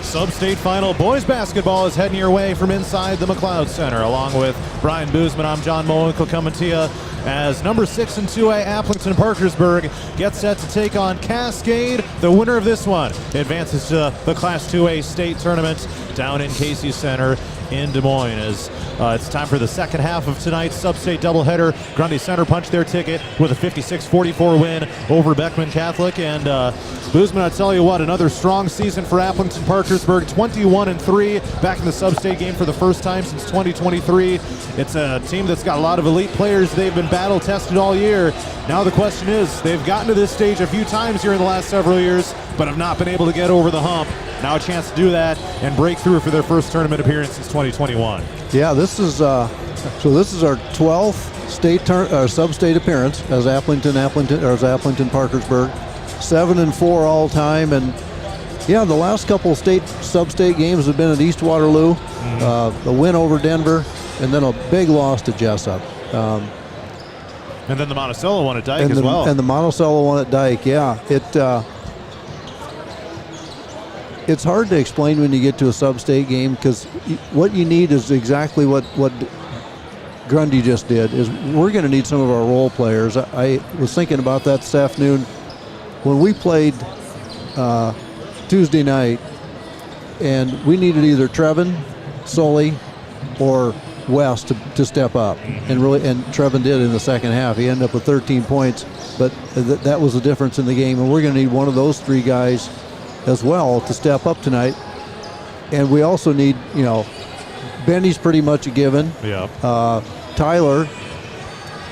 Substate Final boys basketball is heading your way from inside the McLeod Center. Along with Brian Boozman, I'm John Molenko coming to you as number 6 in 2A Appleton Parkersburg gets set to take on Cascade. The winner of this one advances to the Class 2A state tournament down in Casey Center in Des Moines. As it's time for the second half of tonight's Substate doubleheader. Grundy Center punched their ticket with a 56-44 win over Beckman Catholic. And Boozman, I tell you what, another strong season for Appleton Parkersburg, 21-3, back in the Substate game for the first time since 2023. It's a team that's got a lot of elite players. They've been battle tested all year. Now the question is, they've gotten to this stage a few times here in the last several years, but have not been able to get over the hump. Now a chance to do that and break through for their first tournament appearance since 2021. Yeah, this is our 12th sub-state appearance as Appleton Parkersburg, 7-4 all time, and yeah, the last couple of sub-state games have been at East Waterloo, a win over Denver, and then a big loss to Jessup. And then the Monticello one at Dyke as well. And the Monticello one at Dyke, yeah. It's hard to explain when you get to a sub-state game, because what you need is exactly what Grundy just did. Is we're going to need some of our role players. I was thinking about that this afternoon when we played Tuesday night, and we needed either Trevin, Sully, or West to step up, and Trevin did in the second half. He ended up with 13 points, but that was the difference in the game, and we're going to need one of those three guys as well to step up tonight. And we also need, Benny's pretty much a given. Yeah. Tyler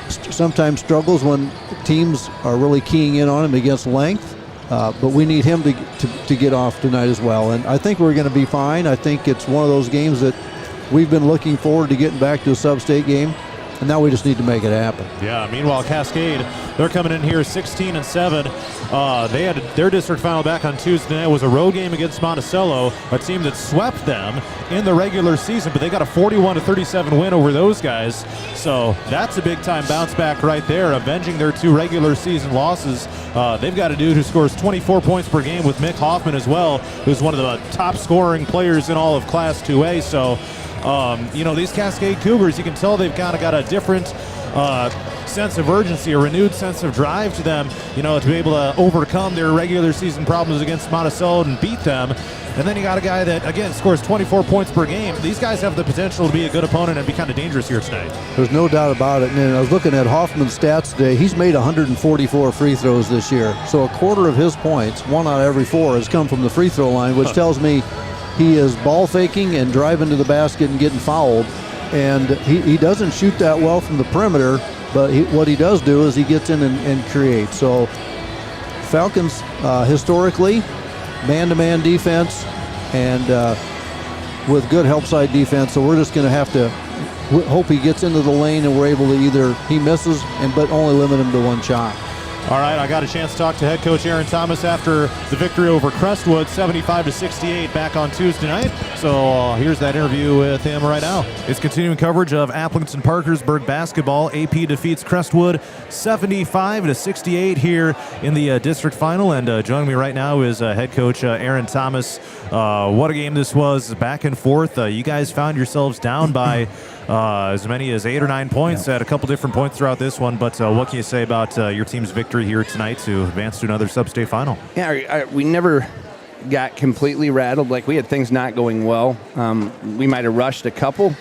sometimes struggles when teams are really keying in on him against length, but we need him to get off tonight as well. And I think we're going to be fine. I think it's one of those games that we've been looking forward to getting back to a sub-state game, and now we just need to make it happen. Yeah, meanwhile, Cascade, they're coming in here 16-7. They had their district final back on Tuesday night. It was a road game against Monticello, a team that swept them in the regular season, but they got a 41-37 win over those guys. So that's a big-time bounce back right there, avenging their 2 regular season losses. They've got a dude who scores 24 points per game with Mick Hoffman as well, who's one of the top scoring players in all of Class 2A. So these Cascade Cougars, you can tell they've kind of got a different sense of urgency, a renewed sense of drive to them, to be able to overcome their regular season problems against Monticello and beat them. And then you got a guy that, again, scores 24 points per game. These guys have the potential to be a good opponent and be kind of dangerous here tonight. There's no doubt about it. And I was looking at Hoffman's stats today. He's made 144 free throws this year. So a quarter of his points, 1 out of every 4, has come from the free throw line, which tells me he is ball faking and driving to the basket and getting fouled. And he doesn't shoot that well from the perimeter, but what he does do is he gets in and creates. So Falcons, historically, man-to-man defense and with good help side defense. So we're just going to have to hope he gets into the lane and we're able to either he misses but only limit him to 1 shot. All right, I got a chance to talk to head coach Aaron Thomas after the victory over Crestwood, 75-68 back on Tuesday night. So here's that interview with him right now. It's continuing coverage of Appleton Parkersburg basketball. AP defeats Crestwood 75-68 here in the district final. And joining me right now is head coach Aaron Thomas. What a game this was, back and forth. You guys found yourselves down by as many as 8 or 9 points at a couple different points throughout this one. But what can you say about your team's victory here tonight to advance to another sub-state final? Yeah, we never got completely rattled. Like, we had things not going well. We might have rushed a couple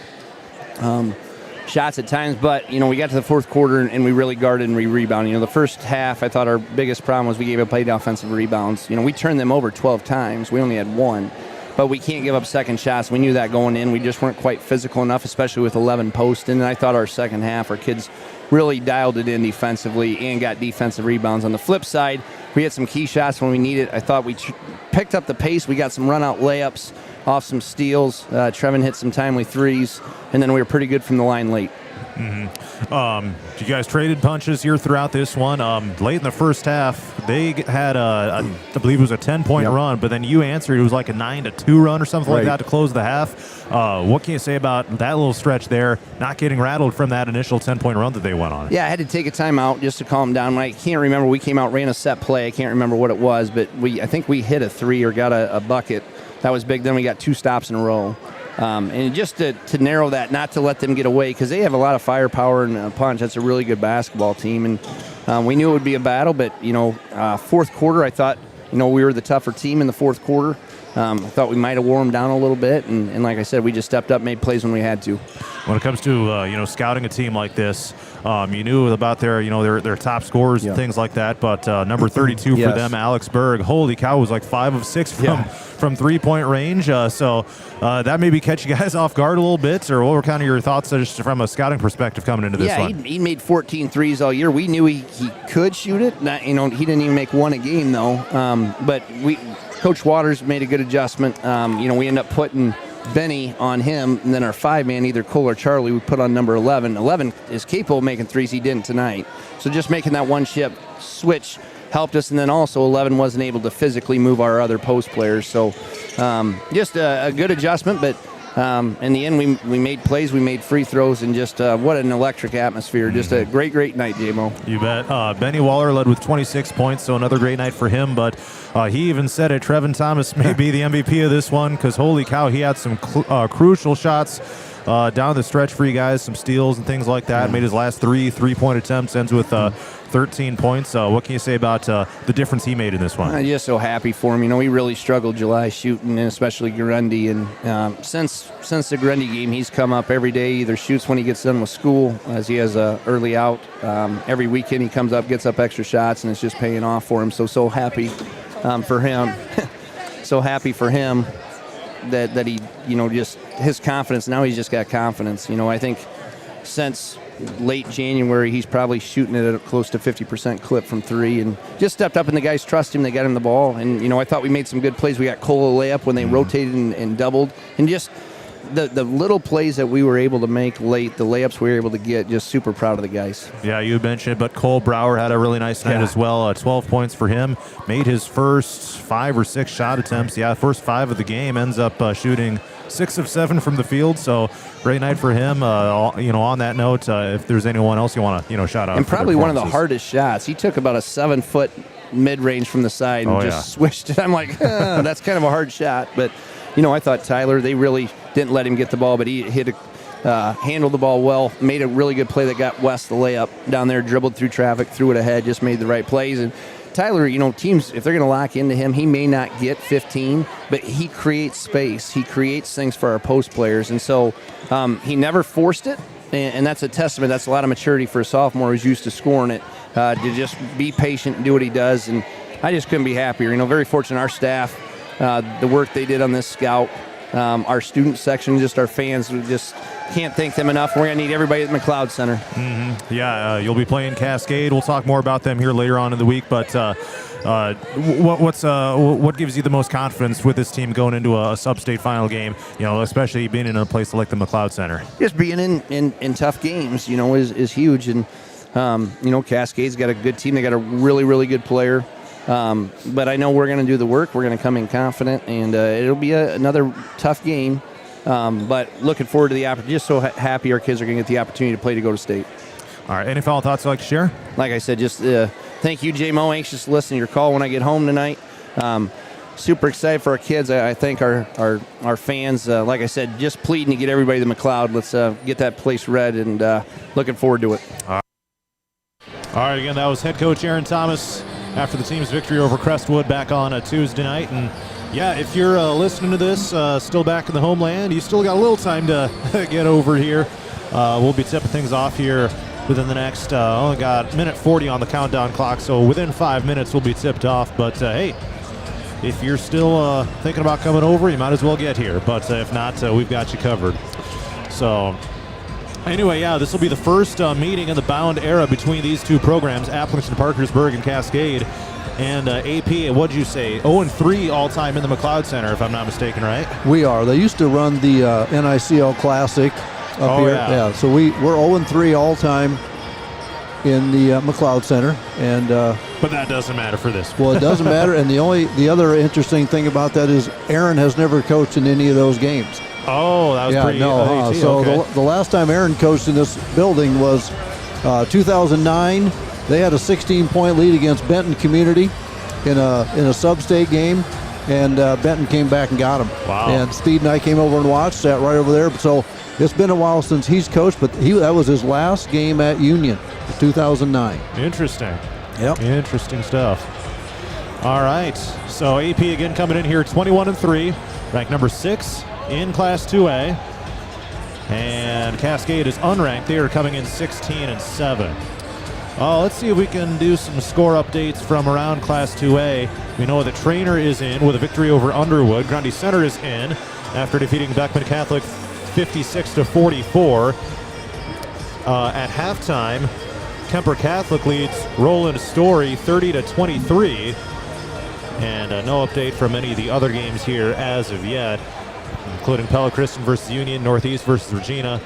shots at times, but, we got to the fourth quarter and we really guarded and we rebounded. The first half, I thought our biggest problem was we gave up 8 offensive rebounds. We turned them over 12 times. We only had 1. But we can't give up second shots. We knew that going in. We just weren't quite physical enough, especially with 11 posts. And I thought our second half, our kids really dialed it in defensively and got defensive rebounds. On the flip side, we had some key shots when we needed. I thought we picked up the pace. We got some run-out layups off some steals. Trevin hit some timely threes, and then we were pretty good from the line late. You guys traded punches here throughout this one. Late in the first half, they had I believe it was a 10-point run, but then you answered. It was like a 9-2 run or something like that to close the half. What can you say about that little stretch there, not getting rattled from that initial 10-point run that they went on? Yeah, I had to take a timeout just to calm down. I can't remember. We came out, ran a set play. I can't remember what it was, but I think we hit a 3 or got a bucket that was big. Then we got 2 stops in a row. And just to narrow that, not to let them get away, because they have a lot of firepower and punch. That's a really good basketball team. And we knew it would be a battle, but, fourth quarter, I thought, we were the tougher team in the fourth quarter. I thought we might have wore them down a little bit, and like I said, we just stepped up, made plays when we had to. When it comes to scouting a team like this, you knew about their top scorers and things like that. But number 32 for them, Alex Berg, holy cow, was like 5 of 6 from 3-point range. So that maybe catch you guys off guard a little bit, or what were kind of your thoughts just from a scouting perspective coming into this one? He made 14 threes all year. We knew he could shoot it. Not, he didn't even make 1 a game though. But Coach Waters made a good adjustment. We end up putting Benny on him, and then our 5-man, either Cole or Charlie, we put on number 11. 11 is capable of making threes. He didn't tonight. So just making that one chip switch helped us, and then also 11 wasn't able to physically move our other post players. So just a good adjustment, but in the end, we made plays, we made free throws, and just what an electric atmosphere. Just a great night, J-Mo. You bet. Benny Waller led with 26 points, so another great night for him. But he even said it, Trevin Thomas may be the MVP of this one, because holy cow, he had some crucial shots down the stretch for you guys, some steals and things like that. Made his last 3-point attempts, ends with 13 points. What can you say about the difference he made in this one? I'm just so happy for him. We really struggled July shooting, and especially Grundy. And since the Grundy game, he's come up every day, either shoots when he gets done with school, as he has a early out. Every weekend he comes up, gets up extra shots, and it's just paying off for him. So happy for him. So happy for him that he, just his confidence. Now he's just got confidence. I think since late January, he's probably shooting it at a close to 50% clip from 3, and just stepped up, and the guys trust him. They got him the ball, and I thought we made some good plays. We got Cole a layup when they rotated and doubled, and just the little plays that we were able to make late, the layups we were able to get, just super proud of the guys. Yeah, you mentioned it, but Cole Brower had a really nice night as well. 12 points for him. Made his first 5 or 6 shot attempts. First 5 of the game. Ends up shooting 6 of 7 from the field. So great night for him. On that note, if there's anyone else you want to shout out, and probably one of the hardest shots. He took about a 7-foot mid-range from the side and just swished it. I'm like, that's kind of a hard shot, but. I thought Tyler, they really didn't let him get the ball, but he handled the ball well, made a really good play that got West the layup down there, dribbled through traffic, threw it ahead, just made the right plays. And Tyler, teams, if they're going to lock into him, he may not get 15, but he creates space. He creates things for our post players. And so he never forced it, and that's a testament. That's a lot of maturity for a sophomore who's used to scoring it, to just be patient and do what he does. And I just couldn't be happier. Very fortunate, our staff, the work they did on this scout, our student section, just our fans, we just can't thank them enough. We're going to need everybody at the McLeod Center. Mm-hmm. Yeah, you'll be playing Cascade. We'll talk more about them here later on in the week, but what gives you the most confidence with this team going into a sub-state final game, especially being in a place like the McLeod Center? Just being in tough games, is huge. And, Cascade's got a good team. They got a really, really good player. But I know we're going to do the work. We're going to come in confident, and it'll be another tough game. But looking forward to the opportunity. Just so happy our kids are going to get the opportunity to play to go to state. All right. Any final thoughts you'd like to share? Like I said, just thank you, J-Mo. Anxious to listen to your call when I get home tonight. Super excited for our kids. I thank our fans. Like I said, just pleading to get everybody to McLeod. Let's get that place red, and looking forward to it. All right. Again, that was head coach Aaron Thomas after the team's victory over Crestwood back on a Tuesday night. And yeah, if you're listening to this still back in the homeland, you still got a little time to get over here. We'll be tipping things off here within the next, only got minute 40 on the countdown clock, so within 5 minutes we'll be tipped off. But hey, if you're still thinking about coming over, you might as well get here. But if not, we've got you covered. So anyway, yeah, this will be the first meeting in the Bound era between these two programs, Appleton, Parkersburg, and Cascade. And AP, what'd you say? 0-3 all-time in the McLeod Center, if I'm not mistaken, right? We are. They used to run the NICL Classic up here. Yeah, so we're 0-3 all-time in the McLeod Center. And but that doesn't matter for this. Well, it doesn't matter. And the other interesting thing about that is Aaron has never coached in any of those games. Oh, that was pretty easy. So okay. the last time Aaron coached in this building was 2009. They had a 16-point lead against Benton Community in a sub-state game. and Benton came back and got him. Wow. And Speed and I came over and watched, sat right over there. So it's been a while since he's coached, but that was his last game at Union, 2009. Interesting. Yep. Interesting stuff. All right. So AP again coming in here 21-3, ranked number 6 in Class 2A. And Cascade is unranked. They are coming in 16-7. Let's see if we can do some score updates from around Class 2A. We know that Trainer is in with a victory over Underwood. Grundy Center is in after defeating Beckman Catholic 56-44. At halftime, Kemper Catholic leads Roland Story 30-23. And no update from any of the other games here as of yet, including Pella Christian versus Union, Northeast versus Regina,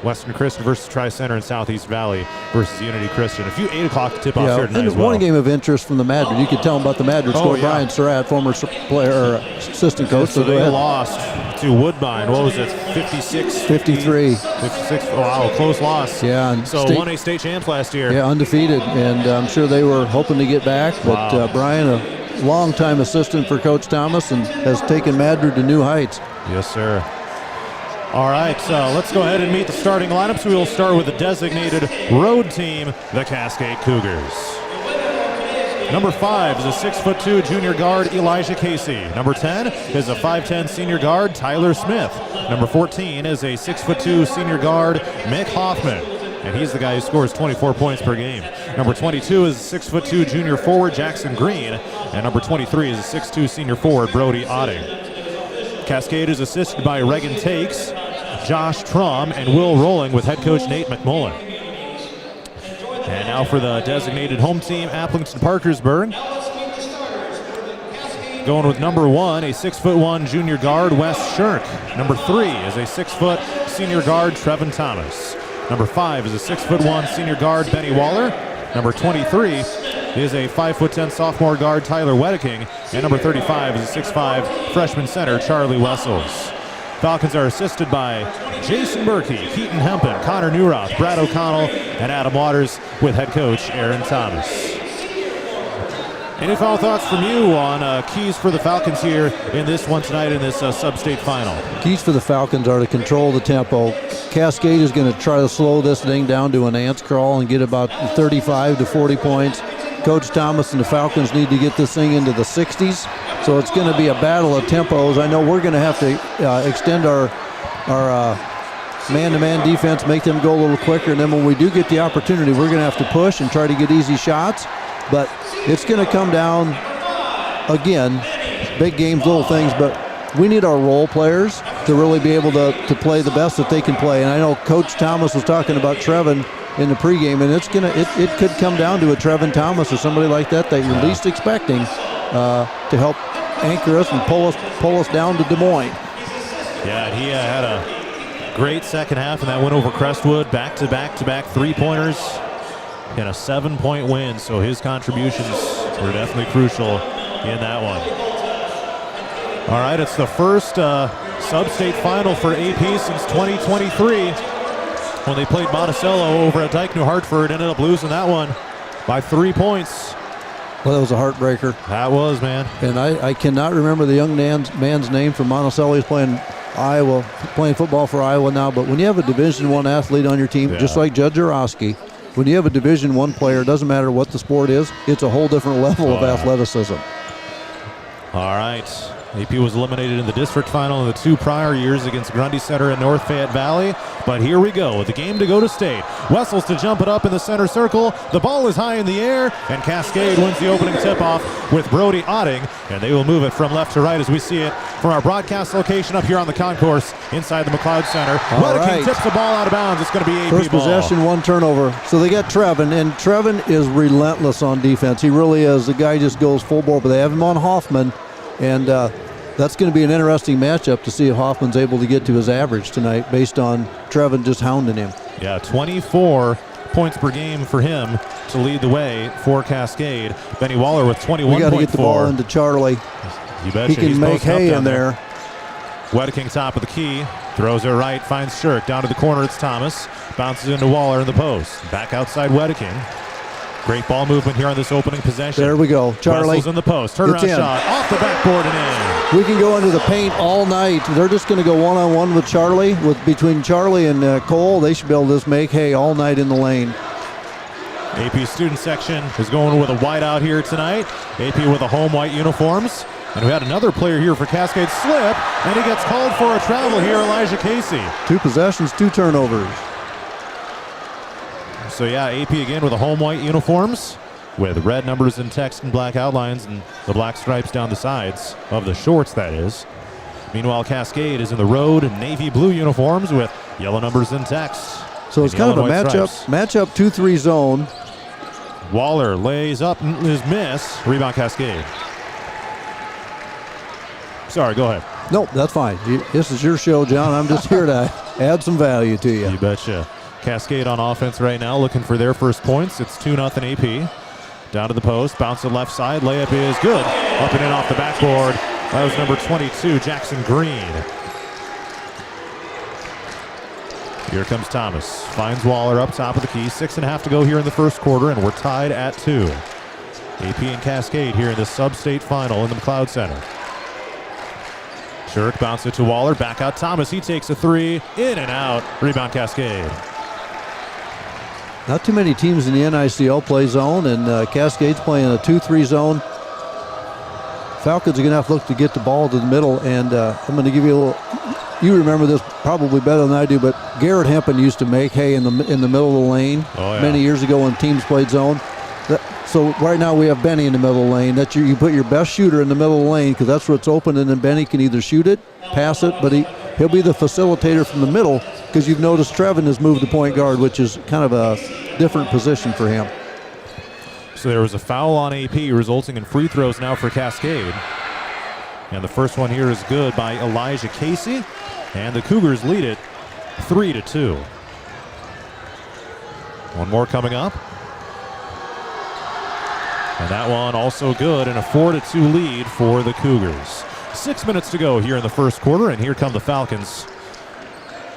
Western Christian versus Tri-Center, and Southeast Valley versus Unity Christian. A few 8 o'clock tip-offs here tonight and as well. one game of interest from the Madrid. You could tell them about the Madrid score. Yeah. Brian Surratt, former player or assistant coach. So go they ahead. lost to Woodbine. What was it? 56? 53. 56. Wow, close loss. Yeah. And So 1A state champs last year. Yeah, undefeated. And I'm sure they were hoping to get back. But Wow. Brian, a longtime assistant for Coach Thomas, and has taken Madrid to new heights. Yes, sir. All right, so let's go ahead and meet the starting lineups. We will start with the designated road team, the Cascade Cougars. Number 5 is a 6'2" junior guard, Elijah Casey. Number 10 is a 5'10" senior guard, Tyler Smith. Number 14 is a 6'2" senior guard, Mick Hoffman. And he's the guy who scores 24 points per game. Number 22 is a 6'2" junior forward, Jackson Green. And number 23 is a 6'2" senior forward, Brody Otting. Cascade is assisted by Reagan Takes, Josh Trum, and Will Rolling with head coach Nate McMullen. And now for the designated home team, Applington Parkersburg. Going with number 1, a 6'1" junior guard, Wes Shirk. Number 3 is a 6' senior guard, Trevin Thomas. Number 5 is a 6'1" senior guard, Benny Waller. Number 23 is a 5'10" sophomore guard, Tyler Wedeking. And number 35 is a 6'5" freshman center, Charlie Wessels. Falcons are assisted by Jason Berkey, Keaton Hempen, Connor Newroth, Brad O'Connell, and Adam Waters with head coach Aaron Thomas. Any final thoughts from you on keys for the Falcons here in this one tonight in this Substate final? Keys for the Falcons are to control the tempo. Cascade is going to try to slow this thing down to an ants crawl and get about 35 to 40 points. Coach Thomas and the Falcons need to get this thing into the 60s. So it's going to be a battle of tempos. I know we're going to have to extend our man-to-man defense, make them go a little quicker, and then when we do get the opportunity, we're going to have to push and try to get easy shots. But it's going to come down, again, big games, little things, but we need our role players to really be able to play the best that they can play. And I know Coach Thomas was talking about Trevin in the pregame, and it could come down to a Trevin Thomas or somebody like that you're least expecting to help anchor us and pull us down to Des Moines. Yeah, he had a great second half in that win over Crestwood, back-to-back three-pointers in a 7-point win, so his contributions were definitely crucial in that one. All right, it's the first sub-state final for AP since 2023 when they played Monticello over at Dyke New Hartford, ended up losing that one by 3 points. Well, that was a heartbreaker. That was, man. And I cannot remember the young man's name from Monticello. He's playing football for Iowa now. But when you have a Division I athlete on your team, just like Judge Orosky, when you have a Division I player, it doesn't matter what the sport is, it's a whole different level of athleticism. All right. AP was eliminated in the district final in the 2 prior years against Grundy Center and North Fayette Valley. But here we go with the game to go to state. Wessels to jump it up in the center circle. The ball is high in the air, and Cascade wins the opening tip-off with Brody Otting, and they will move it from left to right as we see it from our broadcast location up here on the concourse inside the McLeod Center. Wedeking tips the ball out of bounds. It's going to be AP First ball. possession, 1 turnover. So they got Trevin, and Trevin is relentless on defense. He really is. The guy just goes full bore, but they have him on Hoffman. And that's going to be an interesting matchup to see if Hoffman's able to get to his average tonight based on Trevin just hounding him. Yeah, 24 points per game for him to lead the way for Cascade. Benny Waller with 21.4. We got to get the ball into Charlie. You betcha. He can make hay in there. Wedeking top of the key. Throws it right, finds Shirk. Down to the corner, it's Thomas. Bounces into Waller in the post. Back outside Wedeking. Great ball movement here on this opening possession. There we go. Charlie. Wrestles in the post. Turnaround shot off the backboard and in. We can go into the paint all night. They're just going to go one-on-one with Charlie. Between Charlie and Cole, they should be able to just make hay all night in the lane. AP student section is going with a white out here tonight. AP with the home white uniforms. And we had another player here for Cascade slip, and he gets called for a travel here, Elijah Casey. 2 possessions, 2 turnovers. So yeah, AP again with the home white uniforms with red numbers in text and black outlines and the black stripes down the sides of the shorts, that is. Meanwhile, Cascade is in the road in navy blue uniforms with yellow numbers in text. So it's kind of a matchup 2-3 zone. Waller lays up and is miss. Rebound Cascade. Sorry, go ahead. Nope, that's fine. This is your show, John. I'm just here to add some value to you. You betcha. Cascade on offense right now, looking for their first points. It's 2-0 AP. Down to the post, bounce to the left side. Layup is good. Up and in off the backboard. That was number 22, Jackson Green. Here comes Thomas. Finds Waller up top of the key. 6.5 to go here in the first quarter, and we're tied at 2. AP and Cascade here in the Substate final in the McLeod Center. Shirk bounces it to Waller. Back out Thomas. He takes a 3. In and out. Rebound Cascade. Not too many teams in the NICL play zone, and Cascade's playing a 2-3 zone. Falcons are going to have to look to get the ball to the middle, and I'm going to give you a little. You remember this probably better than I do, but Garrett Hempen used to make hay in the middle of the lane many years ago when teams played zone. So right now we have Benny in the middle of the lane. You put your best shooter in the middle of the lane because that's where it's open, and then Benny can either shoot it, pass it, but he'll be the facilitator from the middle because you've noticed Trevin has moved to point guard, which is kind of a different position for him. So there was a foul on AP, resulting in free throws now for Cascade. And the first one here is good by Elijah Casey. And the Cougars lead it 3-2. One more coming up. And that one also good, and a 4-2 lead for the Cougars. 6 minutes to go here in the first quarter, and here come the Falcons.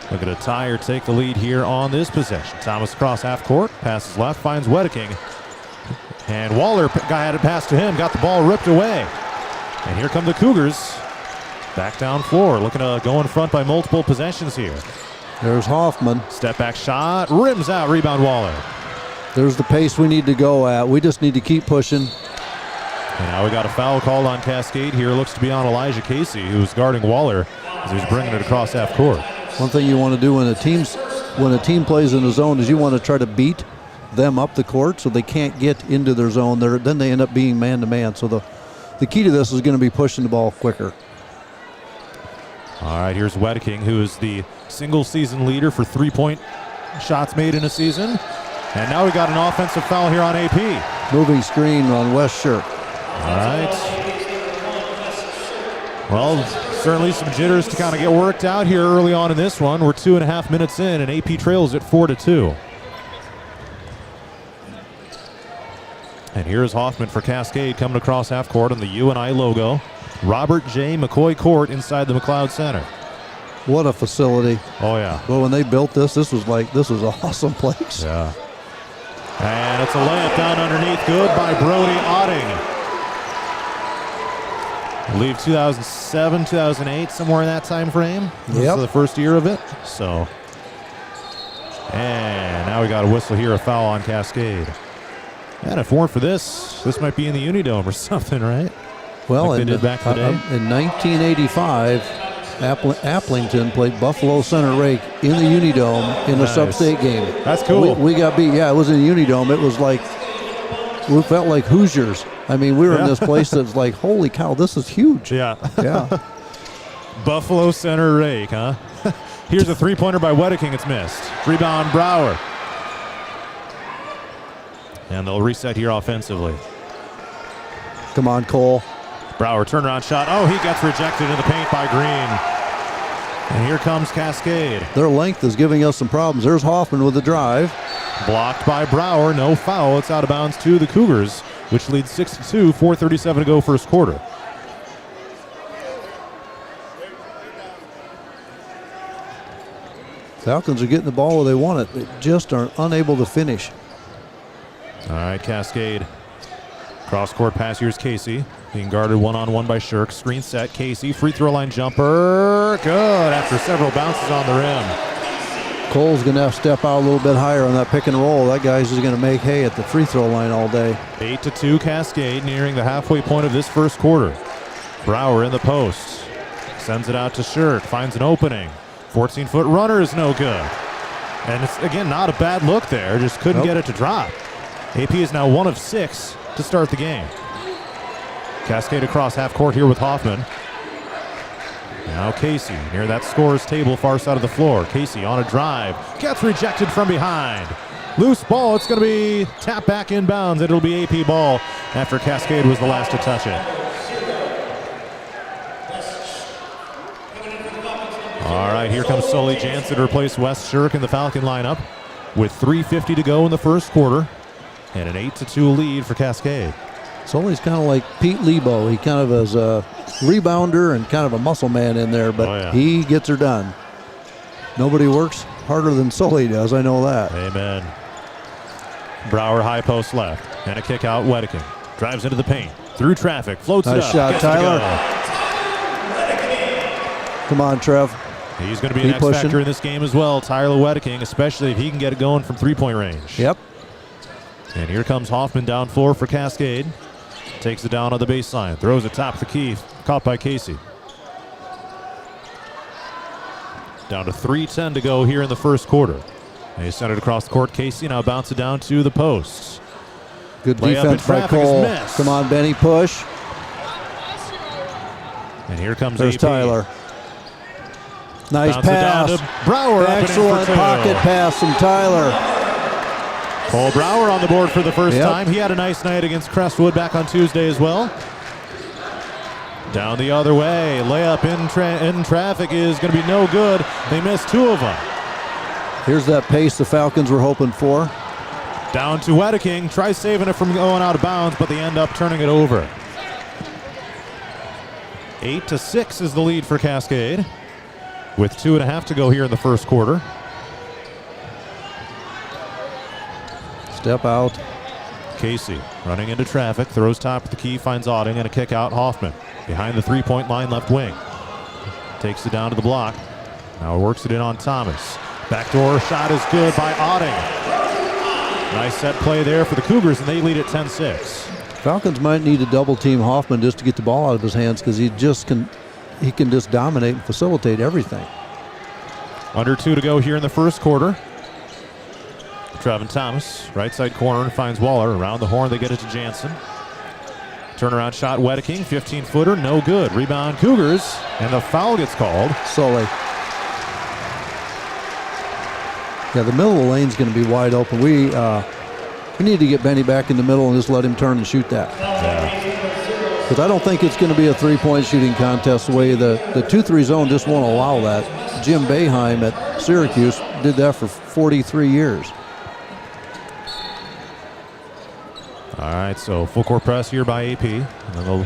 Looking to tie or take the lead here on this possession. Thomas across half court, passes left, finds Wedeking. And Waller had it passed to him, got the ball ripped away. And here come the Cougars. Back down floor, looking to go in front by multiple possessions here. There's Hoffman. Step back shot, rims out, rebound Waller. There's the pace we need to go at. We just need to keep pushing. And now we got a foul called on Cascade here. Looks to be on Elijah Casey, who's guarding Waller as he's bringing it across half court. One thing you want to do when a team plays in a zone is you want to try to beat them up the court so they can't get into their zone. Then they end up being man-to-man. So the key to this is going to be pushing the ball quicker. All right, here's Wedeking, who is the single-season leader for three-point shots made in a season. And now we got an offensive foul here on AP. Moving screen on West Shirk. All right. Well, certainly some jitters to kind of get worked out here early on in this one. We're 2.5 minutes in, and AP trails at 4-2. And here's Hoffman for Cascade coming across half court on the UNI logo. Robert J. McCoy Court inside the McLeod Center. What a facility. Oh, yeah. Well, when they built this was an awesome place. Yeah. And it's a layup down underneath. Good by Brody Otting. I believe 2007, 2008, somewhere in that time frame. This is the first year of it. So, and now we got a whistle here, a foul on Cascade. And if it weren't for this might be in the Unidome or something, right? Well, like they did back in the day. In 1985, Applington played Buffalo Center Rake in the Unidome in a Substate game. That's cool. We got beat. Yeah, it was in the Unidome. It was like, we felt like Hoosiers. I mean, we were in this place that's like, holy cow, this is huge. Yeah. Yeah. Buffalo Center Rake, huh? Here's a three-pointer by Wedeking. It's missed. Rebound, Brower. And they'll reset here offensively. Come on, Cole. Brower, turnaround shot. Oh, he gets rejected in the paint by Green. And here comes Cascade. Their length is giving us some problems. There's Hoffman with the drive. Blocked by Brower. No foul. It's out of bounds to the Cougars, which leads 6-2, 4:37 to go first quarter. Falcons are getting the ball where they want it. They just are unable to finish. All right, Cascade. Cross-court pass. Here's Casey. Being guarded one-on-one by Shirk. Screen set. Casey. Free throw line jumper. Good after several bounces on the rim. Cole's going to have to step out a little bit higher on that pick and roll. That guy's just going to make hay at the free throw line all day. 8-2 Cascade, nearing the halfway point of this first quarter. Brower in the post. Sends it out to Shirk. Finds an opening. 14-foot runner is no good. And it's, again, not a bad look there. Just couldn't get it to drop. AP is now 1 of 6 to start the game. Cascade across half court here with Hoffman. Now Casey near that scorer's table, far side of the floor. Casey on a drive. Gets rejected from behind. Loose ball. It's going to be tapped back inbounds. It'll be AP ball after Cascade was the last to touch it. All right, here comes Sully Jansen to replace Wes Shirk in the Falcon lineup with 3:50 to go in the first quarter and an 8-2 lead for Cascade. Sully's kind of like Pete Lebo. He kind of is a rebounder and kind of a muscle man in there, but he gets her done. Nobody works harder than Sully does, I know that. Amen. Brower high post left and a kick out. Wedeking drives into the paint, through traffic, floats it up. Nice shot, Tyler. Come on, Trev. He's going to be an X factor in this game as well. Tyler Wedeking, especially if he can get it going from three-point range. Yep. And here comes Hoffman down floor for Cascade. Takes it down on the baseline. Throws it top of the key. Caught by Casey. Down to 3:10 to go here in the first quarter. They send it across the court. Casey now bounce it down to the posts. Good defense by Cole. Come on, Benny, push. And here comes There's AP. Tyler. Nice pass. Brower. Excellent pocket pass from Tyler. Cole Brower on the board for the first time. He had a nice night against Crestwood back on Tuesday as well. Down the other way. Layup in traffic is going to be no good. They missed 2 of them. Here's that pace the Falcons were hoping for. Down to Wedeking. Tries saving it from going out of bounds, but they end up turning it over. 8-6 is the lead for Cascade, with 2.5 to go here in the first quarter. Step out. Casey running into traffic, throws top of the key, finds Auding, and a kick out. Hoffman behind the three-point line, left wing. Takes it down to the block. Now works it in on Thomas. Backdoor shot is good by Auding. Nice set play there for the Cougars, and they lead at 10-6. Falcons might need to double team Hoffman just to get the ball out of his hands, because he can just dominate and facilitate everything. Under 2 to go here in the first quarter. Trevin Thomas, right side corner, finds Waller. Around the horn, they get it to Jansen. Turnaround shot, Wedeking, 15-footer, no good. Rebound, Cougars, and the foul gets called. Sully. Yeah, the middle of the lane's going to be wide open. We need to get Benny back in the middle and just let him turn and shoot that. Because I don't think it's going to be a three-point shooting contest the way the 2-3 zone just won't allow that. Jim Boeheim at Syracuse did that for 43 years. All right, so full court press here by AP. And then they'll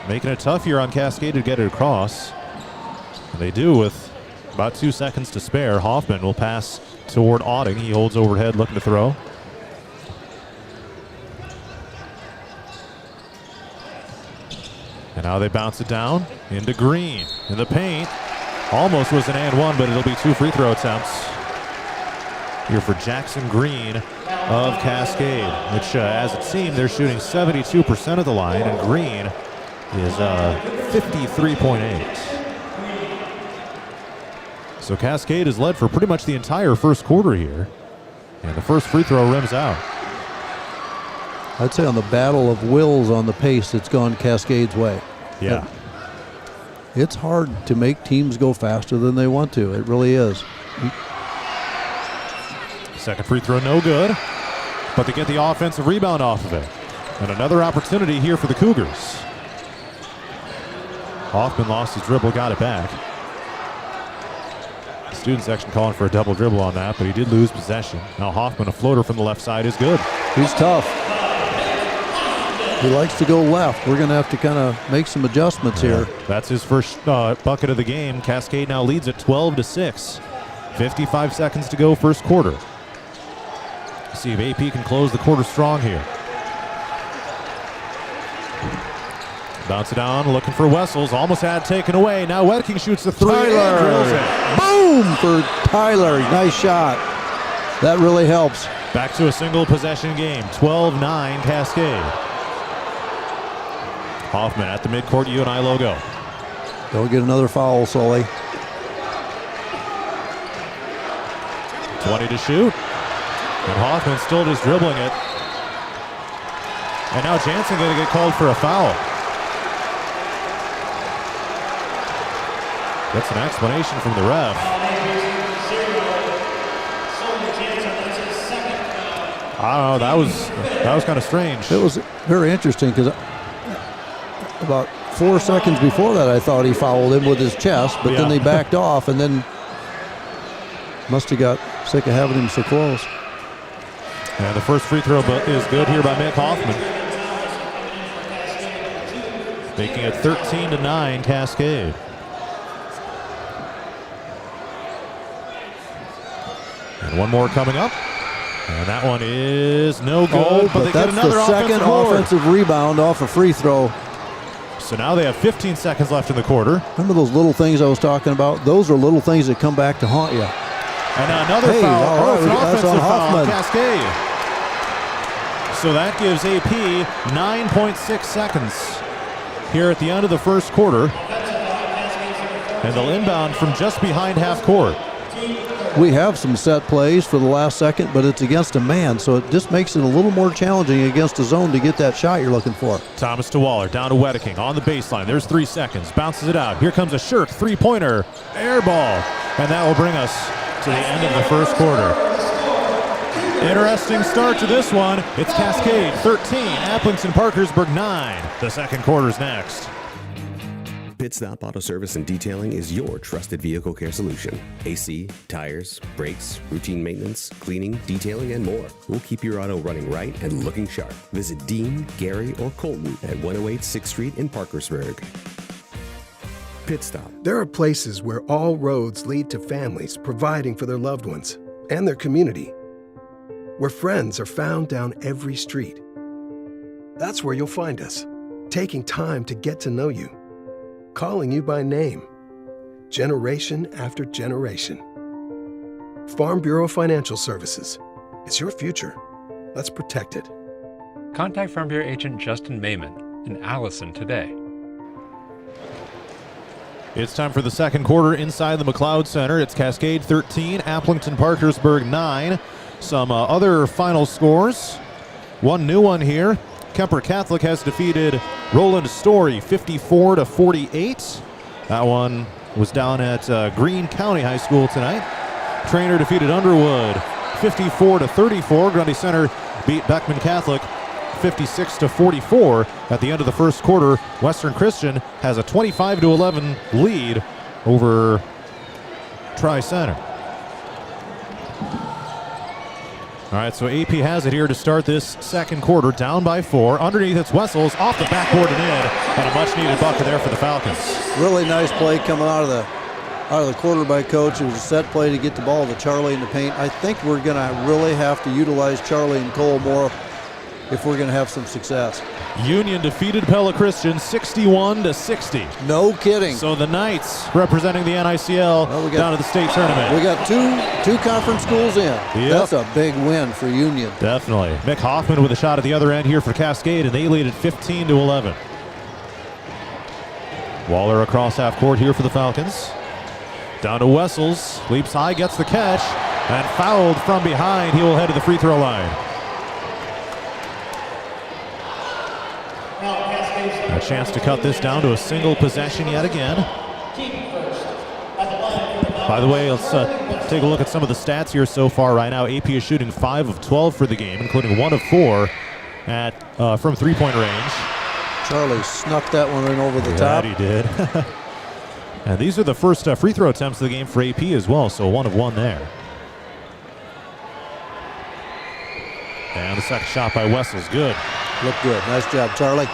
making it tough here on Cascade to get it across. And they do with about 2 seconds to spare. Hoffman will pass toward Auding. He holds overhead looking to throw. And now they bounce it down into Green in the paint. Almost was an and one, but it'll be 2 free throw attempts here for Jackson Green of Cascade, which as it seemed, they're shooting 72% of the line, and Green is 53.8. So Cascade is led for pretty much the entire first quarter here, and the first free throw rims out. I'd say on the battle of wills on the pace, it's gone Cascade's way. Yeah. It's hard to make teams go faster than they want to. It really is. Second free throw, no good, but they get the offensive rebound off of it. And another opportunity here for the Cougars. Hoffman lost his dribble, got it back. The student section calling for a double dribble on that, but he did lose possession. Now Hoffman, a floater from the left side, is good. He's tough. He likes to go left. We're going to have to kind of make some adjustments here. That's his first bucket of the game. Cascade now leads at 12-6. 55 seconds to go first quarter. See if AP can close the quarter strong here. Bounce it down, looking for Wessels. Almost had it taken away. Now Wedeking shoots the three. Tyler. Drills it. Boom for Tyler. Nice shot. That really helps. Back to a single possession game. 12-9 Cascade. Hoffman at the midcourt UNI logo. Don't get another foul, Sully. 20 to shoot. And Hoffman still just dribbling it. And now Jansen going to get called for a foul. That's an explanation from the ref. I don't know. That was kind of strange. It was very interesting because about 4 seconds before that, I thought he fouled him with his chest, but then they backed off, and then must have got sick of having him so close. And the first free throw is good here by Mick Hoffman, making it 13-9 Cascade. And one more coming up. And that one is no good, but they get another the second offensive rebound off a free throw. So now they have 15 seconds left in the quarter. Remember those little things I was talking about? Those are little things that come back to haunt you. And now another foul. All right, It's an that's offensive on foul, Hoffman. Cascade. So that gives AP 9.6 seconds here at the end of the first quarter. And they'll inbound from just behind half court. We have some set plays for the last second, but it's against a man, so it just makes it a little more challenging against a zone to get that shot you're looking for. Thomas to Waller, down to Wedeking on the baseline. There's 3 seconds. Bounces it out. Here comes a Shirk three-pointer. Air ball. And that will bring us to the end of the first quarter. Interesting start to this one. It's Cascade 13, Appleton Parkersburg 9. The second quarter's next. Pit Stop Auto Service and Detailing is your trusted vehicle care solution. AC, tires, brakes, routine maintenance, cleaning, detailing, and more. We'll keep your auto running right and looking sharp. Visit Dean, Gary, or Colton at 108 6th Street in Parkersburg. Pit Stop. There are places where all roads lead to families providing for their loved ones and their community. Where friends are found down every street. That's where you'll find us, taking time to get to know you. Calling you by name, generation after generation. Farm Bureau Financial Services. It's your future. Let's protect it. Contact Farm Bureau agent Justin Mayman in Allison today. It's time for the second quarter inside the McLeod Center. It's Cascade 13, Appleton Parkersburg 9. Some other final scores. One new one here. Kemper Catholic has defeated Roland Story 54-48. That one was down at Greene County High School tonight. Trainer defeated Underwood 54-34. Grundy Center beat Beckman Catholic 56-44. At the end of the first quarter, Western Christian has a 25-11 lead over Tri-Center. All right, so AP has it here to start this second quarter, down by 4. Underneath, it's Wessels, off the backboard and in, and a much-needed bucket there for the Falcons. Really nice play coming out of the quarter by coach. It was a set play to get the ball to Charlie in the paint. I think we're going to really have to utilize Charlie and Cole more if we're going to have some success. Union defeated Pella Christian 61-60. No kidding. So the Knights representing the NICL down to the state tournament. We got two conference schools in. Yep. That's a big win for Union. Definitely. Mick Hoffman with a shot at the other end here for Cascade, and they lead at 15-11. Waller across half court here for the Falcons. Down to Wessels, leaps high, gets the catch, and fouled from behind. He will head to the free throw line. A chance to cut this down to a single possession yet again. By the way, let's take a look at some of the stats here so far right now. AP is shooting 5 of 12 for the game, including 1 of 4 from three-point range. Charlie snuck that one in over the top. He did. And these are the first free throw attempts of the game for AP as well, so 1 of 1 there. And the second shot by Wessels, good. Looked good. Nice job, Charlie.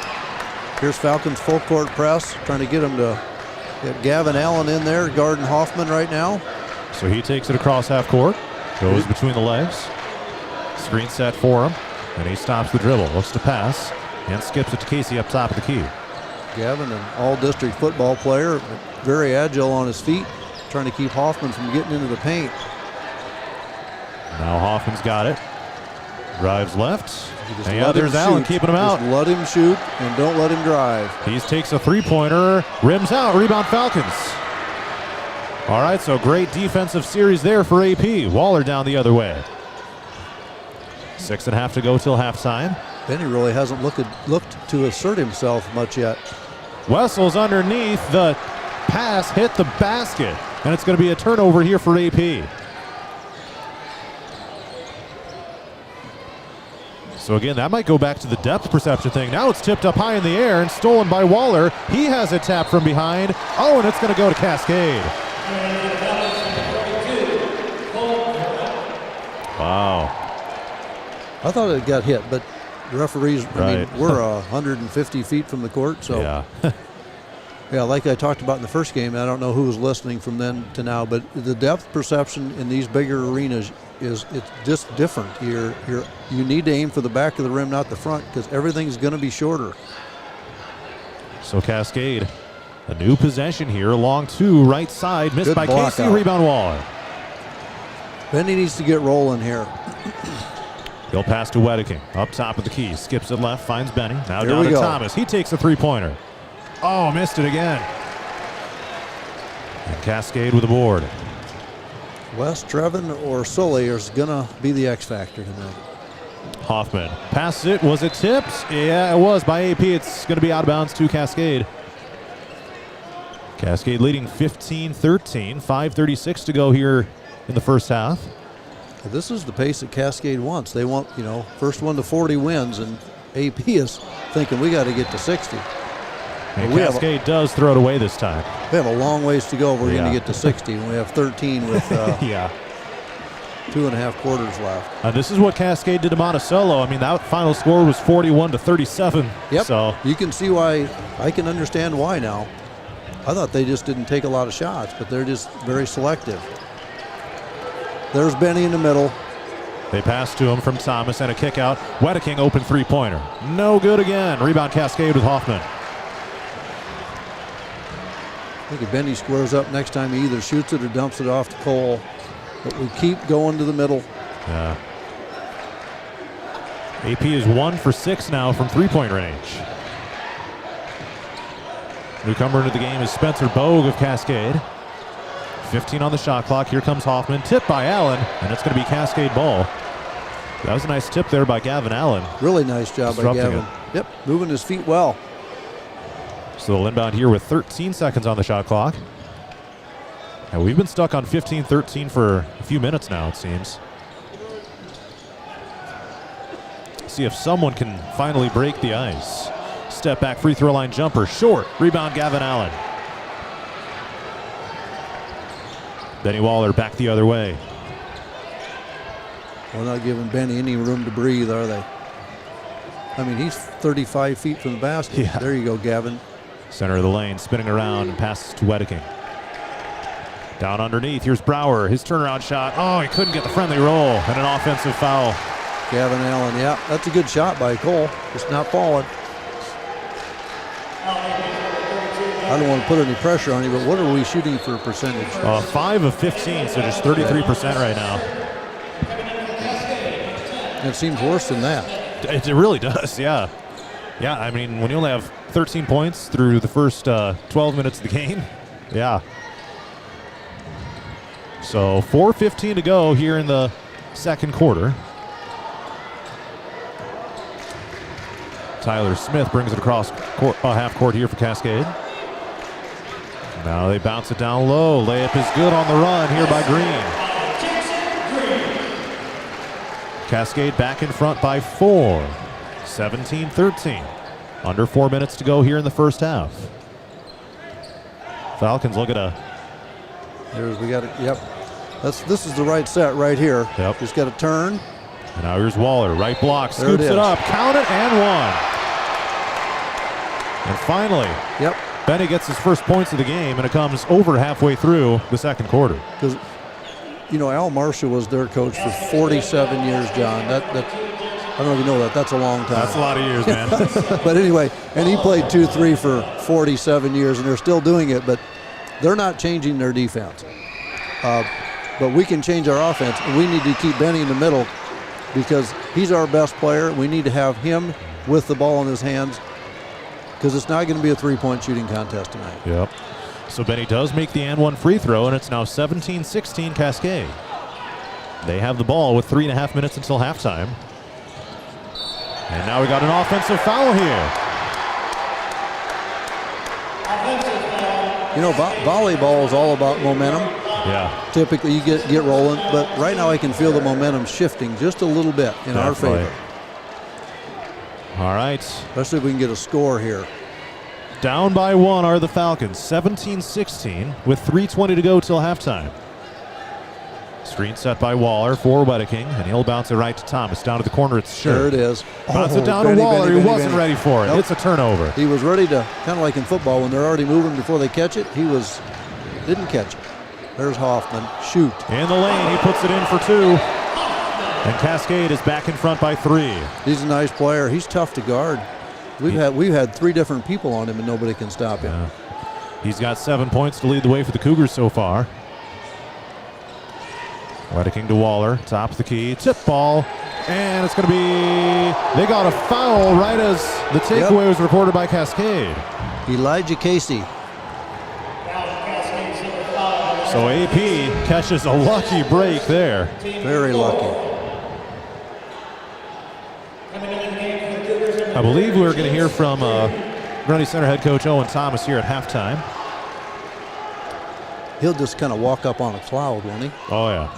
Here's Falcons full court press, trying to get him to get Gavin Allen in there, guarding Hoffman right now. So he takes it across half court, goes between the legs. Screen set for him, and he stops the dribble, looks to pass, and skips it to Casey up top of the key. Gavin, an all-district football player, very agile on his feet, trying to keep Hoffman from getting into the paint. Now Hoffman's got it. Drives left. Just And let him there's Allen shoot. keeping him out. Just let him shoot and don't let him drive. He takes a three-pointer, rims out, rebound Falcons. All right, so great defensive series there for AP. Waller down the other way. 6.5 to go till halftime. Benny really hasn't looked to assert himself much yet. Wessel's underneath. The pass hit the basket, and it's going to be a turnover here for AP. So again, that might go back to the depth perception thing. Now it's tipped up high in the air and stolen by Waller. He has it tapped from behind. Oh, and it's going to go to Cascade. Wow. I thought it got hit, but the referees, Right. we're 150 feet from the court, so Yeah. yeah, like I talked about in the first game, I don't know who was listening from then to now, but the depth perception in these bigger arenas it's just different. You need to aim for the back of the rim, not the front, because everything's going to be shorter. So Cascade, a new possession here, long two, right side, missed Good by block Casey, out. rebound Waller. Benny needs to get rolling here. He'll pass to Wedeking, up top of the key, skips it left, finds Benny. Now Here down we to go. Thomas. He takes a three-pointer. Oh, missed it again. And Cascade with a board. Wes, Trevin, or Sully is going to be the X factor tonight. Hoffman passes it. Was it tipped? Yeah, it was by AP. It's going to be out of bounds to Cascade. Cascade leading 15-13. 5:36 to go here in the first half. This is the pace that Cascade wants. They want, first one to 40 wins, and AP is thinking we got to get to 60. And We have a- Cascade does throw it away this time. We have a long ways to go. We're going Yeah. to get to 60, and we have 13 with Yeah. 2.5 quarters left. This is what Cascade did to Monticello. I mean, that final score was 41-37. Yep. So You can see why. I can understand why now. I thought they just didn't take a lot of shots, but they're just very selective. There's Benny in the middle. they pass to him from Thomas and a kick out. Wedeking open three-pointer. No good again. Rebound Cascade with Hoffman. I think if Benny squares up next time, he either shoots it or dumps it off to Cole. But we keep going to the middle. Yeah. AP is 1 for 6 now from three-point range. Newcomer into the game is Spencer Bogue of Cascade. 15 on the shot clock. Here comes Hoffman. Tipped by Allen, and it's going to be Cascade ball. That was a nice tip there by Gavin Allen. Really nice job by Disrupting Gavin. Yep, moving his feet well. So they'll inbound here with 13 seconds on the shot clock. And we've been stuck on 15-13 for a few minutes now, it seems. See if someone can finally break the ice. Step back free throw line jumper, short. Rebound Gavin Allen. Benny Waller back the other way. We're not giving Benny any room to breathe, are they? I mean, he's 35 feet from the basket. Yeah. There you go, Gavin. Center of the lane, spinning around and passes to Wedeking. Down underneath, here's Brower. His turnaround shot. Oh, he couldn't get the friendly roll, and an offensive foul. Gavin Allen, yeah, that's a good shot by Cole. It's not falling. I don't want to put any pressure on you, but what are we shooting for a percentage? 5 of 15, so just 33% right now. It seems worse than that. It really does, yeah. Yeah, I mean, when you only have 13 points through the first 12 minutes of the game, yeah. So 4:15 to go here in the second quarter. Tyler Smith brings it across half court here for Cascade. Now they bounce it down low. Layup is good on the run here by Green. Cascade back in front by 4. 17-13. Under 4 minutes to go here in the first half. Falcons look at We got it. Yep. This is the right set right here. Yep. Just got to turn. And now here's Waller. Right block. There it Scoops it is. up. Count it and one. And finally, Yep. Benny gets his first points of the game, and it comes over halfway through the second quarter. Because Al Marshall was their coach for 47 years, John. That I don't know if you know that. That's a long time. That's a lot of years, man. But anyway, and he played 2-3 for 47 years, and they're still doing it, but they're not changing their defense. But we can change our offense, and we need to keep Benny in the middle because he's our best player. We need to have him with the ball in his hands because it's not going to be a three-point shooting contest tonight. Yep. So Benny does make the and one free throw, and it's now 17-16 Cascade. They have the ball with 3.5 minutes until halftime. And now we got an offensive foul here. Volleyball is all about momentum. Yeah. Typically you get rolling, but right now I can feel the momentum shifting just a little bit in our favor. All right. Especially if we can get a score here. Down by 1 are the Falcons, 17-16 with 3:20 to go till halftime. Screen set by Waller for Wedeking, and he'll bounce it right to Thomas. Down to the corner, it's Scherk. There it is. Bounce it down to Waller. He wasn't ready for it. Nope. It's a turnover. He was ready to, kind of like in football, when they're already moving before they catch it, didn't catch it. There's Hoffman. Shoot. In the lane, he puts it in for 2. And Cascade is back in front by 3. He's a nice player. He's tough to guard. We've had 3 different people on him, and nobody can stop him. Yeah. He's got 7 points to lead the way for the Cougars so far. Wedeking to Waller, top of the key, tip ball, and it's going to be, they got a foul right as the takeaway was reported by Cascade. Elijah Casey. So AP catches a lucky break there. Very lucky. I believe we're going to hear from Grundy Center head coach Owen Thomas here at halftime. He'll just kind of walk up on a cloud, won't he? Oh, yeah.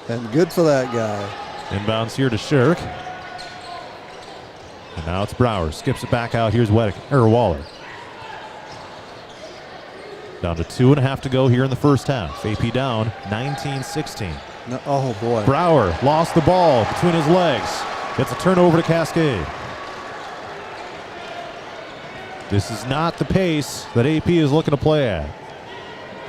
And good for that guy. Inbounds here to Scherk. And now it's Brower. Skips it back out. Here's Waller. Down to 2.5 to go here in the first half. AP down 19-16. No, oh, boy. Brower lost the ball between his legs. Gets a turnover to Cascade. This is not the pace that AP is looking to play at.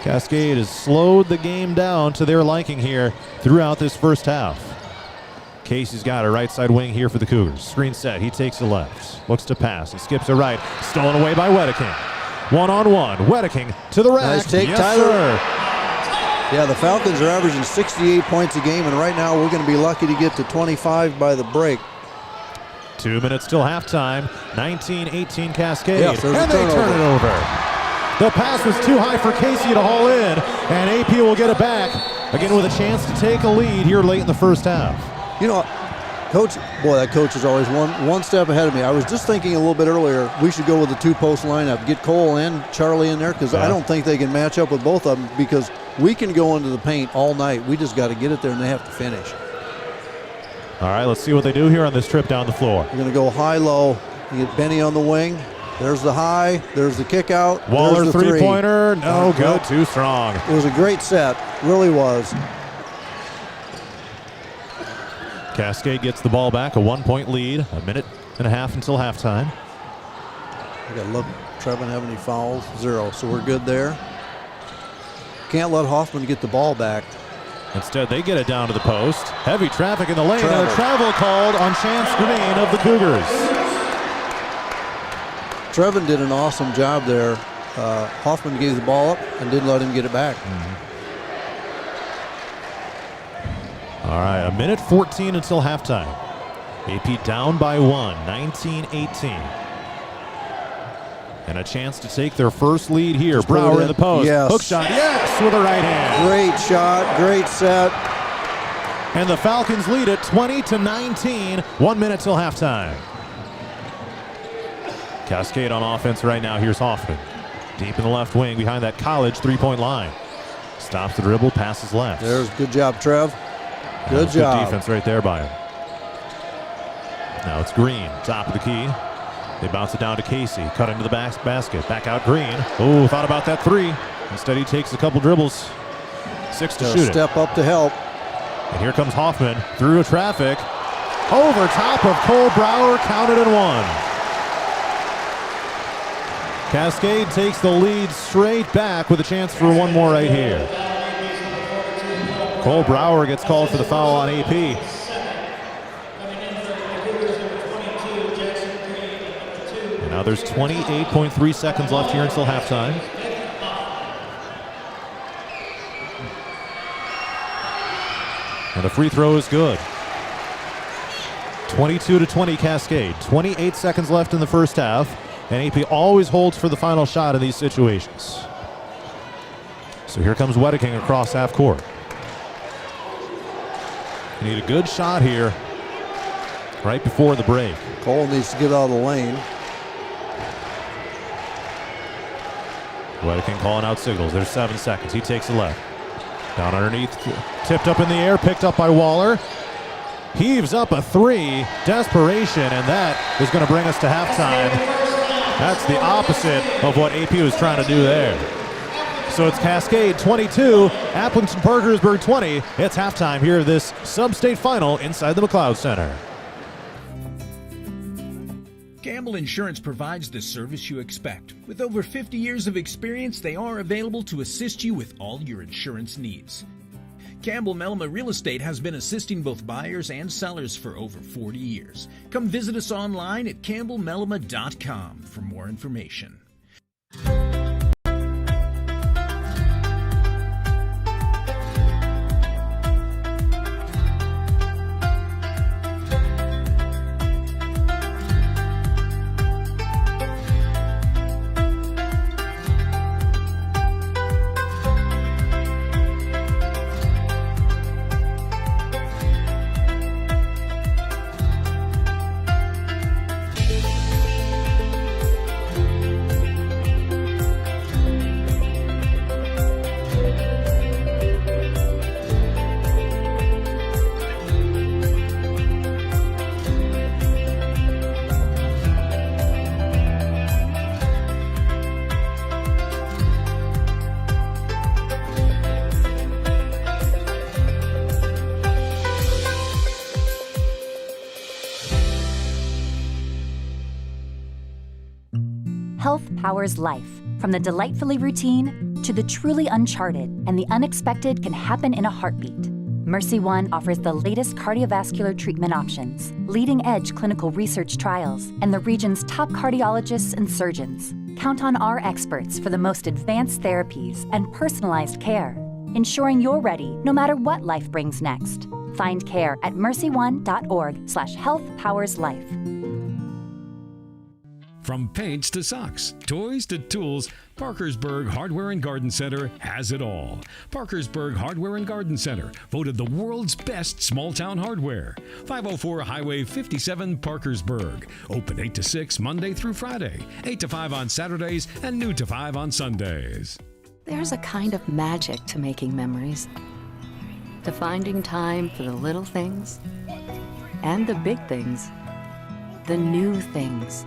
Cascade has slowed the game down to their liking here throughout this first half. Casey's got a right side wing here for the Cougars. Screen set, he takes the left. Looks to pass, he skips it right. Stolen away by Wedeking. 1-on-1, Wedeking to the rack. Nice take, yes, Tyler. Sir. Yeah, the Falcons are averaging 68 points a game, and right now we're going to be lucky to get to 25 by the break. 2 minutes till halftime. 19-18 Cascade. Yes, and they turn it over. The pass was too high for Casey to haul in, and AP will get it back. Again with a chance to take a lead here late in the first half. You know, that coach is always one step ahead of me. I was just thinking a little bit earlier, we should go with the 2-post lineup. Get Cole and Charlie in there because I don't think they can match up with both of them because we can go into the paint all night. We just got to get it there and they have to finish. All right, let's see what they do here on this trip down the floor. We're going to go high-low. You get Benny on the wing. There's the high. There's the kick out. Waller the three-pointer. No good. Too strong. It was a great set. Really was. Cascade gets the ball back. A 1-point lead. 1.5 minutes until halftime. I got to look. Trevin have any fouls? 0. So we're good there. Can't let Hoffman get the ball back. Instead, they get it down to the post. Heavy traffic in the lane, and a travel called on Chance Green of the Cougars. Trevin did an awesome job there. Hoffman gave the ball up and didn't let him get it back. All right, 1:14 until halftime. AP down by 1, 19-18. And a chance to take their first lead here. Brower in the post. Yes. Hook shot, yes, with a right hand. Great shot, great set. And the Falcons lead it 20-19, 1 minute till halftime. Cascade on offense right now. Here's Hoffman. Deep in the left wing behind that college three-point line. Stops the dribble, passes left. There's good job, Trev. Good job. Good defense right there by him. Now it's Green, top of the key. They bounce it down to Casey. Cut into the basket. Back out Green. Oh, thought about that 3. Instead, he takes a couple dribbles. 6 to shoot it. Step up to help. And here comes Hoffman through traffic. Over top of Cole Brower. Counted and 1. Cascade takes the lead straight back with a chance for one more right here. Cole Brower gets called for the foul on AP. And now there's 28.3 seconds left here until halftime. And the free throw is good. 22-20 Cascade. 28 seconds left in the first half. And AP always holds for the final shot in these situations. So here comes Wedeking across half court. You need a good shot here right before the break. Cole needs to get out of the lane. Wedeking calling out signals. There's 7 seconds. He takes the left. Down underneath, tipped up in the air, picked up by Waller. Heaves up a three, desperation, and that is going to bring us to halftime. That's the opposite of what AP was trying to do there. So it's Cascade 22, Appleton Parkersburg 20. It's halftime here of this Substate final inside the McLeod Center. Campbell Insurance provides the service you expect. With over 50 years of experience, they are available to assist you with all your insurance needs. Campbell Melma Real Estate has been assisting both buyers and sellers for over 40 years. Come visit us online at campbellmelma.com for more information. Health powers life. From the delightfully routine to the truly uncharted, and the unexpected can happen in a heartbeat. Mercy One offers the latest cardiovascular treatment options, leading-edge clinical research trials, and the region's top cardiologists and surgeons. Count on our experts for the most advanced therapies and personalized care, ensuring you're ready no matter what life brings next. Find care at mercyone.org/healthpowerslife. From paints to socks, toys to tools, Parkersburg Hardware and Garden Center has it all. Parkersburg Hardware and Garden Center, voted the world's best small-town hardware. 504 Highway 57, Parkersburg. Open 8 to 6 Monday through Friday, 8 to 5 on Saturdays, and noon to 5 on Sundays. There's a kind of magic to making memories, to finding time for the little things and the big things, the new things,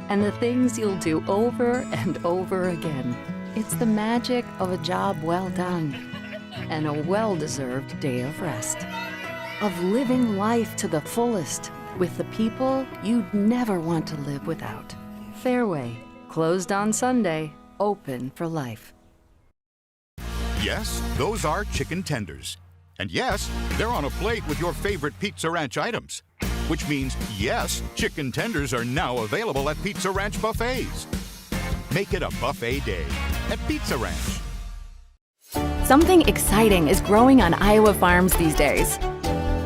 and the things you'll do over and over again. It's the magic of a job well done and a well-deserved day of rest, of living life to the fullest with the people you'd never want to live without. Fairway, closed on Sunday, open for life. Yes, those are chicken tenders. And yes, they're on a plate with your favorite Pizza Ranch items. Which means, yes, chicken tenders are now available at Pizza Ranch buffets. Make it a buffet day at Pizza Ranch. Something exciting is growing on Iowa farms these days.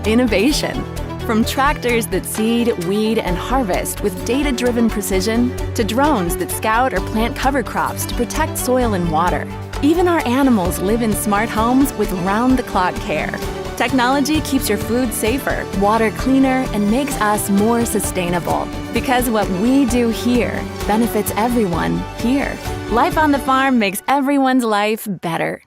Innovation. From tractors that seed, weed, and harvest with data-driven precision, to drones that scout or plant cover crops to protect soil and water. Even our animals live in smart homes with round-the-clock care. Technology keeps your food safer, water cleaner, and makes us more sustainable. Because what we do here benefits everyone here. Life on the farm makes everyone's life better.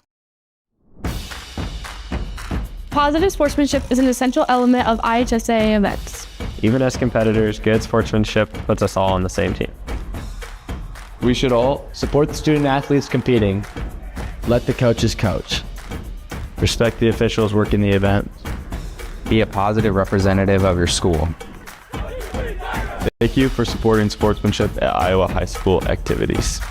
Positive sportsmanship is an essential element of IHSA events. Even as competitors, good sportsmanship puts us all on the same team. We should all support the student athletes competing. Let the coaches coach. Respect the officials working the event. Be a positive representative of your school. Thank you for supporting sportsmanship at Iowa High School activities.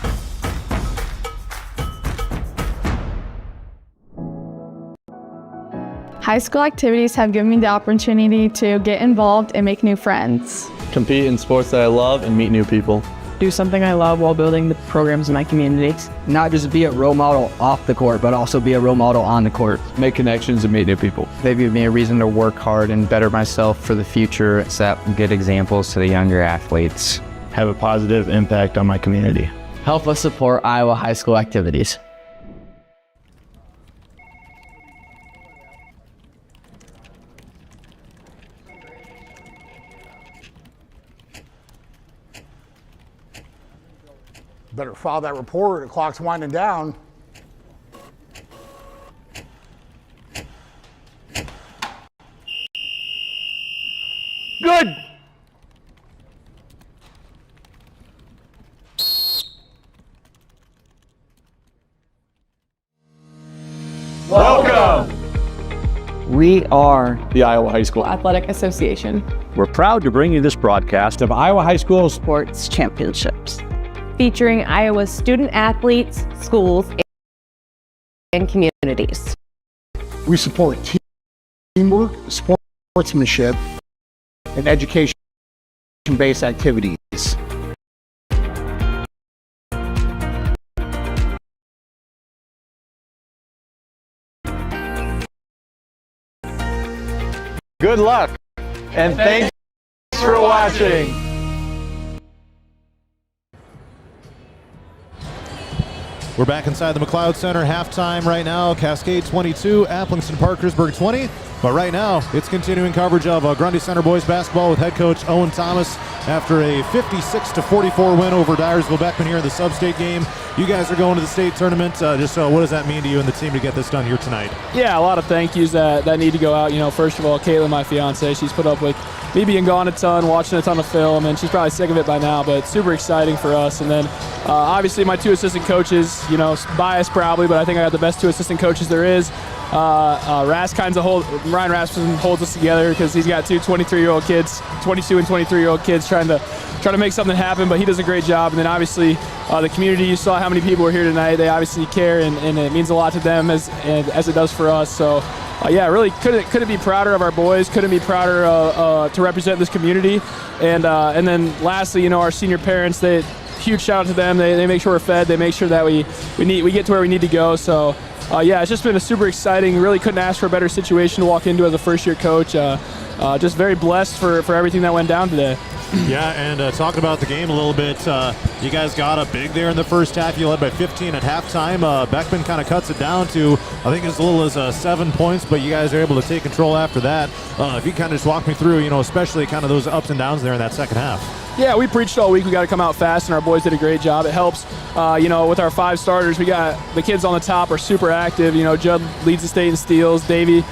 High school activities have given me the opportunity to get involved and make new friends. Compete in sports that I love and meet new people. Do something I love while building the programs in my community. Not just be a role model off the court, but also be a role model on the court. Make connections and meet new people. They give me a reason to work hard and better myself for the future, set good examples to the younger athletes. Have a positive impact on my community. Help us support Iowa high school activities. Better file that report. The clock's winding down. Good. Welcome. We are the Iowa High School Athletic Association. We're proud to bring you this broadcast of Iowa High School Sports Championships, featuring Iowa's student athletes, schools, and communities. We support teamwork, sportsmanship, and education-based activities. Good luck, and thanks for watching. We're back inside the McLeod Center, halftime right now. Cascade 22, Appleton Parkersburg 20. But right now, it's continuing coverage of Grundy Center boys basketball with head coach Owen Thomas after a 56-44 win over Dyersville Beckman here in the Substate game. You guys are going to the state tournament. What does that mean to you and the team to get this done here tonight? Yeah, a lot of thank yous that need to go out. You know, first of all, Caitlin, my fiance, she's put up with me being gone a ton, watching a ton of film, and she's probably sick of it by now, but it's super exciting for us. And then obviously my two assistant coaches, you know, biased probably, but I think I got the best two assistant coaches there is. Ryan Rasmussen holds us together because he's got two 23-year-old kids, 22 and 23-year-old kids trying to make something happen, but he does a great job. And then obviously the community, you saw how many people were here tonight. They obviously care, and it means a lot to them as it does for us. So yeah, really couldn't be prouder of our boys, couldn't be prouder to represent this community. And then lastly, you know, our senior parents, huge shout out to them. They make sure we're fed, they make sure that we get to where we need to go. So yeah, it's just been a super exciting, really couldn't ask for a better situation to walk into as a first-year coach. Just very blessed for everything that went down today. Yeah, and talking about the game a little bit, you guys got up big there in the first half. You led by 15 at halftime. Beckman kind of cuts it down to, I think, as little as 7 points, but you guys are able to take control after that. If you kind of just walk me through, you know, especially kind of those ups and downs there in that second half. Yeah, we preached all week. We got to come out fast, and our boys did a great job. It helps, you know, with our 5 starters. We got the kids on the top are super active. You know, Judd leads the state in steals. Davey,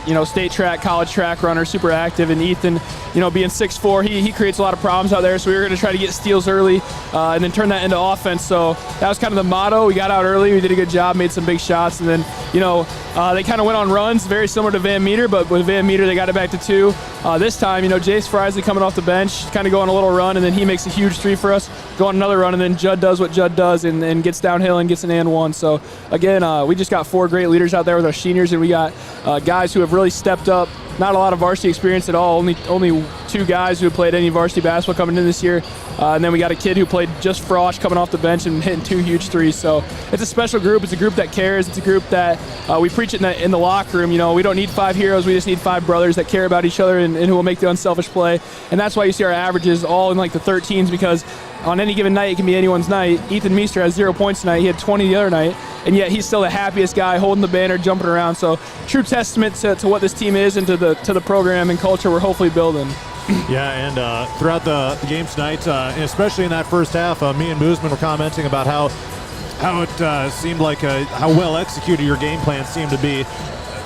you know, state track, college track runner, super active. And Ethan, you know, being 6'4", he creates a lot of problems out there. So we were going to try to get steals early and then turn that into offense. So that was kind of the motto. We got out early. We did a good job, made some big shots. And then, you know, they kind of went on runs, very similar to Van Meter, but with Van Meter, they got it back to 2. This time, you know, Jace Frisley coming off the bench, kind of going a little run, and then he makes a huge 3 for us, go on another run, and then Judd does what Judd does and gets downhill and gets an and 1. So, again, we just got 4 great leaders out there with our seniors, and we got guys who have really stepped up. Not a lot of varsity experience at all, only 2 guys who have played any varsity basketball coming in this year. And then we got a kid who played just Frosh coming off the bench and hitting 2 huge 3s. So it's a special group. It's a group that cares. It's a group that we preach it in the locker room. You know, we don't need 5 heroes. We just need 5 brothers that care about each other and who will make the unselfish play. And that's why you see our averages all in like the 13s, because on any given night, it can be anyone's night. Ethan Meester has 0 points tonight. He had 20 the other night, and yet he's still the happiest guy, holding the banner, jumping around. So true testament to what this team is and to the program and culture we're hopefully building. Yeah, and throughout the game tonight, and especially in that first half, me and Boozman were commenting about how it seemed like how well executed your game plan seemed to be.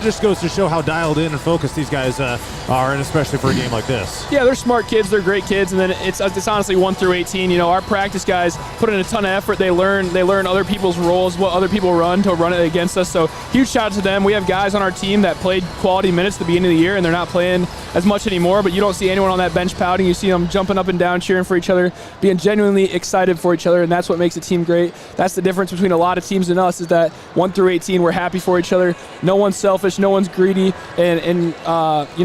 Just goes to show how dialed in and focused these guys are, and especially for a game like this. Yeah, they're smart kids, they're great kids, and then it's honestly 1 through 18. You know, our practice guys put in a ton of effort. They learn other people's roles, what other people run to run it against us. So huge shout out to them. We have guys on our team that played quality minutes at the beginning of the year, and they're not playing as much anymore, but you don't see anyone on that bench pouting. You see them jumping up and down, cheering for each other, being genuinely excited for each other, and that's what makes a team great. That's the difference between a lot of teams and us, is that 1 through 18, we're happy for each other. No one's selfish. selfish, no one's greedy, and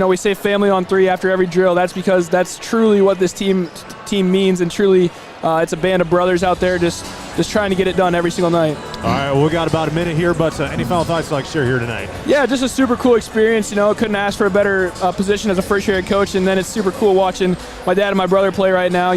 we say family on 3 after every drill. That's because that's truly what this team means, and truly it's a band of brothers out there just trying to get it done every single night. All right, well, we got about a minute here, but any final thoughts you'd like to share here tonight? Yeah, just a super cool experience. Couldn't ask for a better position as a first-year head coach, and then it's super cool watching my dad and my brother play right now.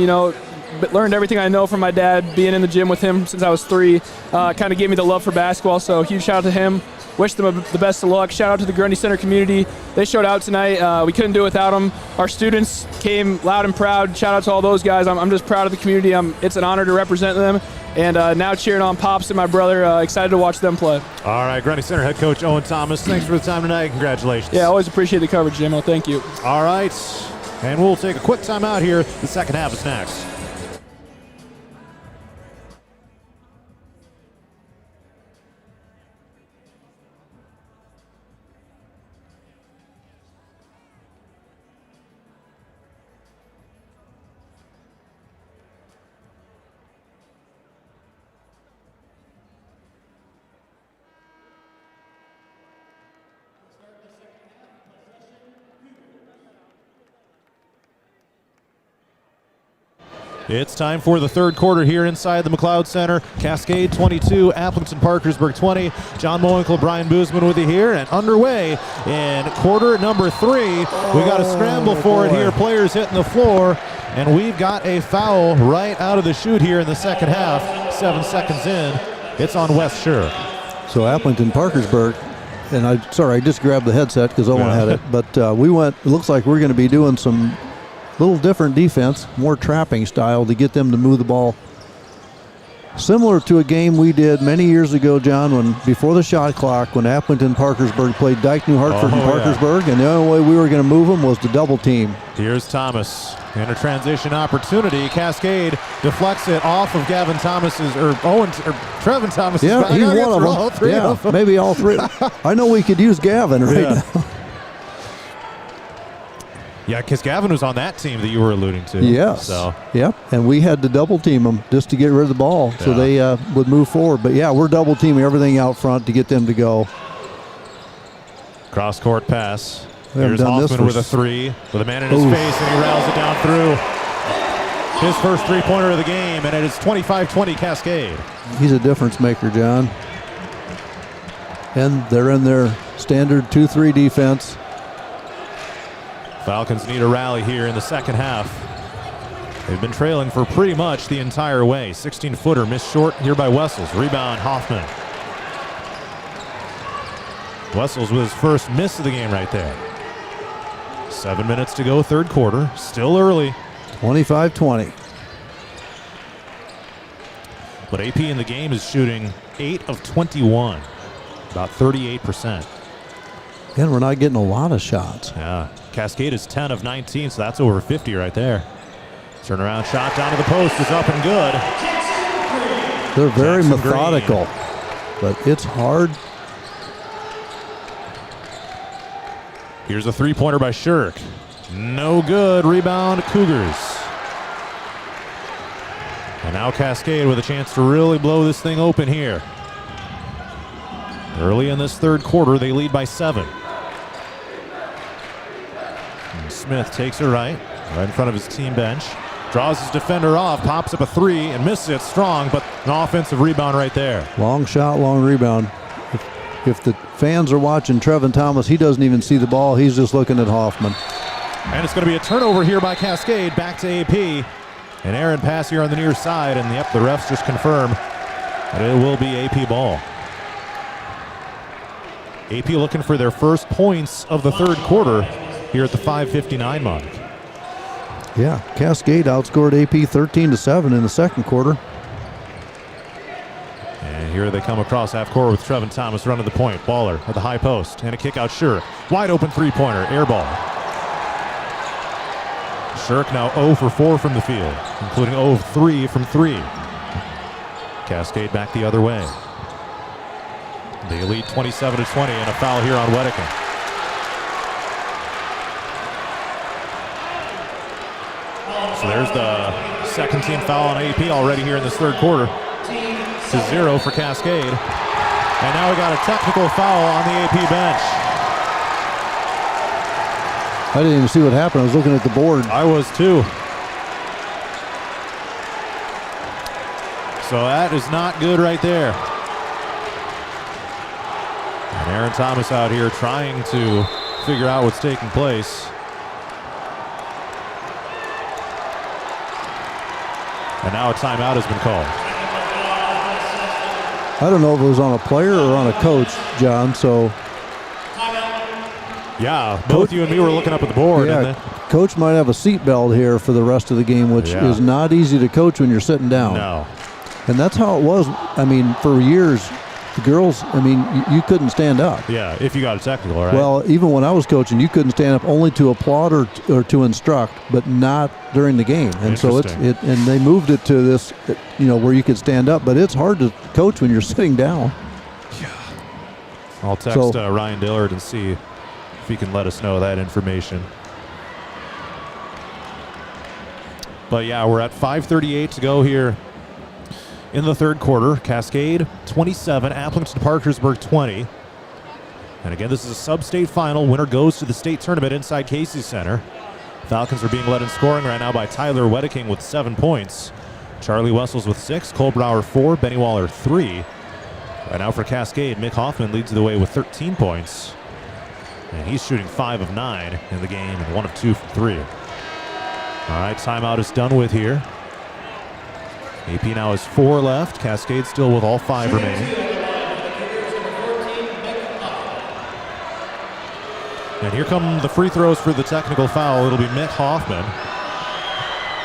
Learned everything I know from my dad, being in the gym with him since I was 3. Kind of gave me the love for basketball, so huge shout out to him. Wish them the best of luck. Shout out to the Grundy Center community. They showed out tonight. We couldn't do it without them. Our students came loud and proud. Shout out to all those guys. I'm just proud of the community. It's an honor to represent them. And now cheering on Pops and my brother. Excited to watch them play. All right, Grundy Center head coach Owen Thomas, thanks for the time tonight. Congratulations. Yeah, always appreciate the coverage, Jimmo. Thank you. All right, and we'll take a quick time out here. The second half is next. It's time for the third quarter here inside the McLeod Center. Cascade 22, Appleton Parkersburg 20. John Mowinkle, Brian Boozman with you here, and underway in quarter number 3. We got a scramble for it here. Players hitting the floor, and we've got a foul right out of the chute here in the second half. 7 seconds in, it's on Wes Shirk. So Appleton Parkersburg, and I just grabbed the headset because Owen had it, but we went, it looks like we're going to be doing some little different defense, more trapping style to get them to move the ball. Similar to a game we did many years ago, John, when before the shot clock, when Appleton Parkersburg played Dyke New Hartford and Parkersburg, and the only way we were going to move them was to double team. Here's Thomas in a transition opportunity. Cascade deflects it off of Gavin Thomas's, or Trevin Thomas's. Yeah, he's one of them. All three of them. Maybe all 3. I know we could use Gavin right now. Yeah, because Gavin was on that team that you were alluding to. Yes. So. Yep. And we had to double team them just to get rid of the ball so they would move forward. But yeah, we're double teaming everything out front to get them to go. Cross court pass. There's Hoffman with a 3, with a man in his face, and he rails it down through. His first 3-pointer of the game, and it is 25-20 Cascade. He's a difference maker, John. And they're in their standard 2-3 defense. Falcons need a rally here in the second half. They've been trailing for pretty much the entire way. 16-footer missed short here by Wessels. Rebound, Hoffman. Wessels with his first miss of the game right there. 7 minutes to go, third quarter. Still early. 25-20. But AP in the game is shooting 8 of 21. About 38%. Again, we're not getting a lot of shots. Yeah. Cascade is 10 of 19, so that's over 50 right there. Turnaround shot down to the post is up and good. They're very methodical, but it's hard. Here's a 3-pointer by Shirk. No good. Rebound, Cougars. And now Cascade with a chance to really blow this thing open here. Early in this third quarter, they lead by 7. And Smith takes it right in front of his team bench. Draws his defender off, pops up a 3 and misses it strong, but an offensive rebound right there. Long shot, long rebound. If the fans are watching Trevin Thomas, he doesn't even see the ball. He's just looking at Hoffman. And it's going to be a turnover here by Cascade. Back to AP. An errant pass here on the near side, and the refs just confirm that it will be AP ball. AP looking for their first points of the third quarter here at the 5:59 mark. Yeah, Cascade outscored AP 13-7 in the second quarter. And here they come across half court with Trevin Thomas running the point. Baller at the high post, and a kick out Shirk. Wide open 3-pointer, air ball. Shirk now 0 for 4 from the field, including 0 of 3 from 3. Cascade back the other way. They lead 27-20, and a foul here on Wedekin. So there's the second team foul on AP already here in this third quarter. To 0 for Cascade. And now we got a technical foul on the AP bench. I didn't even see what happened. I was looking at the board. I was too. So that is not good right there. And Aaron Thomas out here trying to figure out what's taking place. And now a timeout has been called. I don't know if it was on a player or on a coach, John, so. Yeah, both you and me were looking up at the board. Yeah, and coach might have a seatbelt here for the rest of the game, which is not easy to coach when you're sitting down. No. And that's how it was. I mean, for years, the girls, I mean, you couldn't stand up. Yeah, if you got a technical, right? Well, even when I was coaching, you couldn't stand up only to applaud or to instruct, but not during the game. And so and they moved it to this, where you could stand up, but it's hard to coach when you're sitting down. Yeah. I'll text Ryan Dillard and see if he can let us know that information. But yeah, we're at 5:38 to go here in the third quarter. Cascade 27, Appleton Parkersburg 20. And again, this is a sub-state final. Winner goes to the state tournament inside Casey Center. Falcons are being led in scoring right now by Tyler Wedeking with 7 points. Charlie Wessels with 6, Cole Brower 4, Benny Waller 3. Right now for Cascade, Mick Hoffman leads the way with 13 points. And he's shooting 5 of 9 in the game and 1 of 2 from 3. All right, timeout is done with here. AP now has 4 left. Cascade still with all 5 remaining. And here come the free throws for the technical foul. It'll be Mick Hoffman.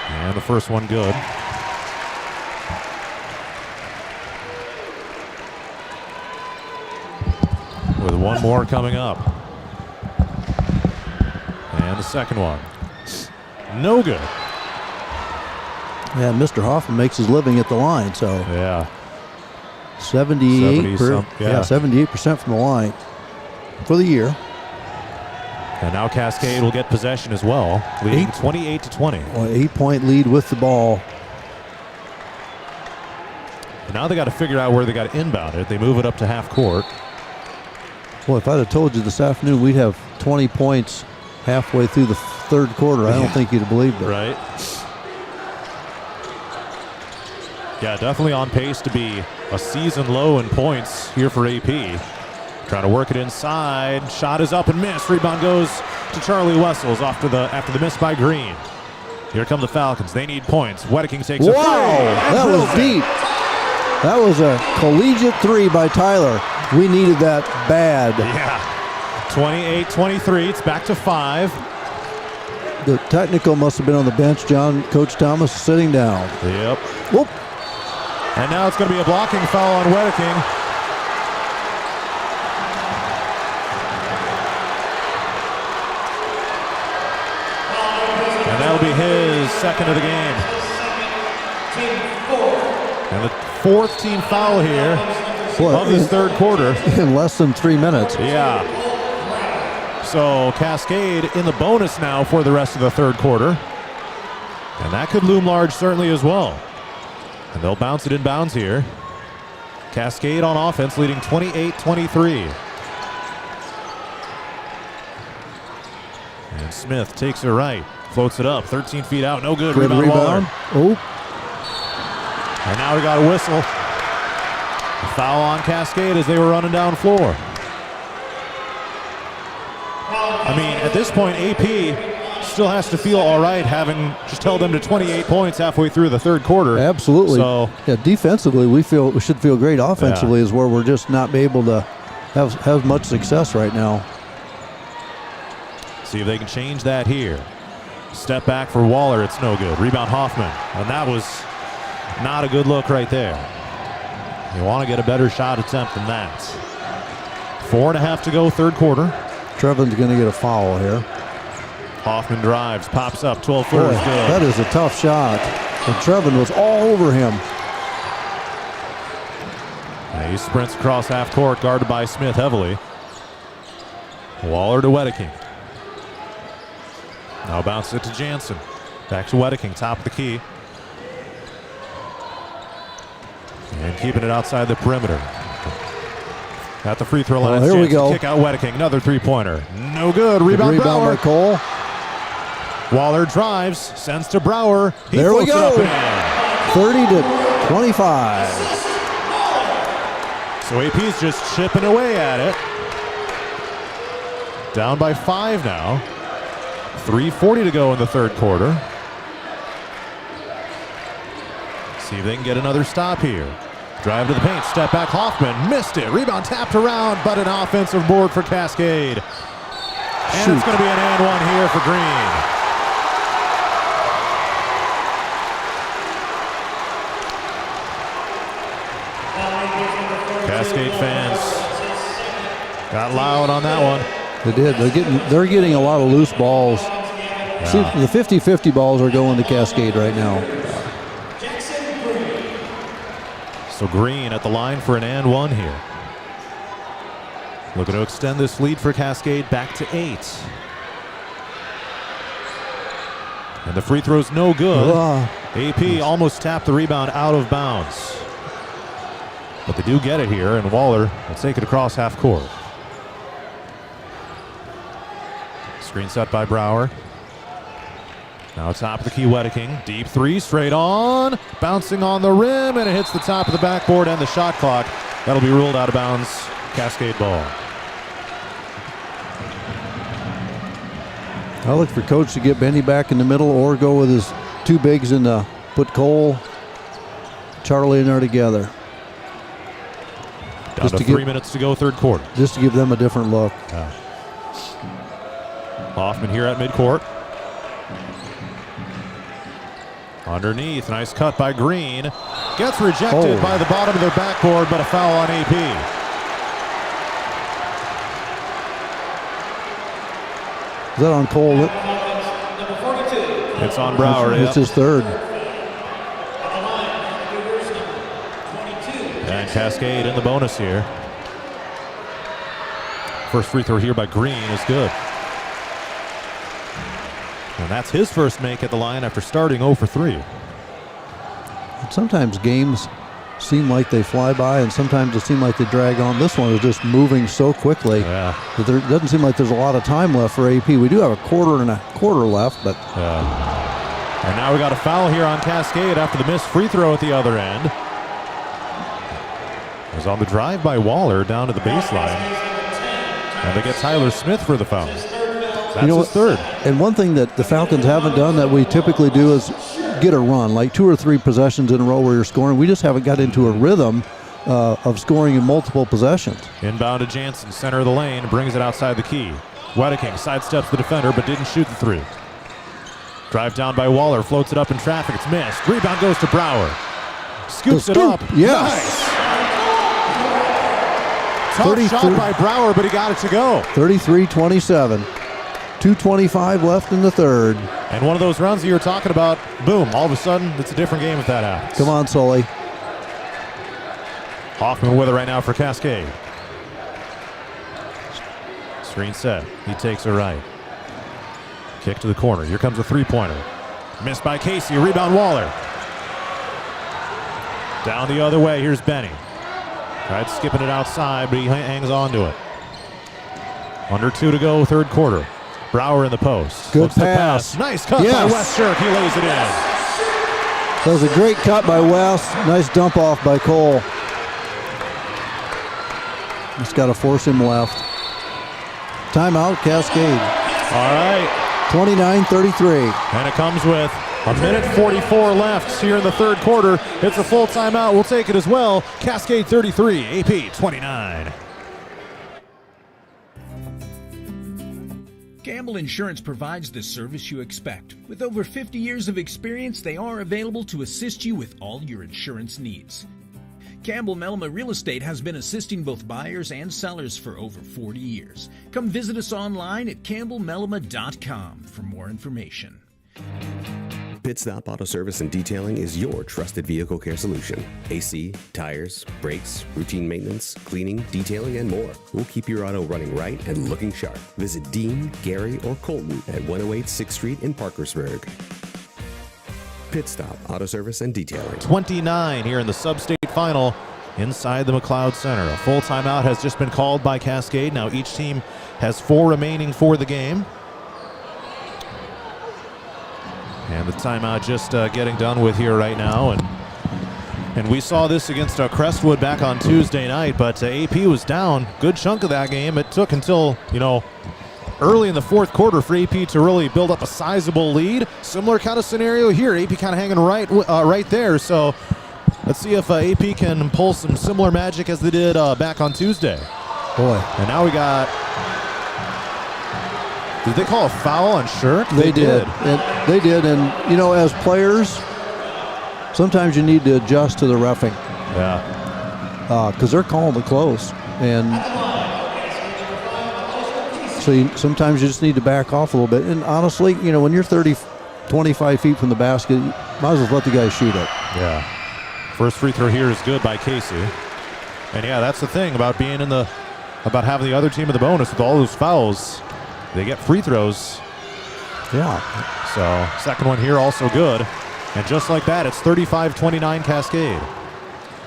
And the first one good. With one more coming up. And the second one. No good. Yeah, Mr. Hoffman makes his living at the line, so. Yeah. 78% from the line for the year. And now Cascade will get possession as well, leading 28-20. Well, 8-point lead with the ball. And now they got to figure out where they got to inbound it. They move it up to half court. Well, if I'd have told you this afternoon we'd have 20 points halfway through the third quarter, I don't think you'd have believed it. Right. Yeah, definitely on pace to be a season low in points here for AP. Trying to work it inside. Shot is up and missed. Rebound goes to Charlie Wessels after the miss by Green. Here come the Falcons. They need points. Wedeking takes a three. That was deep. That was a collegiate 3 by Tyler. We needed that bad. Yeah. 28-23. It's back to 5. The technical must have been on the bench. Coach Thomas sitting down. Yep. Whoop. And now it's going to be a blocking foul on Wedeking. And that'll be his second of the game. And the 4th team foul here of this third quarter. In less than 3 minutes. Yeah. So Cascade in the bonus now for the rest of the third quarter. And that could loom large certainly as well. And they'll bounce it inbounds here. Cascade on offense leading 28-23. And Smith takes it right. Floats it up. 13 feet out. No good. Good rebound. Waller. Oh. And now we got a whistle. A foul on Cascade as they were running down floor. I mean, at this point, AP still has to feel all right having just held them to 28 points halfway through the third quarter. Absolutely. So yeah, defensively, we should feel great. Offensively is where we're just not able to have much success right now. See if they can change that here. Step back for Waller. It's no good. Rebound Hoffman. And that was not a good look right there. You want to get a better shot attempt than that. 4.5 to go, third quarter. Trevin's going to get a foul here. Hoffman drives, pops up, 12-footer is good. That is a tough shot. And Trevin was all over him. And he sprints across half court, guarded by Smith heavily. Waller to Wedeking. Now bounces it to Jansen. Back to Wedeking, top of the key. And keeping it outside the perimeter. At the free throw line, here we go. Kick out Wedeking, another three-pointer. No good. Rebound by Cole. Waller drives, sends to Brower. He There we floats it go. up and in. 30-25. So AP's just chipping away at it. Down by 5 now. 3:40 to go in the third quarter. See if they can get another stop here. Drive to the paint, step back, Hoffman missed it. Rebound tapped around, but an offensive board for Cascade. And it's going to be an and one here for Green. Cascade fans got loud on that one. They did. They're getting a lot of loose balls. See, the 50-50 balls are going to Cascade right now. So Green at the line for an and one here. Looking to extend this lead for Cascade back to 8. And the free throw's no good. AP almost tapped the rebound out of bounds. But they do get it here, and Waller will take it across half court. Screen set by Brower. Now top of the key, Wedeking. Deep three, straight on. Bouncing on the rim, and it hits the top of the backboard and the shot clock. That'll be ruled out of bounds. Cascade ball. I look for Coach to get Benny back in the middle or go with his two bigs in the put Cole, Charlie in there together. Down to 3 minutes to go, third quarter. Just to give them a different look. Hoffman here at midcourt. Underneath, nice cut by Green. Gets rejected by the bottom of their backboard, but a foul on AP. Is that on Cole? It's on Brower. It's his third. And Cascade in the bonus here. First free throw here by Green is good. And that's his first make at the line after starting 0 for 3. Sometimes games seem like they fly by, and sometimes it seems like they drag on. This one is just moving so quickly that there doesn't seem like there's a lot of time left for AP. We do have a quarter left, but and now we got a foul here on Cascade after the missed free throw at the other end. It was on the drive by Waller down to the baseline, and they get Tyler Smith for the foul. That's his third. And one thing that the Falcons haven't done that we typically do is get a run, like 2 or 3 possessions in a row where you're scoring. We just haven't got into a rhythm of scoring in multiple possessions. Inbound to Jansen, center of the lane, brings it outside the key. Wedeking sidesteps the defender, but didn't shoot the three. Drive down by Waller, floats it up in traffic, it's missed. Rebound goes to Brower. Scoops it up. Yes. Nice. Tough shot by Brower, but he got it to go. 33-27. 2:25 left in the third. And one of those runs that you were talking about, boom, all of a sudden, it's a different game if that happens. Come on, Sully. Hoffman with it right now for Cascade. Screen set. He takes it right. Kick to the corner. Here comes a three-pointer. Missed by Casey. Rebound Waller. Down the other way. Here's Benny. Tried skipping it outside, but he hangs on to it. Under 2 to go, third quarter. Brower in the post. Good pass. Nice cut by West Shirk. He lays it in. That was a great cut by West. Nice dump off by Cole. Just got to force him left. Timeout, Cascade. All right. 29-33. And it comes with a minute 44 left here in the third quarter. It's a full timeout. We'll take it as well. Cascade 33, AP 29. Campbell Insurance provides the service you expect. With over 50 years of experience, they are available to assist you with all your insurance needs. Campbell Melma Real Estate has been assisting both buyers and sellers for over 40 years. Come visit us online at campbellmelma.com for more information. Pit Stop Auto Service and Detailing is your trusted vehicle care solution. AC, tires, brakes, routine maintenance, cleaning, detailing, and more. We'll keep your auto running right and looking sharp. Visit Dean, Gary, or Colton at 108 6th Street in Parkersburg. Pit Stop Auto Service and Detailing. 29 here in the Substate final inside the McLeod Center. A full timeout has just been called by Cascade. Now each team has 4 remaining for the game. And the timeout just getting done with here right now. And we saw this against Crestwood back on Tuesday night, but AP was down a good chunk of that game. It took until, early in the fourth quarter for AP to really build up a sizable lead. Similar kind of scenario here. AP kind of hanging right there. So let's see if AP can pull some similar magic as they did back on Tuesday. Boy. And now we got... Did they call a foul on Shirk? They did. They did. And, as players, sometimes you need to adjust to the reffing. Yeah. Because they're calling it close. And so sometimes you just need to back off a little bit. And honestly, when you're 25 feet from the basket, you might as well let the guy shoot it. Yeah. First free throw here is good by Casey. And yeah, that's the thing about being about having the other team in the bonus with all those fouls. They get free throws. Yeah. So second one here also good. And just like that, it's 35-29 Cascade.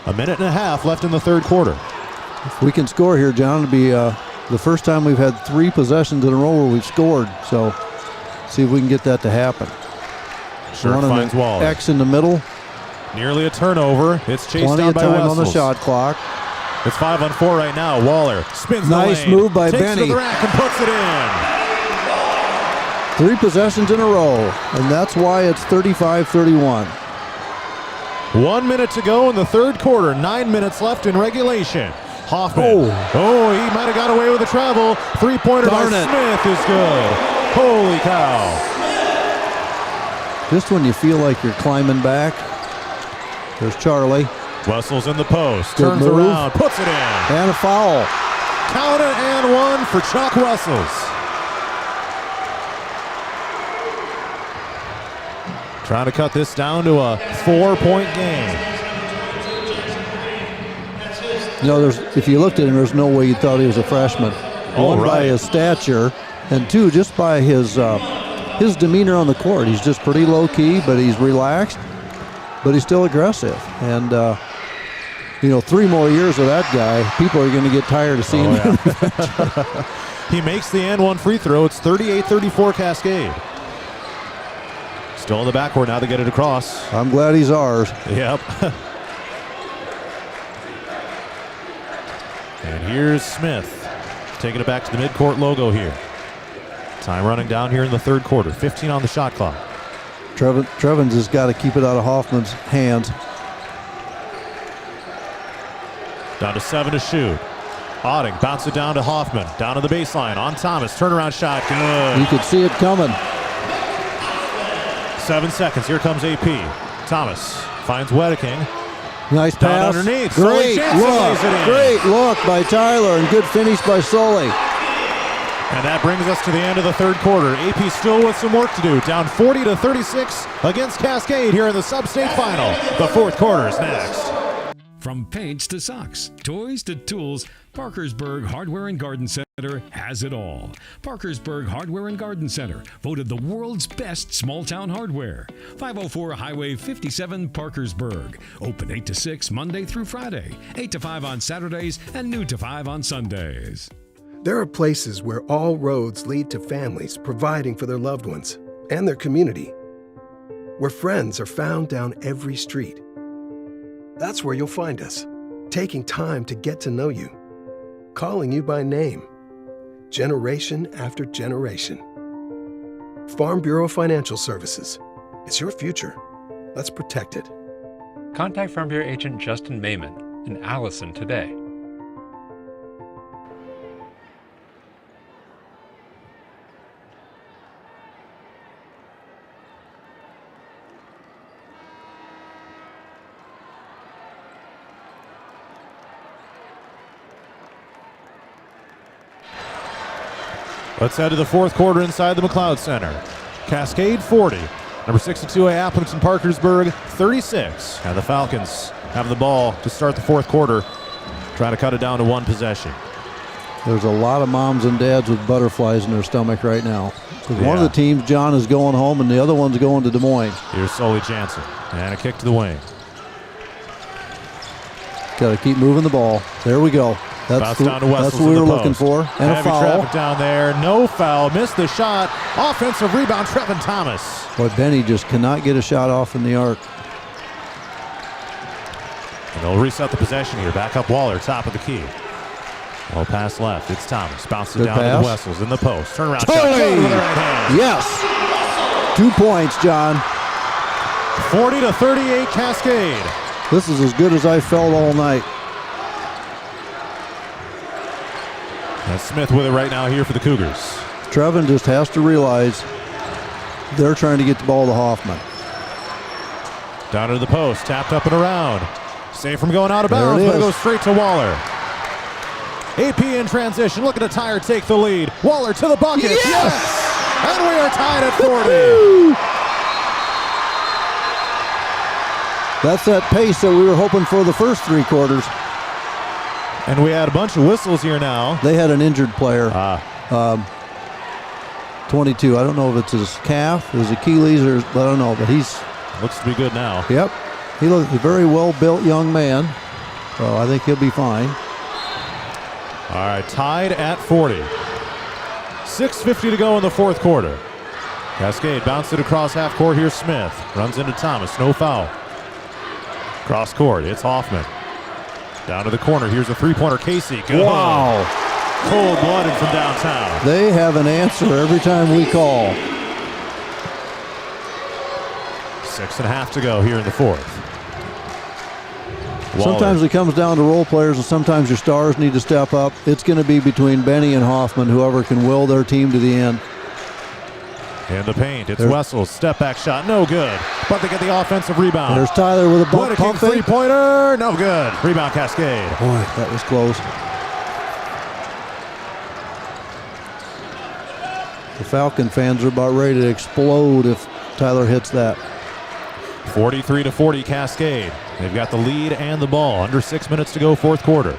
A minute and a half left in the third quarter. If we can score here, John, it'll be the first time we've had 3 possessions in a row where we've scored. So see if we can get that to happen. Sure finds Waller. X in the middle. Nearly a turnover. It's chased Plenty down of by time Wessels. on the shot clock. It's 5-on-4 right now. Waller spins nice the lane. Move by takes Benny. It to the rack and puts it in. 3 possessions in a row, and that's why it's 35-31. 1 minute to go in the third quarter. 9 minutes left in regulation. Hoffman. Oh, he might have got away with a travel. Three-pointer by Smith is good. Holy cow. Just when you feel like you're climbing back, there's Charlie. Wessels in the post. Good Turns move. around. Puts it in. And a foul. Count it and 1 for Chuck Wessels. Trying to cut this down to a 4-point game. If you looked at him, there's no way you thought he was a freshman. One, by his stature, and 2, just by his demeanor on the court. He's just pretty low key, but he's relaxed, but he's still aggressive. And 3 more years of that guy, people are going to get tired of seeing him. He makes the and 1 free throw. It's 38-34 Cascade. Still in the backcourt now to get it across. I'm glad he's ours. Yep. And here's Smith taking it back to the midcourt logo here. Time running down here in the third quarter. 15 on the shot clock. Trevins has got to keep it out of Hoffman's hands. Down to 7 to shoot. Otting bounce it down to Hoffman. Down to the baseline on Thomas. Turnaround shot. Good. You could see it coming. 7 seconds. Here comes AP. Thomas finds Wedeking. Nice pass. Underneath. Great look. Great look by Tyler and good finish by Sully. And that brings us to the end of the third quarter. AP still with some work to do. Down 40-36 against Cascade here in the Substate final. The fourth quarter is next. From paints to socks, toys to tools, Parkersburg Hardware and Garden Center has it all. Parkersburg Hardware and Garden Center, voted the world's best small-town hardware. 504 Highway 57, Parkersburg. Open 8 to 6 Monday through Friday, 8 to 5 on Saturdays, and noon to 5 on Sundays. There are places where all roads lead to families providing for their loved ones and their community, where friends are found down every street. That's where you'll find us, taking time to get to know you, calling you by name, generation after generation. Farm Bureau Financial Services. It's your future. Let's protect it. Contact Farm Bureau agent Justin Mayman in Allison today. Let's head to the fourth quarter inside the McLeod Center. Cascade 40. Number 62A Appleton Parkersburg 36. And the Falcons have the ball to start the fourth quarter. Trying to cut it down to 1 possession. There's a lot of moms and dads with butterflies in their stomach right now. One of the teams, John, is going home and the other one's going to Des Moines. Here's Sully Jansen. And a kick to the wing. Got to keep moving the ball. There we go. Bounce down to Wessels. That's what we were looking for. And Heavy a foul. traffic down there. No foul. Missed the shot. Offensive rebound, Trevin Thomas. Boy, Benny just cannot get a shot off in the arc. And they'll reset the possession here. Back up Waller, top of the key. Low pass left. It's Thomas. Bounces Good down pass. to the Wessels in the post. Turnaround shot. Totally. Good with the right hand. Yes. 2 points, John. 40-38 Cascade. This is as good as I felt all night. And Smith with it right now here for the Cougars. Trevin just has to realize they're trying to get the ball to Hoffman. Down to the post. Tapped up and around. Safe from going out of There bounds, it but it is. goes straight to Waller. AP in transition. Looking at Tyre take the lead. Waller to the bucket. Yes! And we are tied at 40. That's that pace that we were hoping for the first 3 quarters. And we had a bunch of whistles here now. They had an injured player. 22. I don't know if it's his calf, his Achilles, or I don't know, but he's looks to be good now. Yep. He looks a very well-built young man. So I think he'll be fine. All right, tied at 40. 6:50 to go in the fourth quarter. Cascade bounced it across half court. Here's Smith. Runs into Thomas. No foul. Cross court. It's Hoffman. Down to the corner. Here's a three-pointer. Casey. Good. Wow. Cold-blooded from downtown. They have an answer every time we call. 6.5 to go here in the fourth. Waller. Sometimes it comes down to role players, and sometimes your stars need to step up. It's going to be between Benny and Hoffman, whoever can will their team to the end. In the paint, it's Wessels. Step back shot, no good. But they get the offensive rebound. There's Tyler with a pump fake. Three-pointer, no good. Rebound Cascade. Boy, that was close. The Falcon fans are about ready to explode if Tyler hits that. 43-40 Cascade. They've got the lead and the ball. Under 6 minutes to go, fourth quarter.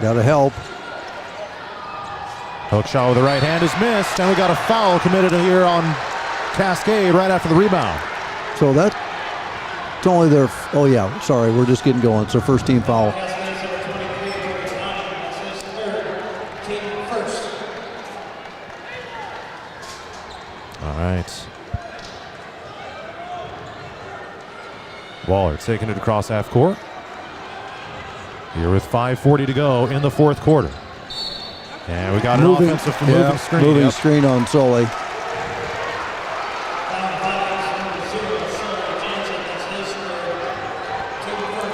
Got to help. Hook shot with the right hand is missed, and we got a foul committed here on Cascade right after the rebound. So it's only their, oh yeah, sorry, we're just getting going. It's their first team foul. All right. Waller taking it across half court. Here with 5:40 to go in the fourth quarter. And we got an offensive moving screen. Moving screen on Sully.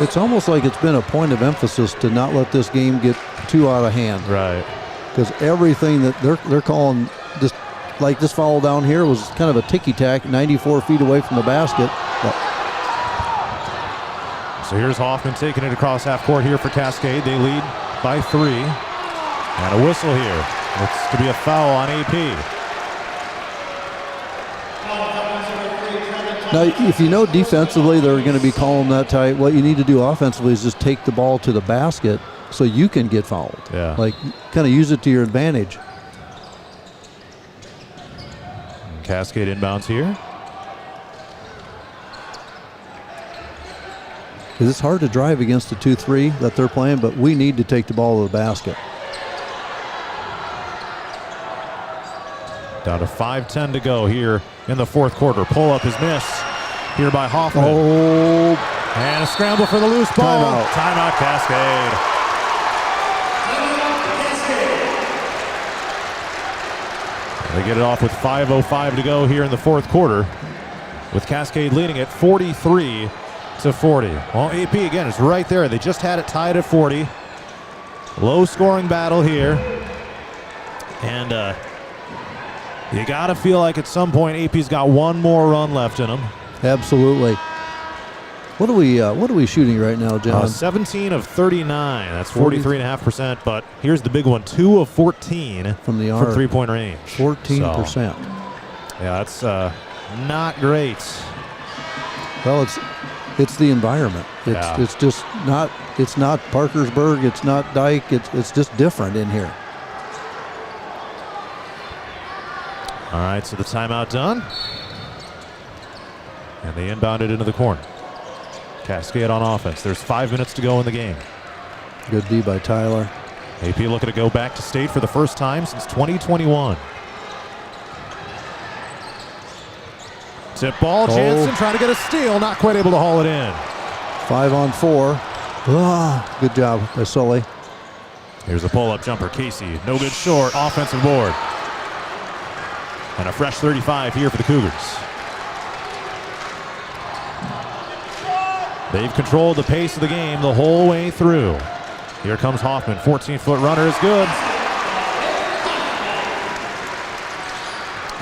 It's almost like it's been a point of emphasis to not let this game get too out of hand. Right. Because everything that they're calling, just like this foul down here was kind of a ticky-tack, 94 feet away from the basket. But so here's Hoffman taking it across half court here for Cascade. They lead by 3. And a whistle here. Looks to be a foul on AP. Now, if you know defensively they're going to be calling that tight, what you need to do offensively is just take the ball to the basket so you can get fouled. Yeah. Like, kind of use it to your advantage. Cascade inbounds here. Because it's hard to drive against the 2-3 that they're playing, but we need to take the ball to the basket. Down to 5:10 to go here in the fourth quarter. Pull up is missed here by Hoffman. Oh. And a scramble for the loose ball. Timeout Cascade. They get it off with 5:05 to go here in the fourth quarter, with Cascade leading it 43-40. Well, AP again is right there. They just had it tied at 40. Low scoring battle here. And you got to feel like at some point AP's got one more run left in him. Absolutely. What are we shooting right now, John? 17 of 39. That's 43.5%. But here's the big one: 2 of 14 from the arc, from three-point range. 14%. So, yeah, that's not great. Well, it's the environment. It's just not. It's not Parkersburg. It's not Dyke. It's just different in here. All right, so the timeout done. And they inbound it into the corner. Cascade on offense. There's 5 minutes to go in the game. Good D by Tyler. AP looking to go back to state for the first time since 2021. Tip ball, Jansen trying to get a steal, not quite able to haul it in. 5 on 4. Ah, good job by Sully. Here's a pull-up jumper, Casey. No good short, offensive board. And a fresh 35 here for the Cougars. They've controlled the pace of the game the whole way through. Here comes Hoffman, 14-foot runner is good.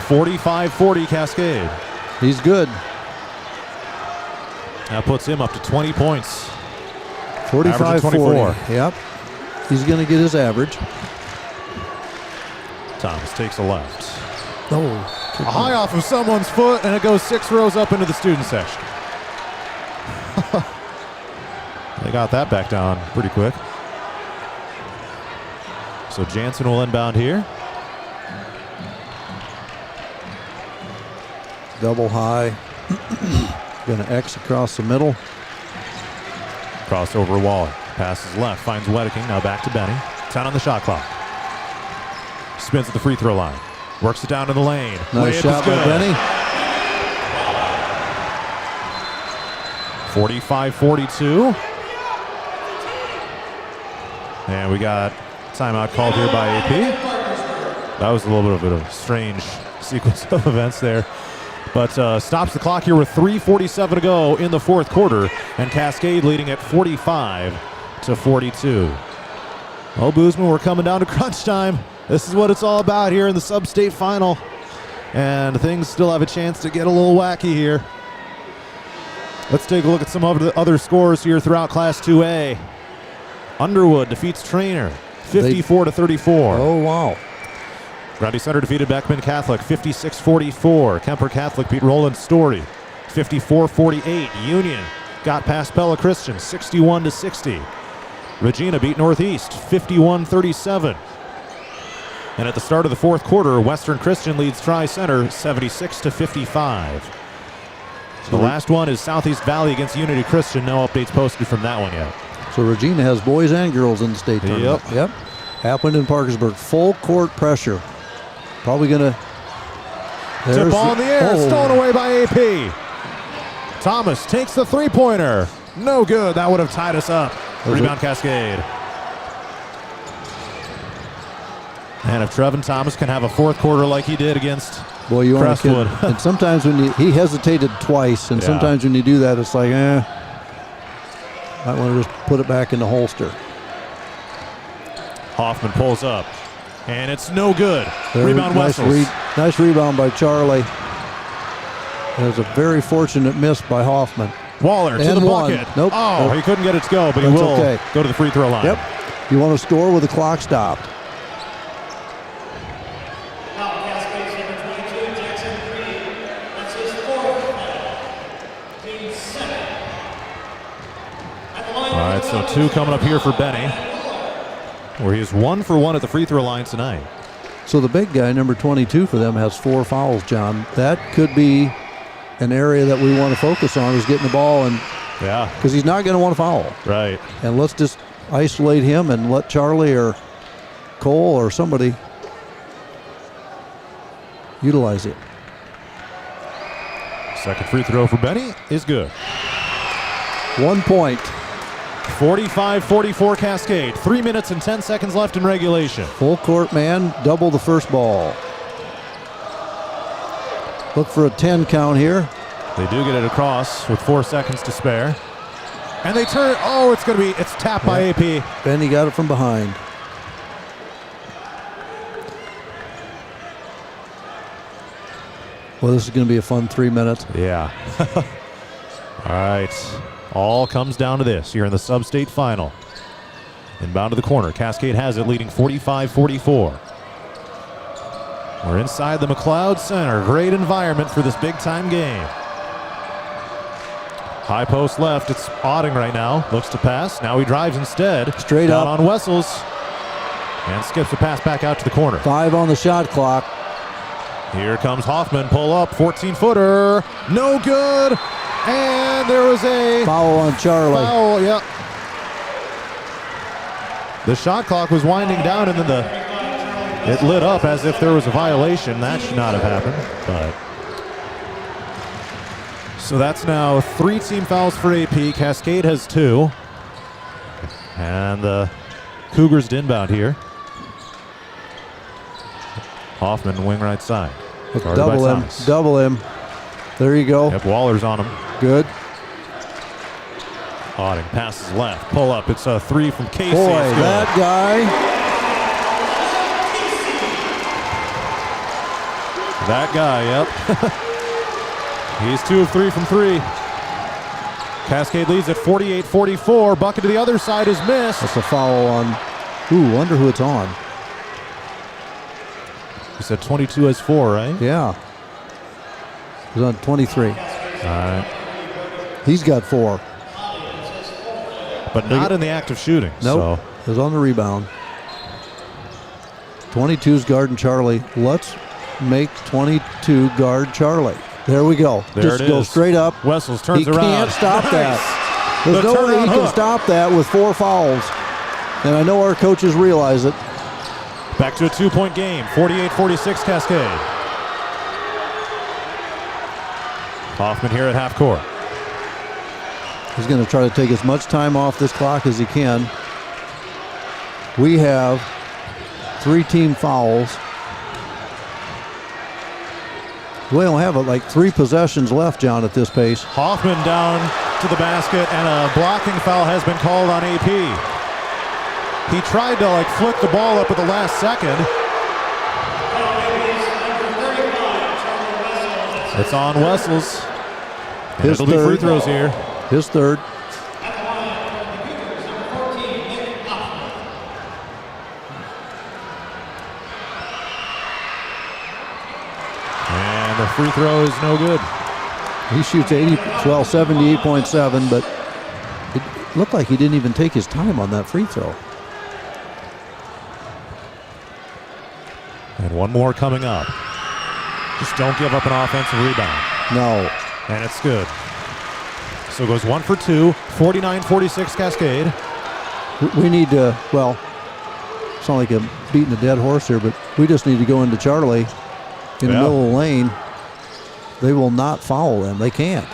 45-40 Cascade. He's good. That puts him up to 20 points. 45-40. Yep. He's going to get his average. Thomas takes a left. Oh. A high off of someone's foot, and it goes 6 rows up into the student section. They got that back down pretty quick. So Jansen will inbound here. Double high. Going to X across the middle. Crossover Waller. Passes left, finds Wedeking. Now back to Benny. 10 on the shot clock. Spins at the free throw line. Works it down to the lane. Nice shot by Benny. 45-42. And we got timeout called here by AP. That was a little bit of a strange sequence of events there. But stops the clock here with 3:47 to go in the fourth quarter, and Cascade leading at 45-42. Well, Boozman, we're coming down to crunch time. This is what it's all about here in the Substate final. And things still have a chance to get a little wacky here. Let's take a look at some of the other scores here throughout Class 2A. Underwood defeats Trainer 54-34. Oh, wow. Grundy Center defeated Beckman Catholic 56-44. Kemper Catholic beat Roland Story 54-48. Union got past Pella Christian 61-60. Regina beat Northeast 51-37. And at the start of the fourth quarter, Western Christian leads Tri-Center 76-55. The last one is Southeast Valley against Unity Christian. No updates posted from that one yet. So Regina has boys and girls in the state tournament. Yep. Happened in Parkersburg. Full court pressure. Probably going to... Tip ball in the air, stolen away by AP. Thomas takes the three-pointer. No good. That would have tied us up. Rebound Cascade. And if Trevin Thomas can have a fourth quarter like he did against Crestwood. And sometimes when he hesitated twice, and sometimes when you do that, it's like, might want to just put it back in the holster. Hoffman pulls up, and it's no good. Rebound Wessels. Nice rebound by Charlie. It was a very fortunate miss by Hoffman. Waller to the bucket. Nope. Oh, he couldn't get it to go, but he will go to the free throw line. Yep. You want to score with the clock stopped. All right, so 2 coming up here for Benny, where he is 1 for 1 at the free throw line tonight. So the big guy, number 22 for them, has 4 fouls, John. That could be an area that we want to focus on, is getting the ball, and because he's not going to want to foul. Right. And let's just isolate him and let Charlie or Cole or somebody utilize it. Second free throw for Benny is good. 1 point. 45-44 Cascade. 3 minutes and 10 seconds left in regulation. Full court man, double the first ball. Look for a 10 count here. They do get it across with 4 seconds to spare. And they turn it. Oh, it's tapped by AP. Benny got it from behind. Well, this is going to be a fun 3 minutes. Yeah. All right. All comes down to this here in the Substate final. Inbound to the corner. Cascade has it, leading 45-44. We're inside the McLeod Center. Great environment for this big-time game. High post left. It's Otting right now. Looks to pass. Now he drives instead. Straight down up on Wessels. And skips a pass back out to the corner. 5 on the shot clock. Here comes Hoffman. Pull up. 14-footer. No good. And there was a foul on Charlie. Foul, yep. The shot clock was winding down, and then it lit up as if there was a violation. That should not have happened. But so that's now 3 team fouls for AP. Cascade has 2. And the Cougars to inbound here. Hoffman, wing right side. Double him. There you go. Yep, Waller's on him. Good. Otting passes left. Pull up. It's a 3 from Casey. Boy, that guy. That guy, yep. He's 2 of 3 from 3. Cascade leads at 48-44. Bucket to the other side is missed. That's a foul on. Ooh, wonder who it's on. You said 22 has 4, right? Yeah. He's on 23. All right. He's got 4. But not in the act of shooting. Nope. So. It was on the rebound. 22's guarding Charlie. Let's make 22 guard Charlie. There we go. There Just it go is. straight up. Wessels turns he around. He can't stop Nice. that. There's no way he can stop that with 4 fouls. And I know our coaches realize it. Back to a 2-point game. 48-46 Cascade. Hoffman here at half court. He's going to try to take as much time off this clock as he can. We have 3 team fouls. We don't have like 3 possessions left, John, at this pace. Hoffman down to the basket, and a blocking foul has been called on AP. He tried to flick the ball up at the last second. It's on Wessels. And it'll be free throws here. His third. And the free throw is no good. He shoots 78.7, but it looked like he didn't even take his time on that free throw. And one more coming up. Just don't give up an offensive rebound. No. And it's good. So it goes 1 for 2, 49-46 Cascade. We need to, well, it's not like I'm beating a dead horse here, but we just need to go into Charlie in the middle of the lane. They will not foul them. They can't.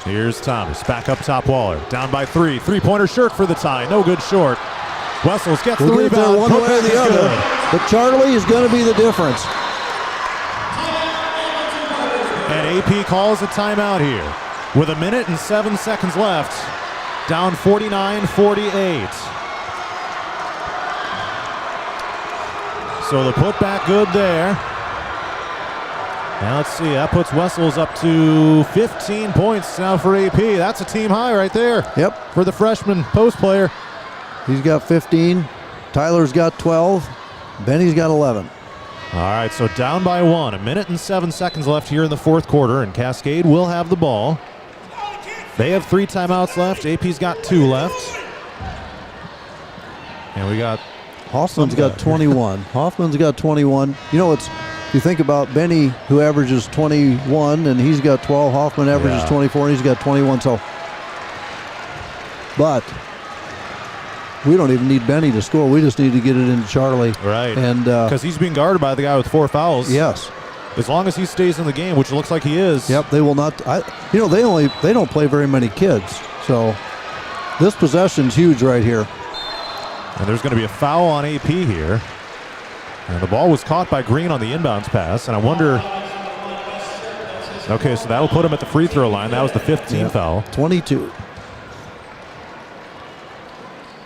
Here's Thomas. Back up top. Waller. Down by 3. Three-pointer short for the tie. No good short. Wessels gets the rebound. One way or the other. Good. But Charlie is going to be the difference. And AP calls a timeout here with 1 minute and 7 seconds left. Down 49-48. So the putback good there. Now let's see. That puts Wessels up to 15 points now for AP. That's a team high right there. Yep. For the freshman post player. He's got 15. Tyler's got 12. Benny's got 11. All right, so down by 1. 1 minute and 7 seconds left here in the fourth quarter, and Cascade will have the ball. They have 3 timeouts left. AP's got 2 left. And we got... Hoffman's got 21. Hoffman's got 21. You know, if you think about Benny, who averages 21, and he's got 12. Hoffman averages 24, and he's got 21. So, but we don't even need Benny to score. We just need to get it into Charlie. Right. And because he's being guarded by the guy with 4 fouls. Yes. As long as he stays in the game, which looks like he is. Yep. They will not. They don't play very many kids. So this possession's huge right here. And there's going to be a foul on AP here. And the ball was caught by Green on the inbounds pass. And I wonder... Okay, so that'll put him at the free throw line. That was the 15th foul. 22.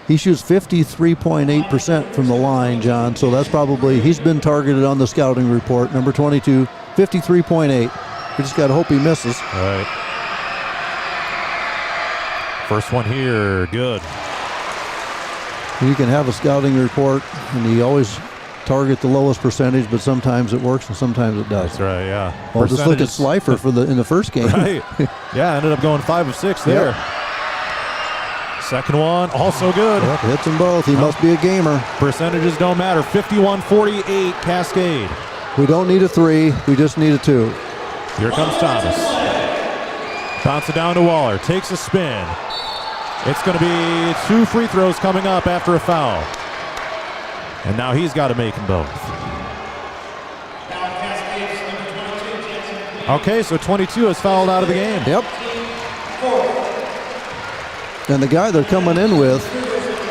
He shoots 53.8% from the line, John. So that's probably... He's been targeted on the scouting report. Number 22, 53.8. We just got to hope he misses. All right. First one here. Good. You can have a scouting report, and you always target the lowest percentage, but sometimes it works and sometimes it does. That's right, yeah. Well, just look at Slifer in the first game. Right. Yeah, ended up going 5 of 6 there. Yep. Second one, also good. Yep, hits them both. He must be a gamer. Percentages don't matter. 51-48 Cascade. We don't need a 3. We just need a 2. Here comes Thomas. Bounce it down to Waller. Takes a spin. It's going to be 2 free throws coming up after a foul. And now he's got to make them both. Okay, so 22 is fouled out of the game. Yep. And the guy they're coming in with,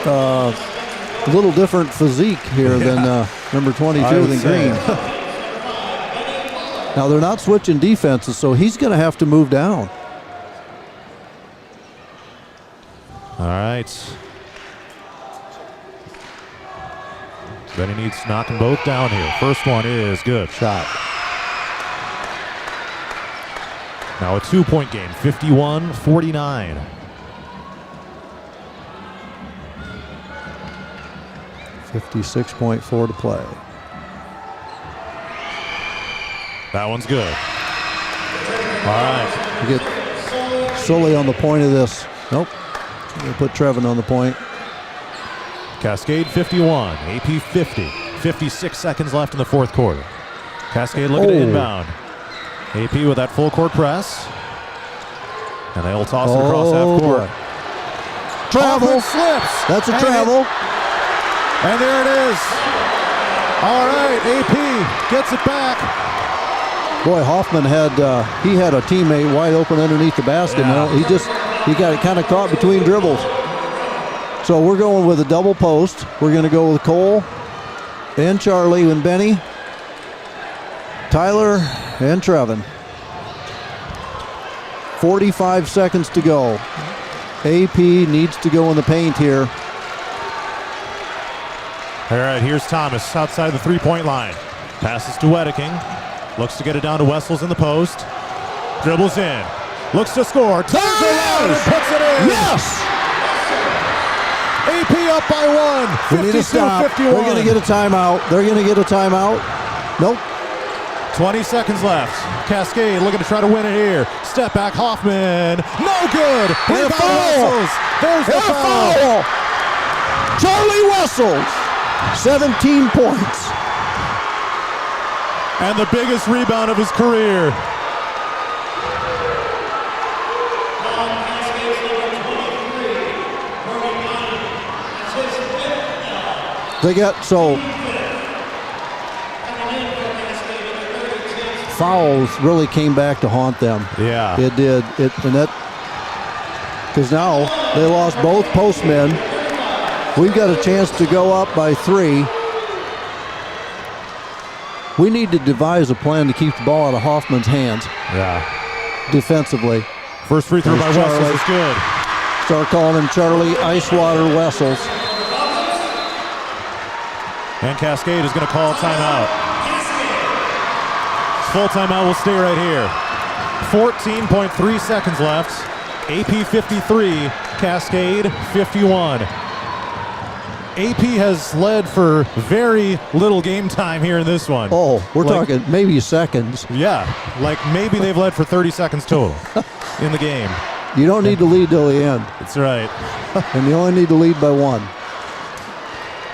a little different physique here than number 22 than Green. Now they're not switching defenses, so he's going to have to move down. All right. Then he needs to knock them both down here. First one is good. Shot. Now a 2-point game, 51-49. $56.4 to play. That one's good. All right. You get Sully on the point of this. Nope. We'll put Trevin on the point. Cascade 51, AP 50. 56 seconds left in the fourth quarter. Cascade looking to inbound. AP with that full court press. And they'll toss it across half court. Travel. Slips. That's a travel. And there it is. All right, AP gets it back. Boy, Hoffman had he had a teammate wide open underneath the basket. Yeah. He got it kind of caught between dribbles. So we're going with a double post. We're going to go with Cole and Charlie and Benny, Tyler and Trevin. 45 seconds to go. AP needs to go in the paint here. All right, here's Thomas outside the three-point line. Passes to Wedeking. Looks to get it down to Wessels in the post. Dribbles in. Looks to score. Turns around and puts it in. Yes! AP up by 1. We need to stop. 52-51. We're going to get a timeout. They're going to get a timeout. Nope. 20 seconds left. Cascade looking to try to win it here. Step back, Hoffman. No good. And a foul. Wessels. There's the foul. Charlie Wessels, 17 points. And the biggest rebound of his career. They got fouls really came back to haunt them. Yeah. It did. Because now they lost both postmen. We've got a chance to go up by 3. We need to devise a plan to keep the ball out of Hoffman's hands. Yeah. Defensively. First free throw by Wessels is good. Start calling him Charlie Icewater Wessels. And Cascade is going to call a timeout. Full timeout will stay right here. 14.3 seconds left. AP 53, Cascade 51. AP has led for very little game time here in this one. Oh, we're talking maybe seconds. Yeah, like maybe they've led for 30 seconds total in the game. You don't need to lead till the end. That's right. And you only need to lead by 1.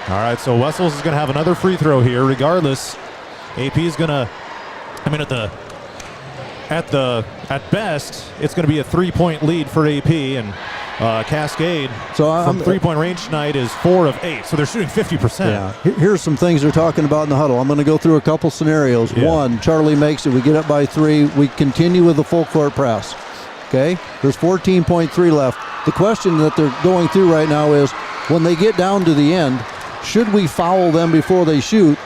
All right, so Wessels is going to have another free throw here. Regardless, AP is going to, at best, it's going to be a 3-point lead for AP, and Cascade from 3-point range tonight is 4 of 8, so they're shooting 50%. Yeah. Here's some things they're talking about in the huddle. I'm going to go through a couple scenarios. Yeah. 1, Charlie makes it. We get up by 3. We continue with the full court press. Okay? There's 14.3 left. The question that they're going through right now is, when they get down to the end, should we foul them before they shoot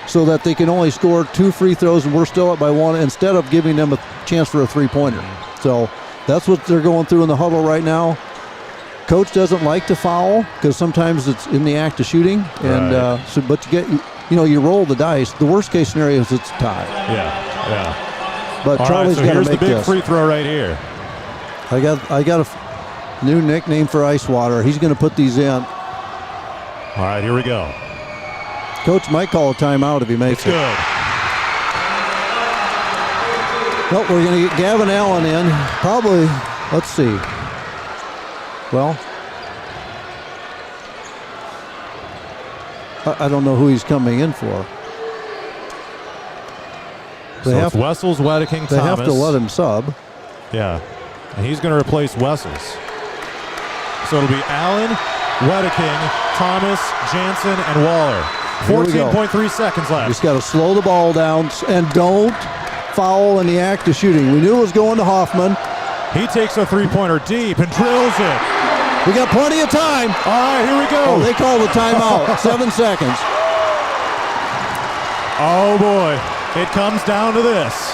so that they can only score 2 free throws and we're still up by 1 instead of giving them a chance for a 3-pointer? So that's what they're going through in the huddle right now. Coach doesn't like to foul because sometimes it's in the act of shooting, and but you roll the dice. The worst case scenario is it's a tie. Yeah. But all Charlie's right, so got to here's make the big this. free throw right here. I got a new nickname for Icewater. He's going to put these in. All right, here we go. Coach might call a timeout if he makes it. Good. Well, we're going to get Gavin Allen in. Probably, let's see. Well, I don't know who he's coming in for. It's Wessels, Wedeking, Thomas. They have to let him sub. Yeah, and he's going to replace Wessels. So it'll be Allen, Wedeking, Thomas, Jansen, and Waller. 14.3 seconds left. Just got to slow the ball down and don't foul in the act of shooting. We knew it was going to Hoffman. He takes a three-pointer deep and drills it. We got plenty of time. All right, here we go. Oh, they call the timeout. 7 seconds. Oh, boy. It comes down to this.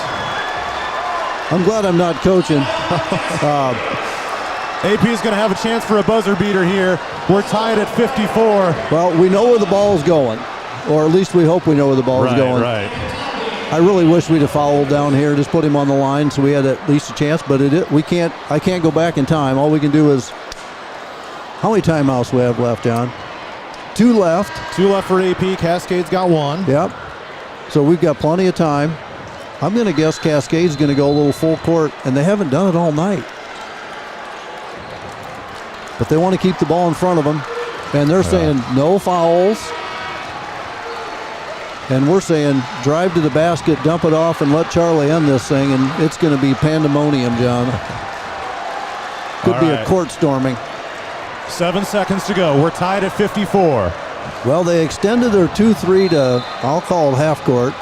I'm glad I'm not coaching. AP is going to have a chance for a buzzer beater here. We're tied at 54. Well, we know where the ball's going, or at least we hope we know where the ball's going. Right. I really wish we'd have fouled down here, just put him on the line so we had at least a chance, but we can't. I can't go back in time. All we can do is, how many timeouts we have left, John? 2 left. 2 left for AP. Cascade's got 1. Yep. So we've got plenty of time. I'm going to guess Cascade's going to go a little full court, and they haven't done it all night. But they want to keep the ball in front of them, and they're saying no fouls. And we're saying drive to the basket, dump it off, and let Charlie end this thing, and it's going to be pandemonium, John. Could be a court storming. 7 seconds to go. We're tied at 54. Well, they extended their 2-3 to, I'll call it half court.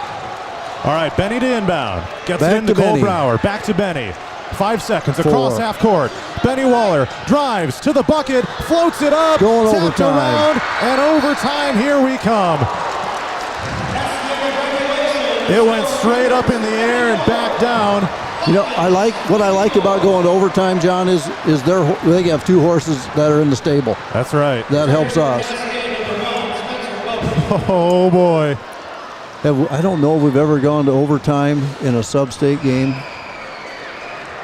All right, Benny to inbound. Gets Back it into to Cole Benny. Brower. Back to Benny. 5 seconds across 4. half court. Benny Waller drives to the bucket, floats it up, going tapped overtime. around, and overtime. Here we come. It went straight up in the air and back down. You know, what I like about going to overtime, John, is they have 2 horses that are in the stable. That's right. That helps us. Oh boy. I don't know if we've ever gone to overtime in a Substate game.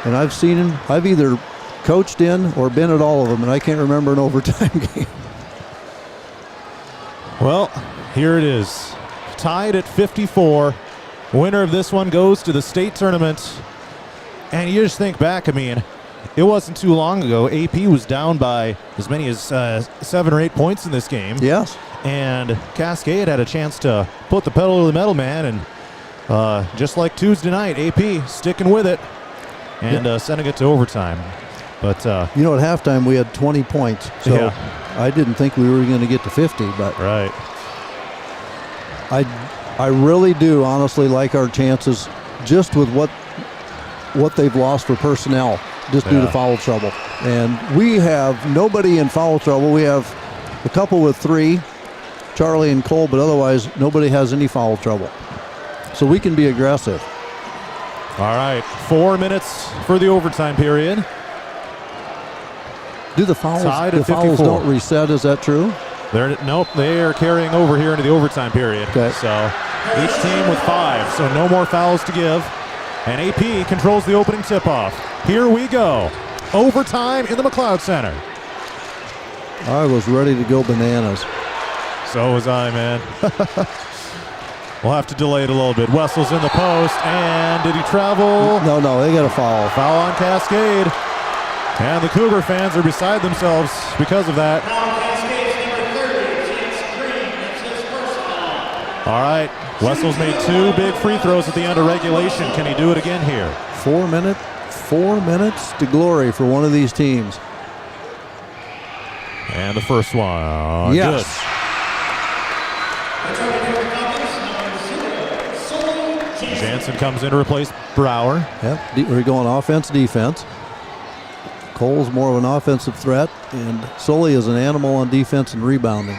And I've seen him. I've either coached in or been at all of them, and I can't remember an overtime game. Well, here it is. Tied at 54. Winner of this one goes to the state tournament. And you just think back, I mean, it wasn't too long ago. AP was down by as many as 7 or 8 points in this game. Yes. And Cascade had a chance to put the pedal to the metal, man. And just like Tuesday night, AP sticking with it and sending it to overtime. But you know, at halftime we had 20 points. So I didn't think we were going to get to 50, but right. I really do honestly like our chances just with what they've lost for personnel just due to foul trouble. And we have nobody in foul trouble. We have a couple with 3, Charlie and Cole, but otherwise nobody has any foul trouble. So we can be aggressive. All right, 4 minutes for the overtime period. Do the fouls don't reset, is that true? Nope, they are carrying over here into the overtime period. Okay. So each team with 5, so no more fouls to give. And AP controls the opening tip-off. Here we go. Overtime in the McLeod Center. I was ready to go bananas. So was I, man. We'll have to delay it a little bit. Wessel's in the post, and did he travel? No, they got a foul. Foul on Cascade. And the Cougar fans are beside themselves because of that. All right, Wessel's made 2 big free throws at the end of regulation. Can he do it again here? 4 minutes to glory for one of these teams. And the first one, yes. Good. Jansen comes in to replace Brower. Yep, we're going offense, defense. Cole's more of an offensive threat, and Sully is an animal on defense and rebounding.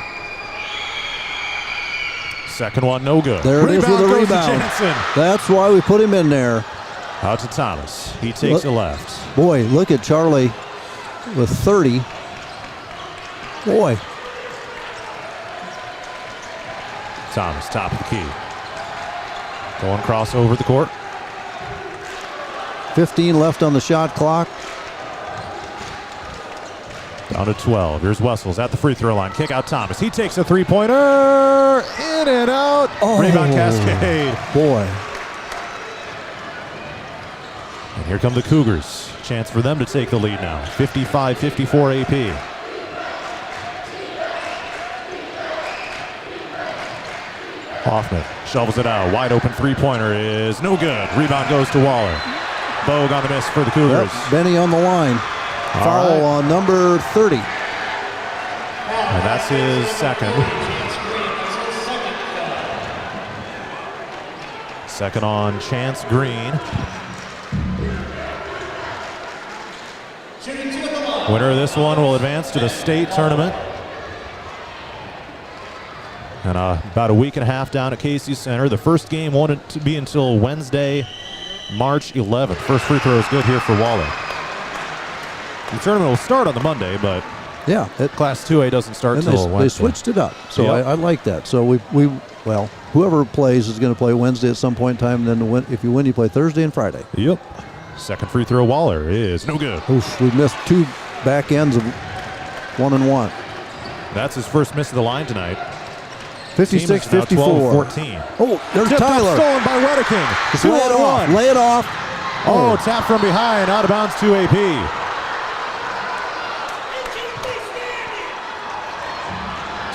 Second one, no good. There it is with a goes rebound. to Jansen. That's why we put him in there. Out to Thomas. He takes it left. Boy, look at Charlie with 30. Boy. Thomas, top of the key. Going cross over the court. 15 left on the shot clock. Down to 12. Here's Wessels at the free throw line. Kick out Thomas. He takes a three-pointer. In and out. Rebound Cascade. Boy. And here come the Cougars. Chance for them to take the lead now. 55-54 AP. Hoffman shovels it out. Wide open three-pointer is no good. Rebound goes to Waller. Bogue on the miss for the Cougars. Yep, Benny on the line. Foul on number 30. That's his second. Second on Chance Green. Winner of this one will advance to the state tournament. And about a week and a half down at Casey Center. The first game won't be until Wednesday, March 11th. First free throw is good here for Waller. The tournament will start on the Monday, but yeah, Class 2A doesn't start until Wednesday. They switched it up, so yep. I like that. So well, whoever plays is going to play Wednesday at some point in time. And then if you win, you play Thursday and Friday. Yep. Second free throw, Waller is no good. Oof, we missed 2 back ends of 1 and 1. That's his first miss of the line tonight. 56-54. 12-14. Oh, there's Tipped Tyler. Up, stolen by Wedeking. Just lay it off. Lay it off. Oh, tap from behind, out of bounds to AP.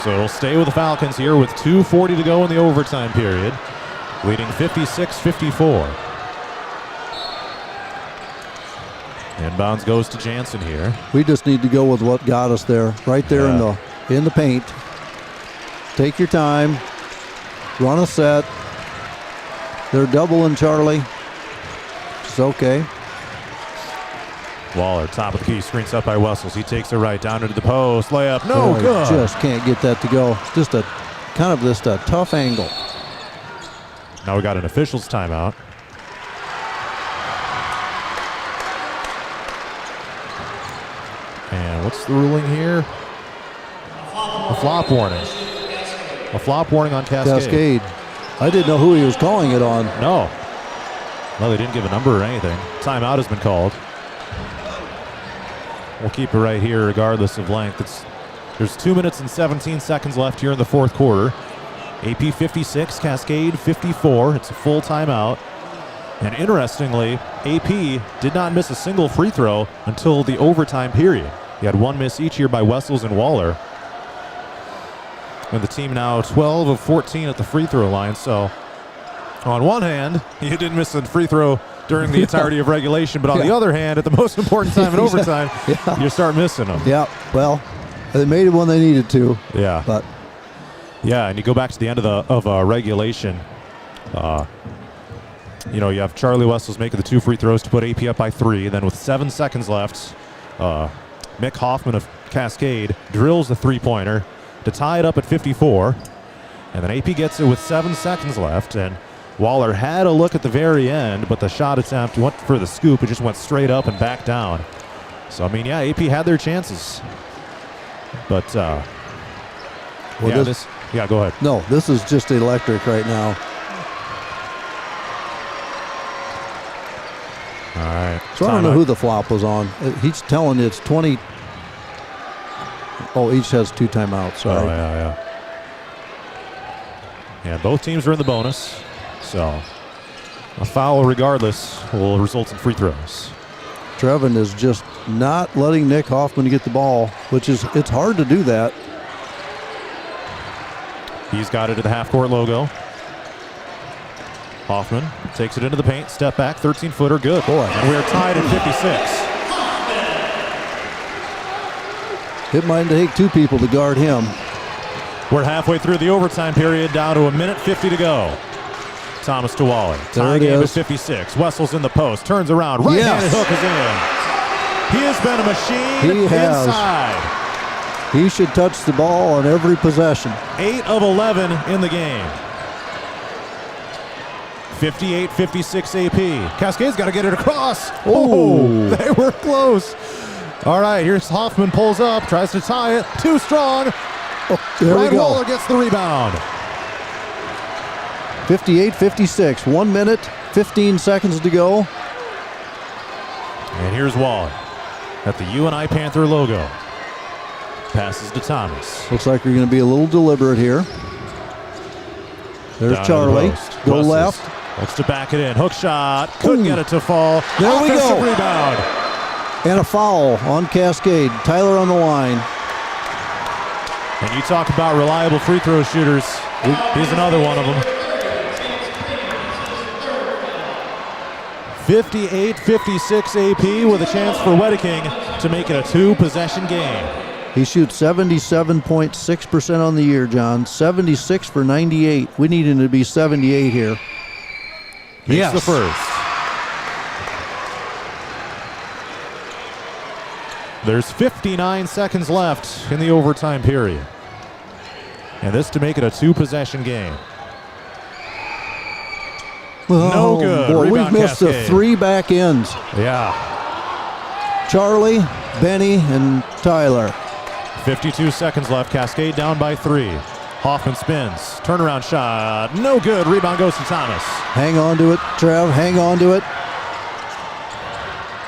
So it'll stay with the Falcons here with 2:40 to go in the overtime period, leading 56-54. Inbounds goes to Jansen here. We just need to go with what got us there, right there in the paint. Take your time, run a set. They're doubling Charlie. It's okay. Waller, top of the key, screens up by Wessels. He takes it right down into the post. Layup, no good. Just can't get that to go. It's just a tough angle. Now we got an official's timeout. And what's the ruling here? A flop warning. A flop warning on Cascade. I didn't know who he was calling it on. No, they didn't give a number or anything. Timeout has been called. We'll keep it right here regardless of length. There's 2 minutes and 17 seconds left here in the fourth quarter. AP 56, Cascade 54. It's a full timeout. And interestingly, AP did not miss a single free throw until the overtime period. He had one miss each year by Wessels and Waller. And the team now 12 of 14 at the free throw line. So on one hand, you didn't miss a free throw during the entirety of regulation, but on the other hand, at the most important time in overtime, you start missing them. Yeah, well, they made it when they needed to. Yeah. But yeah, and you go back to the end of regulation. You have Charlie Wessels making the 2 free throws to put AP up by 3. Then with 7 seconds left, Mick Hoffman of Cascade drills the 3-pointer to tie it up at 54. And then AP gets it with 7 seconds left. And Waller had a look at the very end, but the shot attempt went for the scoop. It just went straight up and back down. So, AP had their chances. But, go ahead. No, this is just electric right now. All right. So I don't know who the flop was on. He's telling you it's 20. Oh, each has 2 timeouts. Sorry. Oh, yeah. Yeah, both teams are in the bonus. So a foul regardless will result in free throws. Trevin is just not letting Nick Hoffman get the ball, it's hard to do that. He's got it to the half-court logo. Hoffman takes it into the paint, step back, 13-footer, good. Boy. And we're tied at 56. It might take 2 people to guard him. We're halfway through the overtime period, down to 1:50 to go. Thomas to Waller. Tie game at 56. Wessels in the post, turns around, right-handed hook is in. He has been a machine inside. He should touch the ball on every possession. 8 of 11 in the game. 58-56 AP. Cascade's got to get it across. Oh, they were close. All right, here's Hoffman, pulls up, tries to tie it. Too strong. There we go. Waller gets the rebound. 58-56. 1 minute, 15 seconds to go. And here's Waller at the UNI Panther logo. Passes to Thomas. Looks like we're going to be a little deliberate here. There's Charlie. Go left. Looks to back it in. Hook shot. Couldn't get it to fall. There we go. Rebound. And a foul on Cascade. Tyler on the line. And you talk about reliable free throw shooters. He's another one of them. 58-56 AP with a chance for Wedeking to make it a 2-possession game. He shoots 77.6% on the year, John. 76 for 98. We need him to be 78 here. Makes the first. There's 59 seconds left in the overtime period. And this to make it a 2-possession game. No good. Boy, we've Rebound missed the Cascade. 3 back ends. Yeah. Charlie, Benny, and Tyler. 52 seconds left. Cascade down by 3. Hoffman spins. Turnaround shot. No good. Rebound goes to Thomas. Hang on to it, Trev. Hang on to it.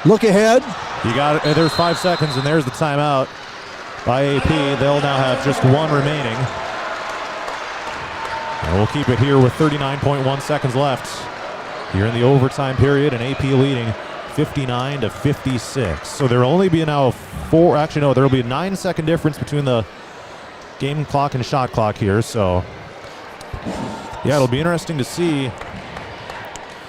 Look ahead. You got it. There's 5 seconds, and there's the timeout by AP. They'll now have just 1 remaining. And we'll keep it here with 39.1 seconds left. Here in the overtime period, and AP leading 59 to 56. So there'll only be now there'll be a 9-second difference between the game clock and shot clock here. So yeah, it'll be interesting to see,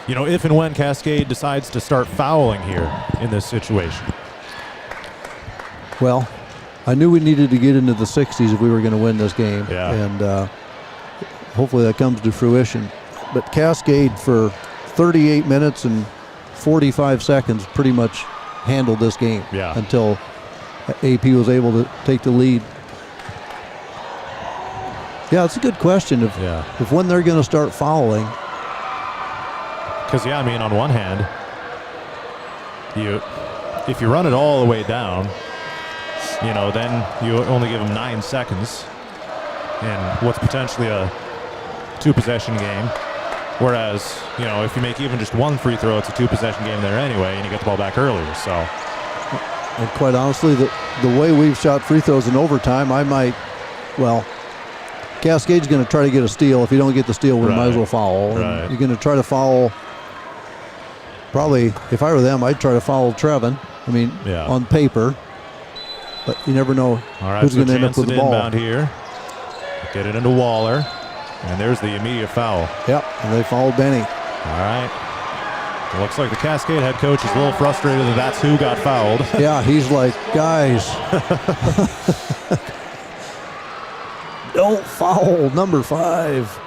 if and when Cascade decides to start fouling here in this situation. Well, I knew we needed to get into the 60s if we were going to win this game. Yeah. And hopefully that comes to fruition. But Cascade for 38 minutes and 45 seconds pretty much handled this game until AP was able to take the lead. Yeah, it's a good question if when they're going to start fouling. Because, on one hand, if you run it all the way down, then you only give them 9 seconds in what's potentially a 2-possession game. Whereas, if you make even just 1 free throw, it's a 2-possession game there anyway, and you get the ball back earlier. So, and quite honestly, the way we've shot free throws in overtime, Cascade's going to try to get a steal. If you don't get the steal, we might as well foul. Right. You're going to try to foul. Probably, if I were them, I'd try to foul Trevin. On paper. But you never know who's going to end up with the ball. Inbound here. Get it into Waller. And there's the immediate foul. Yep, and they fouled Benny. All right. It looks like the Cascade head coach is a little frustrated that that's who got fouled. Yeah, he's like, guys. Don't foul number 5.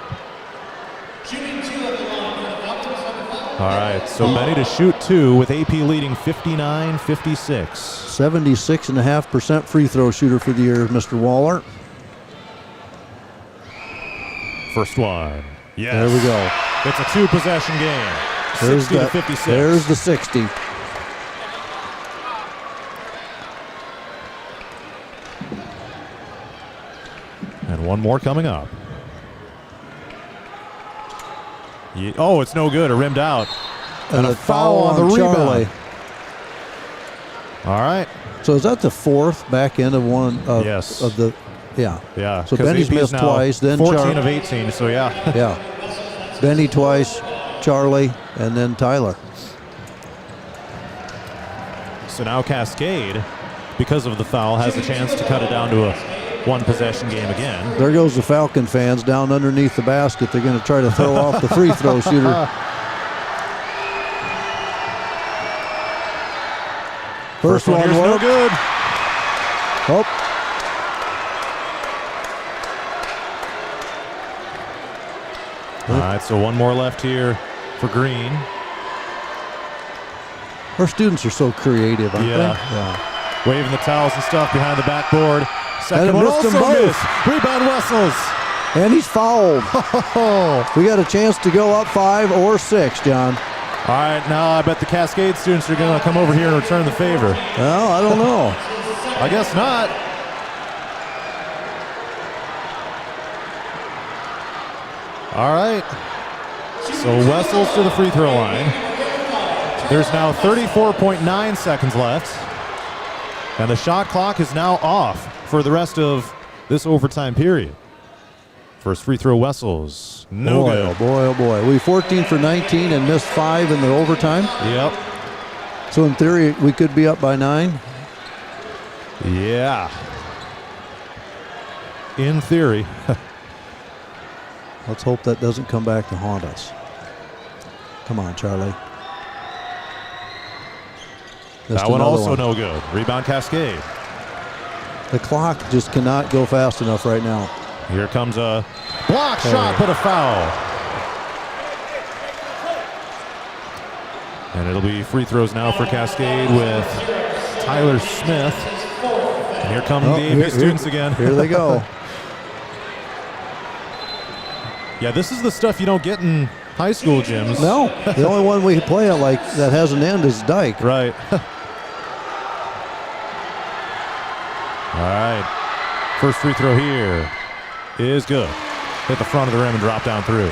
All right, so Benny to shoot 2 with AP leading 59-56. 76.5% free throw shooter for the year, Mr. Waller. First one. Yes. There we go. It's a 2-possession game. There's 60 to 56. There's the 60. And one more coming up. Oh, it's no good. It rimmed out. And a foul on the rebound. Charlie. All right. So is that the 4th back end of one of, yes. of the Yeah. So Benny's missed twice, then 14 of 18, so yeah. Yeah. Benny twice, Charlie, and then Tyler. So now Cascade, because of the foul, has a chance to cut it down to a 1-possession game again. There goes the Falcon fans down underneath the basket. They're going to try to throw off the free throw shooter. First one here's no good. Oh. All right, so one more left here for Green. Our students are so creative, aren't they? Yeah. Waving the towels and stuff behind the backboard. Second And one missed them also both. missed. Rebound Wessels. And he's fouled. We got a chance to go up 5 or 6, John. All right, now I bet the Cascade students are going to come over here and return the favor. Well, I don't know. I guess not. All right. So Wessels to the free throw line. There's now 34.9 seconds left. And the shot clock is now off for the rest of this overtime period. First free throw, Wessels. No boy, good. Oh boy, oh boy. We 14 for 19 and missed 5 in the overtime. Yep. So in theory, we could be up by 9. Yeah. In theory. Let's hope that doesn't come back to haunt us. Come on, Charlie. That one also no good. Rebound Cascade. The clock just cannot go fast enough right now. Here comes a block shot, but a foul. And it'll be free throws now for Cascade with Tyler Smith. And here come the AP students again. Here they go. Yeah, this is the stuff you don't get in high school gyms. No, the only one we play it like that has an end is Dyke. Right. All right. First free throw here is good. Hit the front of the rim and drop down through.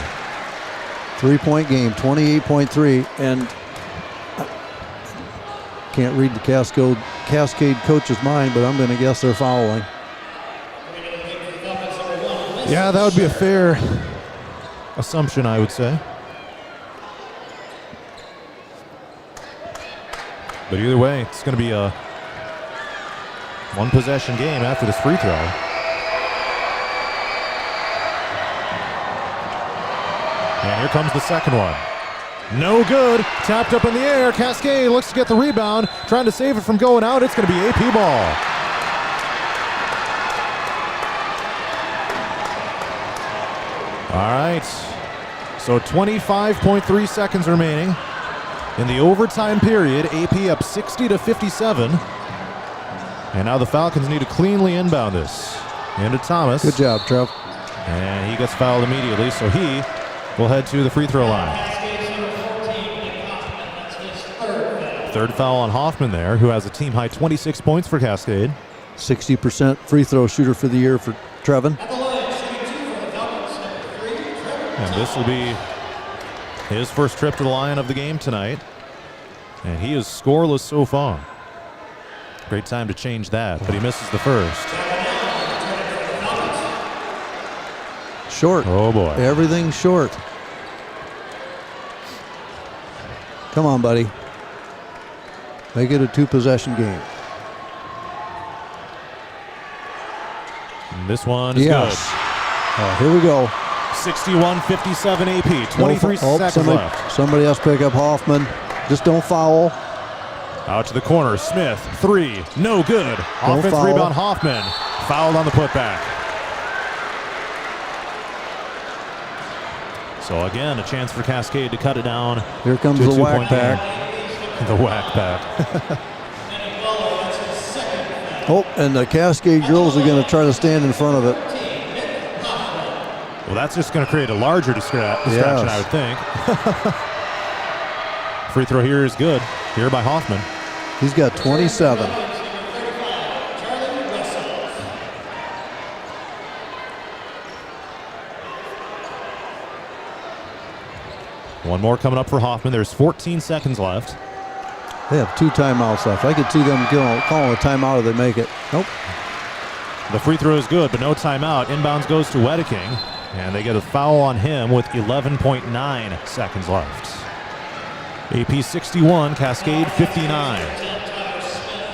3-point game, 28.3, and can't read the Cascade coach's mind, but I'm going to guess they're fouling. Yeah, that would be a fair assumption, I would say. But either way, it's going to be a one-possession game after this free throw. And here comes the second one. No good. Tapped up in the air. Cascade looks to get the rebound. Trying to save it from going out. It's going to be AP ball. All right. So 25.3 seconds remaining. In the overtime period, AP up 60-57. And now the Falcons need to cleanly inbound this. Into Thomas. Good job, Trev. And he gets fouled immediately, so he will head to the free throw line. Third foul on Hoffman there, who has a team-high 26 points for Cascade. 60% free throw shooter for the year for Trevin. And this will be his first trip to the line of the game tonight. And he is scoreless so far. Great time to change that, but he misses the first. Short. Oh, boy. Everything's short. Come on, buddy. Make it a two-possession game. And this one is good. Oh, here we go. 61-57 AP. 23 seconds left. Somebody else pick up Hoffman. Just don't foul. Out to the corner. Smith, three. No good. Offense rebound Hoffman. Fouled on the putback. So again, a chance for Cascade to cut it down. Here comes the whack pack. The whack pack. Oh, and the Cascade girls are going to try to stand in front of it. Well, that's just going to create a larger distraction, Yes. I would think. Free throw here is good. Here by Hoffman. He's got 27. One more coming up for Hoffman. There's 14 seconds left. They have 2 timeouts left. I could see them calling a timeout if they make it. Nope. The free throw is good, but no timeout. Inbounds goes to Wedeking, and they get a foul on him with 11.9 seconds left. AP 61, Cascade 59.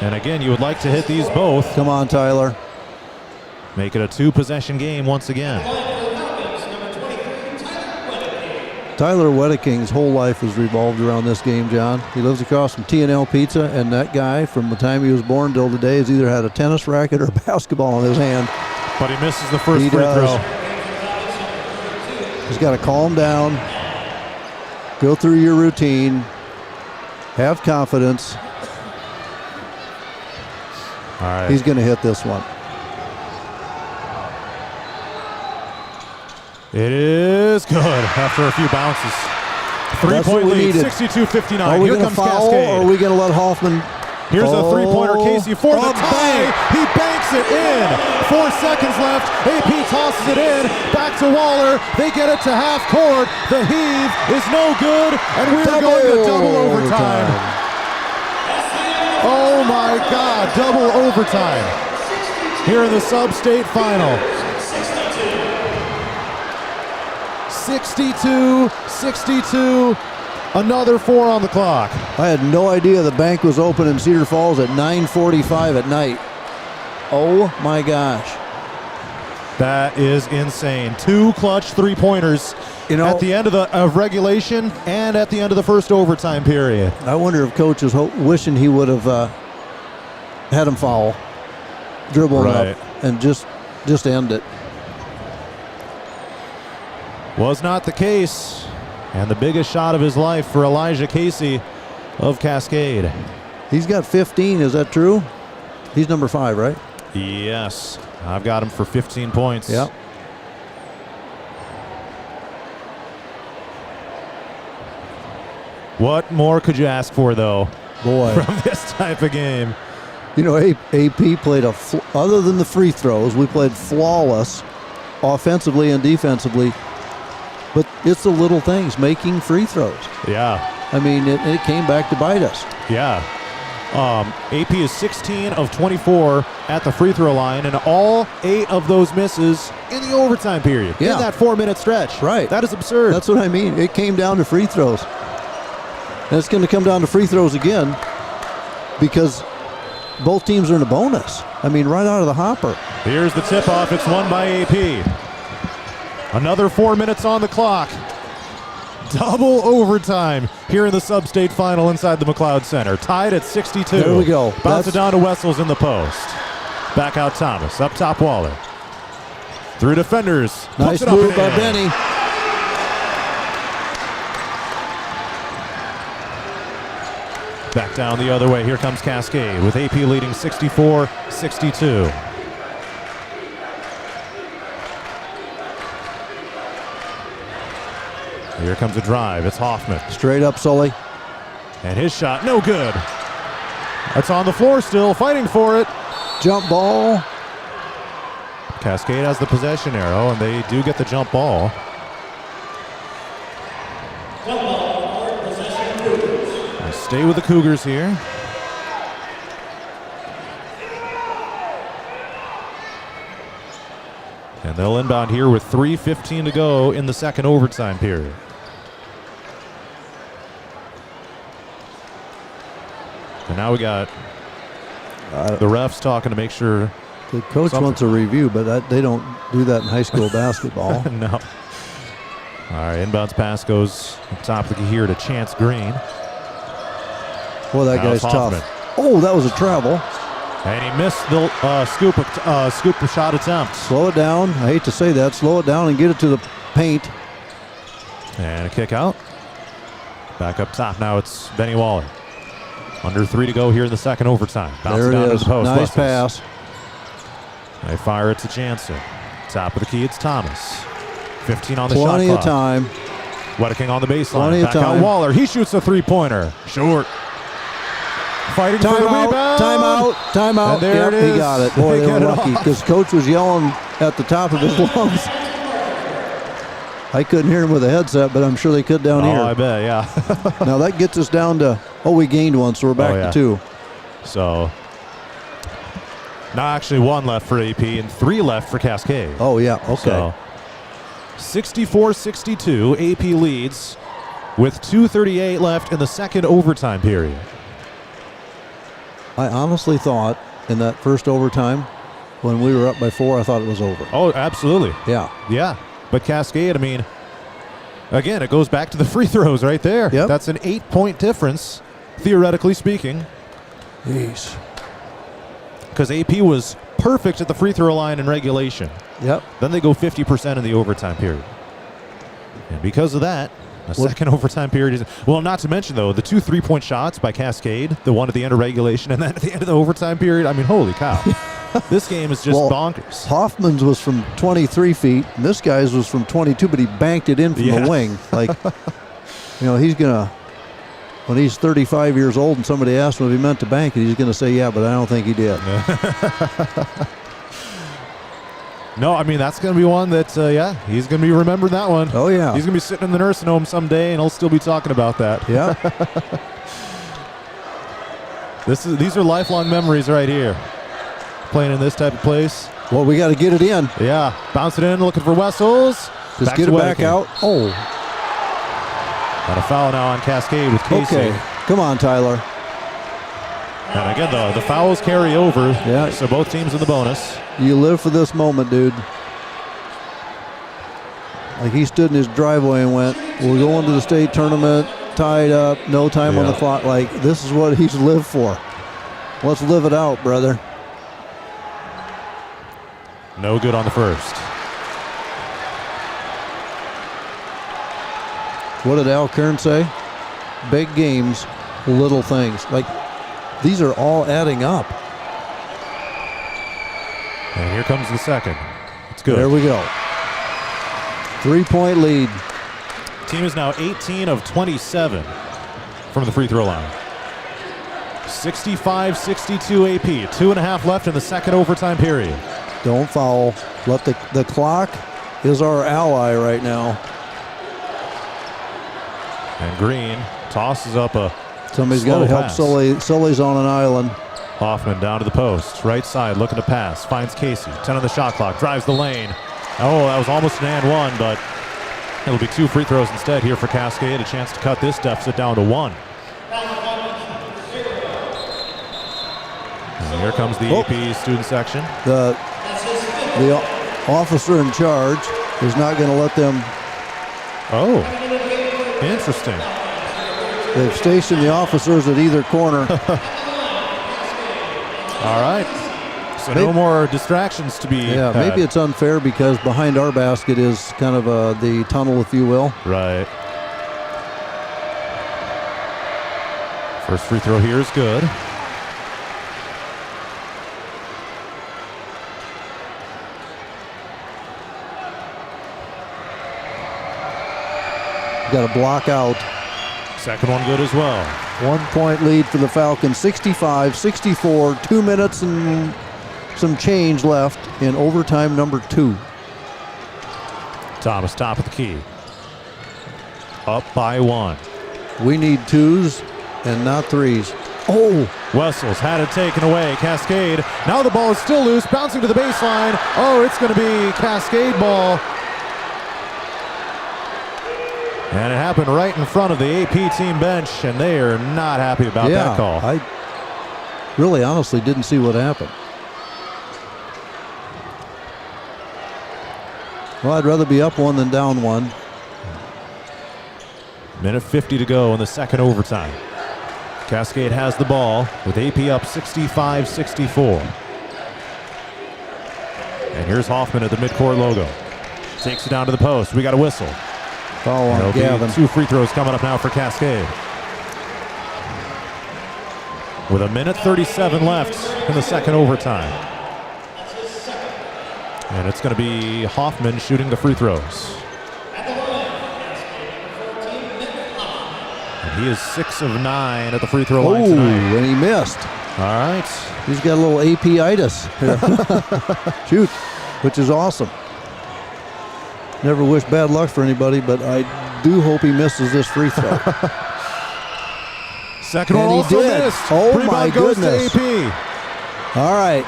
And again, you would like to hit these both. Come on, Tyler. Make it a two-possession game once again. Tyler Wedeking's whole life has revolved around this game, John. He lives across from T&L Pizza, and that guy, from the time he was born till today, has either had a tennis racket or a basketball in his hand. But he misses the first free throw. He's got to calm down, go through your routine, have confidence. All right. He's going to hit this one. It is good after a few bounces. 3-point lead, 62-59. Here comes Cascade. Or are we going to let Hoffman? Here's a three-pointer, Casey, for the tie. He banks it in. 4 seconds left. AP tosses it in. Back to Waller. They get it to half court. The heave is no good, and we're going to double overtime. Oh my God, double overtime. Here in the Substate final. 62-62. Another 4 on the clock. I had no idea the bank was open in Cedar Falls at 9:45 at night. Oh my gosh. That is insane. 2 clutch three-pointers at the end of regulation and at the end of the first overtime period. I wonder if Coach is wishing he would have had him foul. dribbling Right. up and just end it. Was not the case. And the biggest shot of his life for Elijah Casey of Cascade. He's got 15. Is that true? He's number 5, right? Yes. I've got him for 15 points. Yep. What more could you ask for, though? Boy. From this type of game. You know, AP played other than the free throws, we played flawless offensively and defensively. But it's the little things, making free throws. Yeah. I mean, it came back to bite us. Yeah. AP is 16 of 24 at the free throw line, and all 8 of those misses in the overtime period. Yeah. In that 4-minute stretch. Right. That is absurd. That's what I mean. It came down to free throws. And it's going to come down to free throws again because both teams are in a bonus. I mean, right out of the hopper. Here's the tip-off. It's won by AP. Another 4 minutes on the clock. Double overtime here in the Substate final inside the McLeod Center. Tied at 62. There we go. Bounce it down to Wessels in the post. Back out Thomas. Up top Waller. Through defenders. Nice move by Benny. Back down the other way. Here comes Cascade with AP leading 64-62. Here comes a drive. It's Hoffman. Straight up, Sully. And his shot, no good. That's on the floor still, fighting for it. Jump ball. Cascade has the possession arrow, and they do get the jump ball. They stay with the Cougars here. And they'll inbound here with 3:15 to go in the second overtime period. And now we got the refs talking to make sure. The coach wants a review, but they don't do that in high school basketball. No. All right, inbounds pass goes up top of the key here to Chance Green. Boy, that Now guy's it's Hoffman. tough. Oh, that was a travel. And he missed the scoop shot attempt. Slow it down. I hate to say that. Slow it down and get it to the paint. And a kick out. Back up top now. It's Benny Waller. Under 3 to go here in the second overtime. Bounce There it down it to is. the post. Nice Wessels. pass. They fire it to Jansen. Top of the key, it's Thomas. 15 on the Plenty shot of clock. time. Wedeking on the baseline. Plenty of Back out time. Waller. He shoots a three-pointer. Short. Fighting for the rebound. Timeout. And there it is. He got it. Boy, they were get it lucky off. because coach was yelling at the top of his lungs. I couldn't hear him with a headset, but I'm sure they could down here. Oh, I bet, yeah. Now that gets us down to, we gained one, so we're back to 2. So, now actually 1 left for AP and 3 left for Cascade. Oh, yeah, okay. So, 64-62, AP leads with 2:38 left in the second overtime period. I honestly thought in that first overtime, when we were up by 4, I thought it was over. Oh, absolutely. Yeah. Yeah. But Cascade, I mean, again, it goes back to the free throws right there. Yep. That's an 8-point difference, theoretically speaking. Jeez. Because AP was perfect at the free throw line in regulation. Yep. Then they go 50% in the overtime period. And because of that, the second overtime period is, well, not to mention, though, the 2 3-point shots by Cascade, the one at the end of regulation and then at the end of the overtime period. I mean, holy cow. This game is just bonkers. Hoffman's was from 23 feet, and this guy's was from 22, but he banked it in from the wing. Like, he's going to, when he's 35 years old and somebody asked him if he meant to bank it, he's going to say, yeah, but I don't think he did. No, I mean, that's going to be one that, he's going to be remembering that one. Oh, yeah. He's going to be sitting in the nursing home someday, and he'll still be talking about that. Yeah. These are lifelong memories right here. Playing in this type of place. Well, we got to get it in. Yeah. Bounce it in, looking for Wessels. Just get it back out. Oh. Got a foul now on Cascade with Casey. Okay. Come on, Tyler. And again, the fouls carry over. Yeah. So both teams in the bonus. You live for this moment, dude. Like he stood in his driveway and went, we're going to the state tournament, tied up, no time on the clock. Like, this is what he's lived for. Let's live it out, brother. No good on the first. What did Al Kern say? Big games, little things. Like, these are all adding up. And here comes the second. It's good. There we go. 3-point lead. Team is now 18 of 27 from the free throw line. 65-62 AP. 2.5 left in the second overtime period. Don't foul. Let the clock is our ally right now. And Green tosses up a Somebody's got to help Sully. Sully's on an island. Hoffman down to the post. Right side looking to pass. Finds Casey. 10 on the shot clock. Drives the lane. Oh, that was almost an and one, but it'll be 2 free throws instead here for Cascade. A chance to cut this deficit down to 1. And here comes the AP student section. The officer in charge is not going to let them. Oh, interesting. They've stationed the officers at either corner. All right. So no more distractions to be had. Maybe it's unfair because behind our basket is kind of the tunnel, if you will. Right. First free throw here is good. Got a block out. Second one good as well. 1-point lead for the Falcons, 65-64, 2 minutes and some change left in overtime number 2. Thomas top of the key. Up by 1. We need 2s and not 3s. Oh! Wessels had it taken away. Cascade. Now the ball is still loose, bouncing to the baseline. Oh, it's going to be Cascade ball. And it happened right in front of the AP team bench, and they are not happy about that call. I really honestly didn't see what happened. Well, I'd rather be up 1 than down 1. Minute 50 to go in the second overtime. Cascade has the ball with AP up 65-64. And here's Hoffman at the midcourt logo. Takes it down to the post. We got a whistle. Foul on Gavin. 2 free throws coming up now for Cascade. With 1:37 left in the second overtime. And it's going to be Hoffman shooting the free throws. And he is 6 of 9 at the free throw line tonight. And he missed. All right. He's got a little AP-itis here. Shoot, which is awesome. Never wish bad luck for anybody, but I do hope he misses this free throw. Second one also missed. Oh, Rebound my goes goodness. to AP. All right.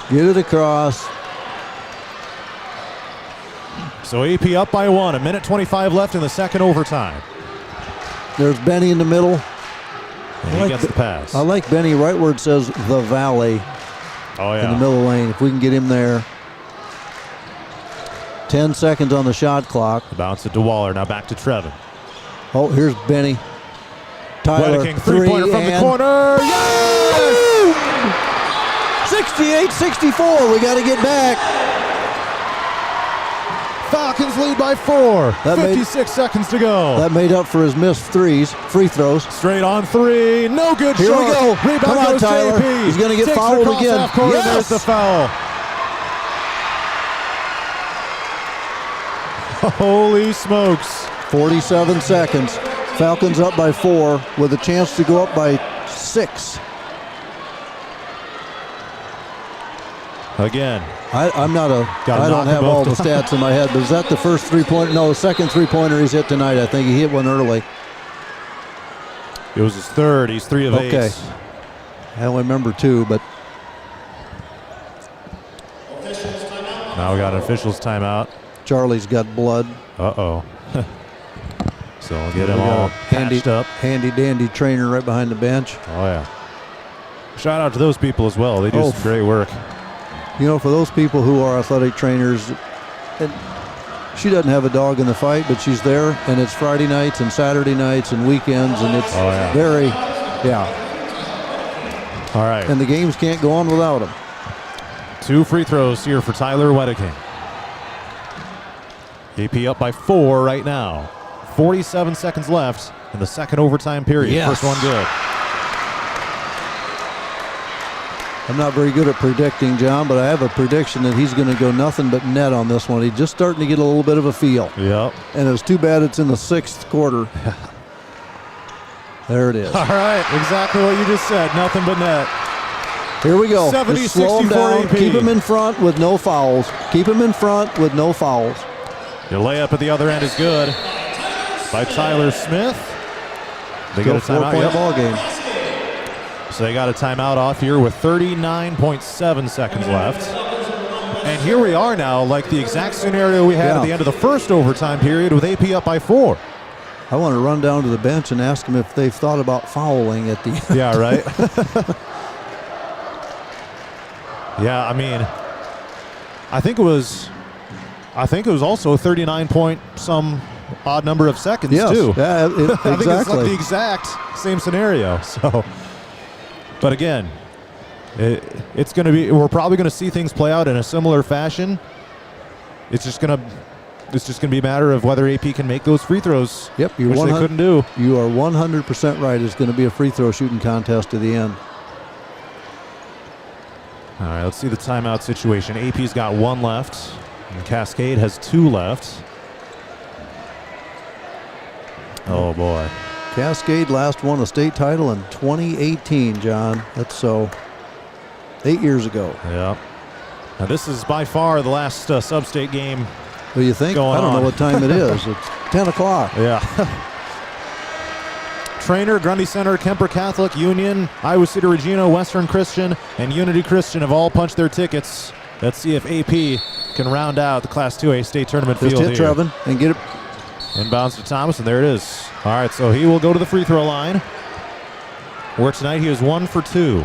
Get it across. So AP up by 1. 1:25 left in the second overtime. There's Benny in the middle. And he gets the pass. I like Benny right where it says the Valley. Oh, yeah. In the middle lane. If we can get him there. 10 seconds on the shot clock. Bounce it to Waller. Now back to Trevin. Oh, here's Benny. Tyler, King, three-pointer from the corner. Yes! 68-64. We got to get back. Falcons lead by 4. 56 seconds to go. That made up for his missed free throws. Straight on 3. No good Here shot. we go. Rebound Come on, goes Tyler. to AP. He's going to get Takes fouled it across again. Half court, and there's the foul. Holy smokes. 47 seconds. Falcons up by 4 with a chance to go up by 6. Again. I don't have all the stats in my head, but is that the first 3-pointer? No, the second 3-pointer he's hit tonight. I think he hit one early. It was his third. He's 3 of 8. Okay. I only remember 2, but. Now we got an official's timeout. Charlie's got blood. Uh-oh. So we'll get him all patched up. Handy dandy trainer right behind the bench. Oh, yeah. Shout out to those people as well. They do some great work. You know, for those people who are athletic trainers, and she doesn't have a dog in the fight, but she's there, and it's Friday nights and Saturday nights and weekends, and it's very. All right. And the games can't go on without him. 2 free throws here for Tyler Wedeking. AP up by 4 right now. 47 seconds left in the second overtime period. Yes. First one good. I'm not very good at predicting, John, but I have a prediction that he's going to go nothing but net on this one. He's just starting to get a little bit of a feel. Yep. And it's too bad it's in the 6th quarter. There it is. All right, exactly what you just said. Nothing but net. Here we go. 70, Just slow him 64 down. AP. Keep him in front with no fouls. Keep him in front with no fouls. Your layup at the other end is good by Tyler Smith. They Still get a timeout. 4-point ball game. So they got a timeout off here with 39.7 seconds left. And here we are now, like the exact scenario we had at the end of the first overtime period with AP up by 4. I want to run down to the bench and ask them if they've thought about fouling at the end. Yeah, right? Yeah, I mean, I think it was also a 39 point some odd number of seconds too. Yeah, I think it's exactly. like the exact same scenario. So, but again, it's going to be. We're probably going to see things play out in a similar fashion. It's just going to be a matter of whether AP can make those free throws. Yep, which they couldn't do. You are 100% right. It's going to be a free throw shooting contest to the end. All right, let's see the timeout situation. AP's got 1 left, and Cascade has 2 left. Oh, boy. Cascade last won a state title in 2018, John. That's so 8 years ago. Yeah. Now, this is by far the last Substate game. What do you think? I don't know what time it is. It's 10 o'clock. Yeah. Trainer, Grundy Center, Kemper Catholic, Union, Iowa City Regina, Western Christian, and Unity Christian have all punched their tickets. Let's see if AP can round out the Class 2A state tournament Just field hit here. Trevin and get it. Inbounds to Thomas, and there it is. All right, so he will go to the free throw line, where tonight he is 1 for 2.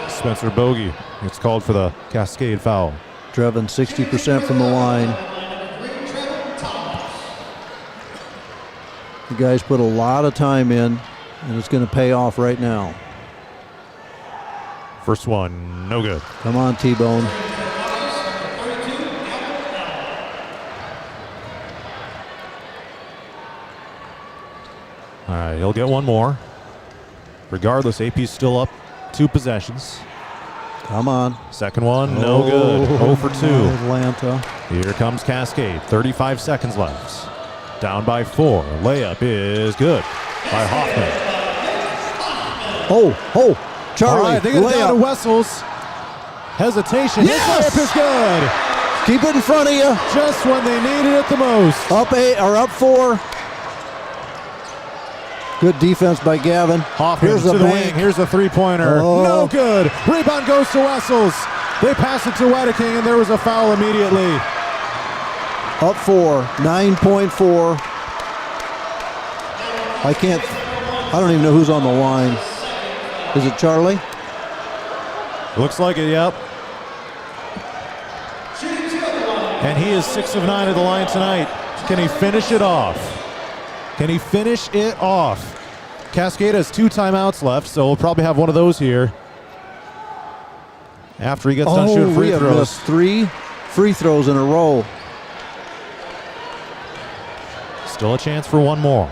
Spencer Bogey. It's called for the Cascade foul. Trevin 60% from the line. The guys put a lot of time in, and it's going to pay off right now. First one, no good. Come on, T-Bone. All right, he'll get one more. Regardless, AP's still up 2 possessions. Come on. Second one, no good. 0 for 2. Atlanta. Here comes Cascade. 35 seconds left. Down by 4. Layup is good by Hoffman. Oh, Charlie. All right, they get it down to Wessels. Hesitation. Yes! His layup is good. Keep it in front of you. Just when they needed it the most. Up 8 or up 4. Good defense by Gavin. Hoffman Here's to the bank. wing. Here's a 3-pointer. Oh. No good. Rebound goes to Wessels. They pass it to Wedeking, and there was a foul immediately. Up 4, 9.4. I don't even know who's on the line. Is it Charlie? Looks like it, yep. And he is 6 of 9 at the line tonight. Can he finish it off? Can he finish it off? Cascade has 2 timeouts left, so we'll probably have one of those here after he gets done shooting free we have throws. missed 3 free throws in a row. Still a chance for one more.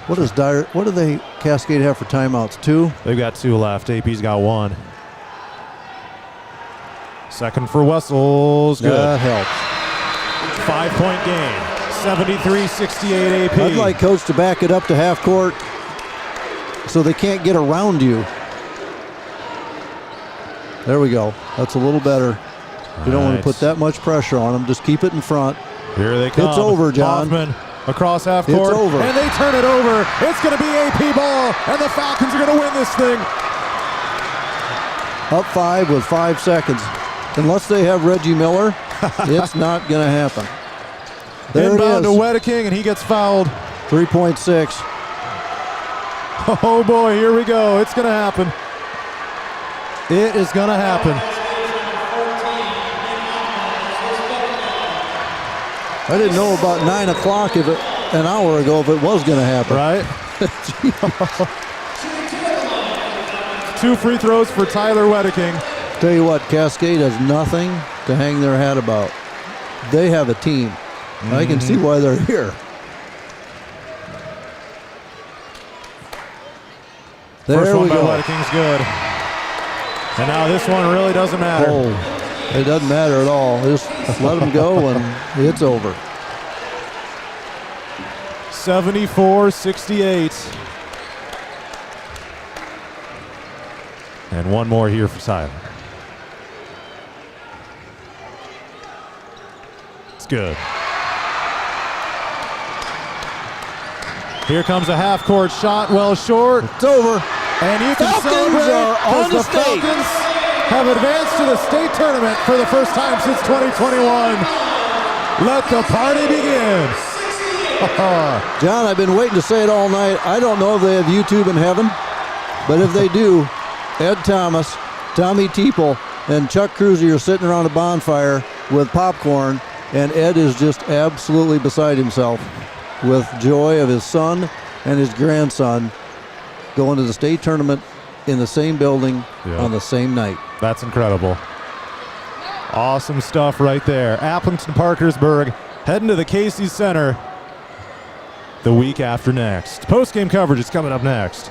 What do they Cascade have for timeouts? 2? They've got 2 left. AP's got 1. Second for Wessels. Good. That helps. 5-point game. 73-68 AP. I'd like Coach to back it up to half court so they can't get around you. There we go. That's a little better. You don't want to put that much pressure on them. Just keep it in front. Here they come. It's over, John. Hoffman across half court. It's over. And they turn it over. It's going to be AP ball, and the Falcons are going to win this thing. Up 5 with 5 seconds. Unless they have Reggie Miller, it's not going to happen. There Inbound it to is. Wedeking, and he gets fouled. 3.6. Oh, boy, here we go. It's going to happen. It is going to happen. I didn't know about 9 o'clock if an hour ago if it was going to happen. Right? 2 free throws for Tyler Wedeking. Tell you what, Cascade has nothing to hang their hat about. They have a team. I can see why they're here. There First one we by go. Wedeking's good. And now this one really doesn't matter. Oh, it doesn't matter at all. Just let them go and it's over. 74-68. And one more here for Tyler. It's good. Here comes a half-court shot, well short. It's over. And you can Falcons celebrate are on because the the state. Falcons have advanced to the state tournament for the first time since 2021. Let the party begin. John, I've been waiting to say it all night. I don't know if they have YouTube in heaven, but if they do, Ed Thomas, Tommy Teeple, and Chuck Cruzy are sitting around a bonfire with popcorn, and Ed is just absolutely beside himself with joy of his son and his grandson going to the state tournament in the same building on the same night. That's incredible. Awesome stuff right there. Appleton Parkersburg heading to the Casey Center the week after next. Post-game coverage is coming up next.